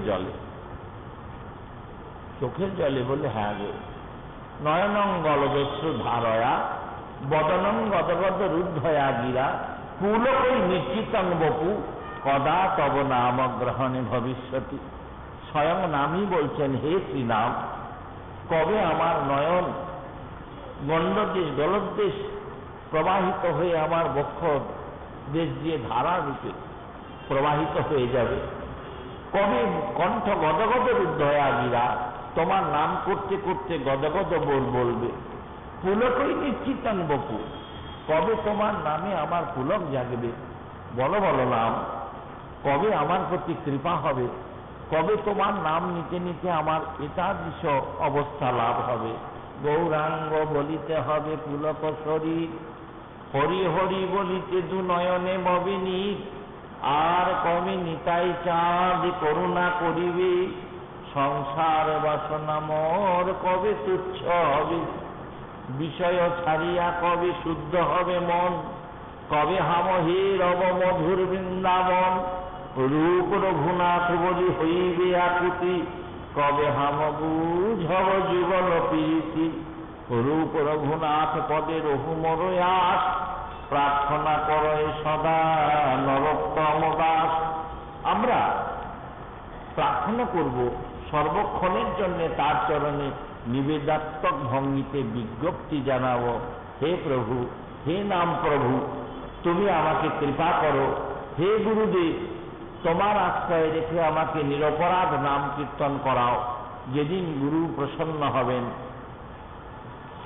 জলে বলে, হ্যাঁ গো, নয়নং গলদস্যু ধারয়া বদনং গদগদ রুদ্ধয়া গিরা পুলকই নিশ্চিতং বপু কদা তব নাম গ্রহণে ভবিষ্যতি। স্বয়ং নামই বলছেন, হে শ্রীনাম, কবে আমার নয়ন গণ্ডদেশ গলদেশ প্রবাহিত হয়ে আমার বক্ষ দেশ দিয়ে ধারা রূপে প্রবাহিত হয়ে যাবে। কবে কণ্ঠ গদগদ রুদ্ধ হয়ে আগিরা তোমার নাম করতে করতে গদগদ বলবে। পুলকই নিশ্চিতং বপু, কবে তোমার নামে আমার পুলক জাগবে? বলো বলো নাম, কবে আমার প্রতি কৃপা হবে? কবে তোমার নাম নিতে নিতে আমার এতাদৃশ অবস্থা লাভ হবে? গৌরাঙ্গ বলিতে হবে পুলক শরীর, হরি হরি বলিতে দু নয়নে মবিনী, আর কবে নিতাই চাঁদ করুণা করিবে? সংসার বাসনা মোর কবে তুচ্ছ হবে? বিষয় ছাড়িয়া কবে শুদ্ধ হবে মন? কবে হামহে রব মধুর বৃন্দাবন? রূপ রঘুনাথ বলি হইবে আকুতি, কবে হাম বুঝব জীবন প্রীতি? রূপ রঘুনাথ পদে রঘু মরয়াস, প্রার্থনা করে সদা নরোত্তম দাস। আমরা প্রার্থনা করব সর্বক্ষণের জন্য তার চরণে নিবেদাত্মক ভঙ্গিতে বিজ্ঞপ্তি জানাব, হে প্রভু, হে নাম প্রভু, তুমি আমাকে কৃপা করো। হে গুরুদেব, তোমার আশ্রয় রেখে আমাকে নিরপরাধ নাম কীর্তন করাও। যেদিন গুরু প্রসন্ন হবেন,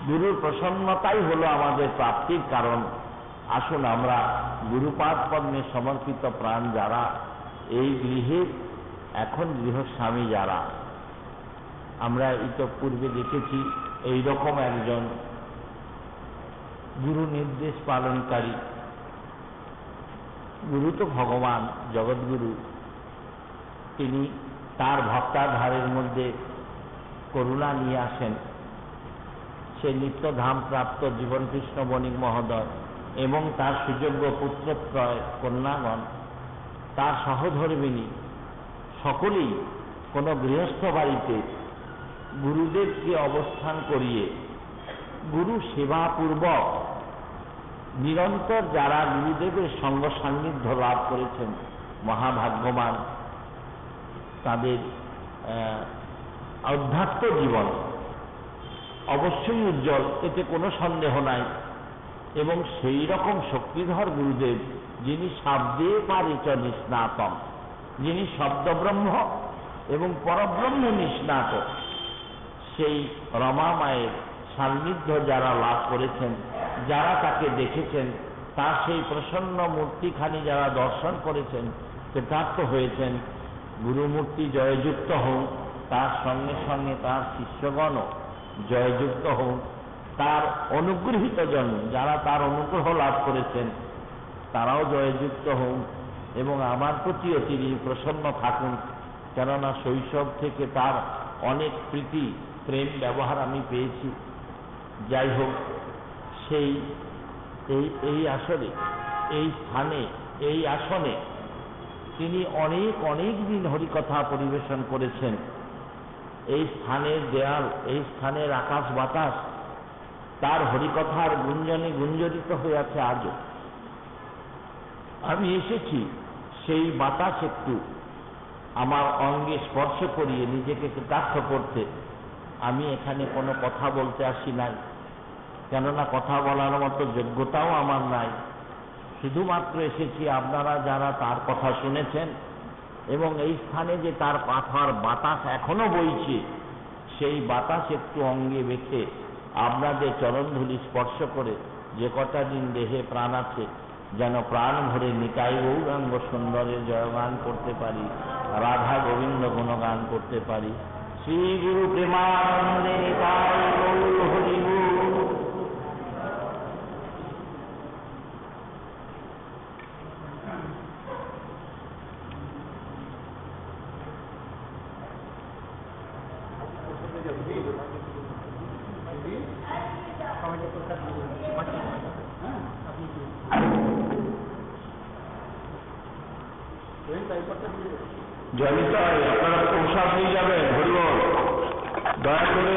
গুরুর প্রসন্নতাই হলো আমাদের প্রাপ্তির কারণ। আসুন আমরা গুরুপাদ পদ্মে সমর্পিত প্রাণ যারা, এই গৃহে এখন গৃহস্বামী যারা, আমরা ইতঃপূর্বে দেখেছি এইরকম একজন গুরু নির্দেশ পালনকারী। গুরু তো ভগবান, জগৎগুরু, তিনি তার ভক্তাধারের মধ্যে করুণা নিয়ে আসেন। সে নিত্যধাম প্রাপ্ত জীবনকৃষ্ণ বণিক মহোদয় এবং তার সুযোগ্য পুত্রত্রয় কন্যাগণ, তার সহধর্মিণী, সকলেই কোনো গৃহস্থ বাড়িতে গুরুদেবকে অবস্থান করিয়ে গুরু সেবাপূর্বক নিরন্তর যারা গুরুদেবের সঙ্গ সান্নিধ্য লাভ করেছেন, মহাভাগ্যবান। তাদের আধ্যাত্ম জীবন অবশ্যই উজ্জ্বল, এতে কোনো সন্দেহ নাই। এবং সেই রকম শক্তিধর গুরুদেব, যিনি শব্দে পারিচ নিষ্ণাতম, যিনি শব্দব্রহ্ম এবং পরব্রহ্মে নিষ্ণাত, সেই রমা মায়ের সান্নিধ্য যারা লাভ করেছেন, যারা তাকে দেখেছেন, তার সেই প্রসন্ন মূর্তিখানি যারা দর্শন করেছেন, কৃতার্থ হয়েছেন। গুরুমূর্তি জয়যুক্ত হন, তার সঙ্গে সঙ্গে তার শিষ্যগণও জয়যুক্ত হন। তার অনুগৃহীত জন যারা তার অনুগ্রহ লাভ করেছেন, তারাও জয়যুক্ত হন এবং আমার প্রতিও তিনি প্রসন্ন থাকুন। কেননা শৈশব থেকে তার অনেক প্রীতি প্রেম ব্যবহার আমি পেয়েছি। যাই হোক, সেই এই আসরে, এই স্থানে, এই আসনে তিনি অনেক অনেক দিন হরিকথা পরিবেশন করেছেন। এই স্থানের দেয়াল, এই স্থানের আকাশ বাতাস তার হরিকথার গুঞ্জনে গুঞ্জরিত হয়ে আছে আজও। আমি এসেছি সেই বাতাস একটু আমার অঙ্গে স্পর্শ করিয়ে নিজেকে কৃতার্থ করতে। আমি এখানে কোনো কথা বলতে আসি নাই, কেননা কথা বলার মতো যোগ্যতাও আমার নাই। শুধুমাত্র এসেছি আপনারা যারা তার কথা শুনেছেন এবং এই স্থানে যে তার পাথার বাতাস এখনো বইছে, সেই বাতাস একটু অঙ্গে বেঁধে আপনাদের চরণধূলি স্পর্শ করে যে কটা দিন দেহে প্রাণ আছে, যেন প্রাণ ভরে নিতাই গৌরাঙ্গ সুন্দরের জয়গান করতে পারি, রাধা গোবিন্দ গুণগান করতে পারি। শ্রী গুরু প্রেমানন্দে নিতাই গৌর হরি গুরু। জয়নিতাই, আপনারা প্রসাদ নিয়ে যাবেন। হরিবল, দয়া করে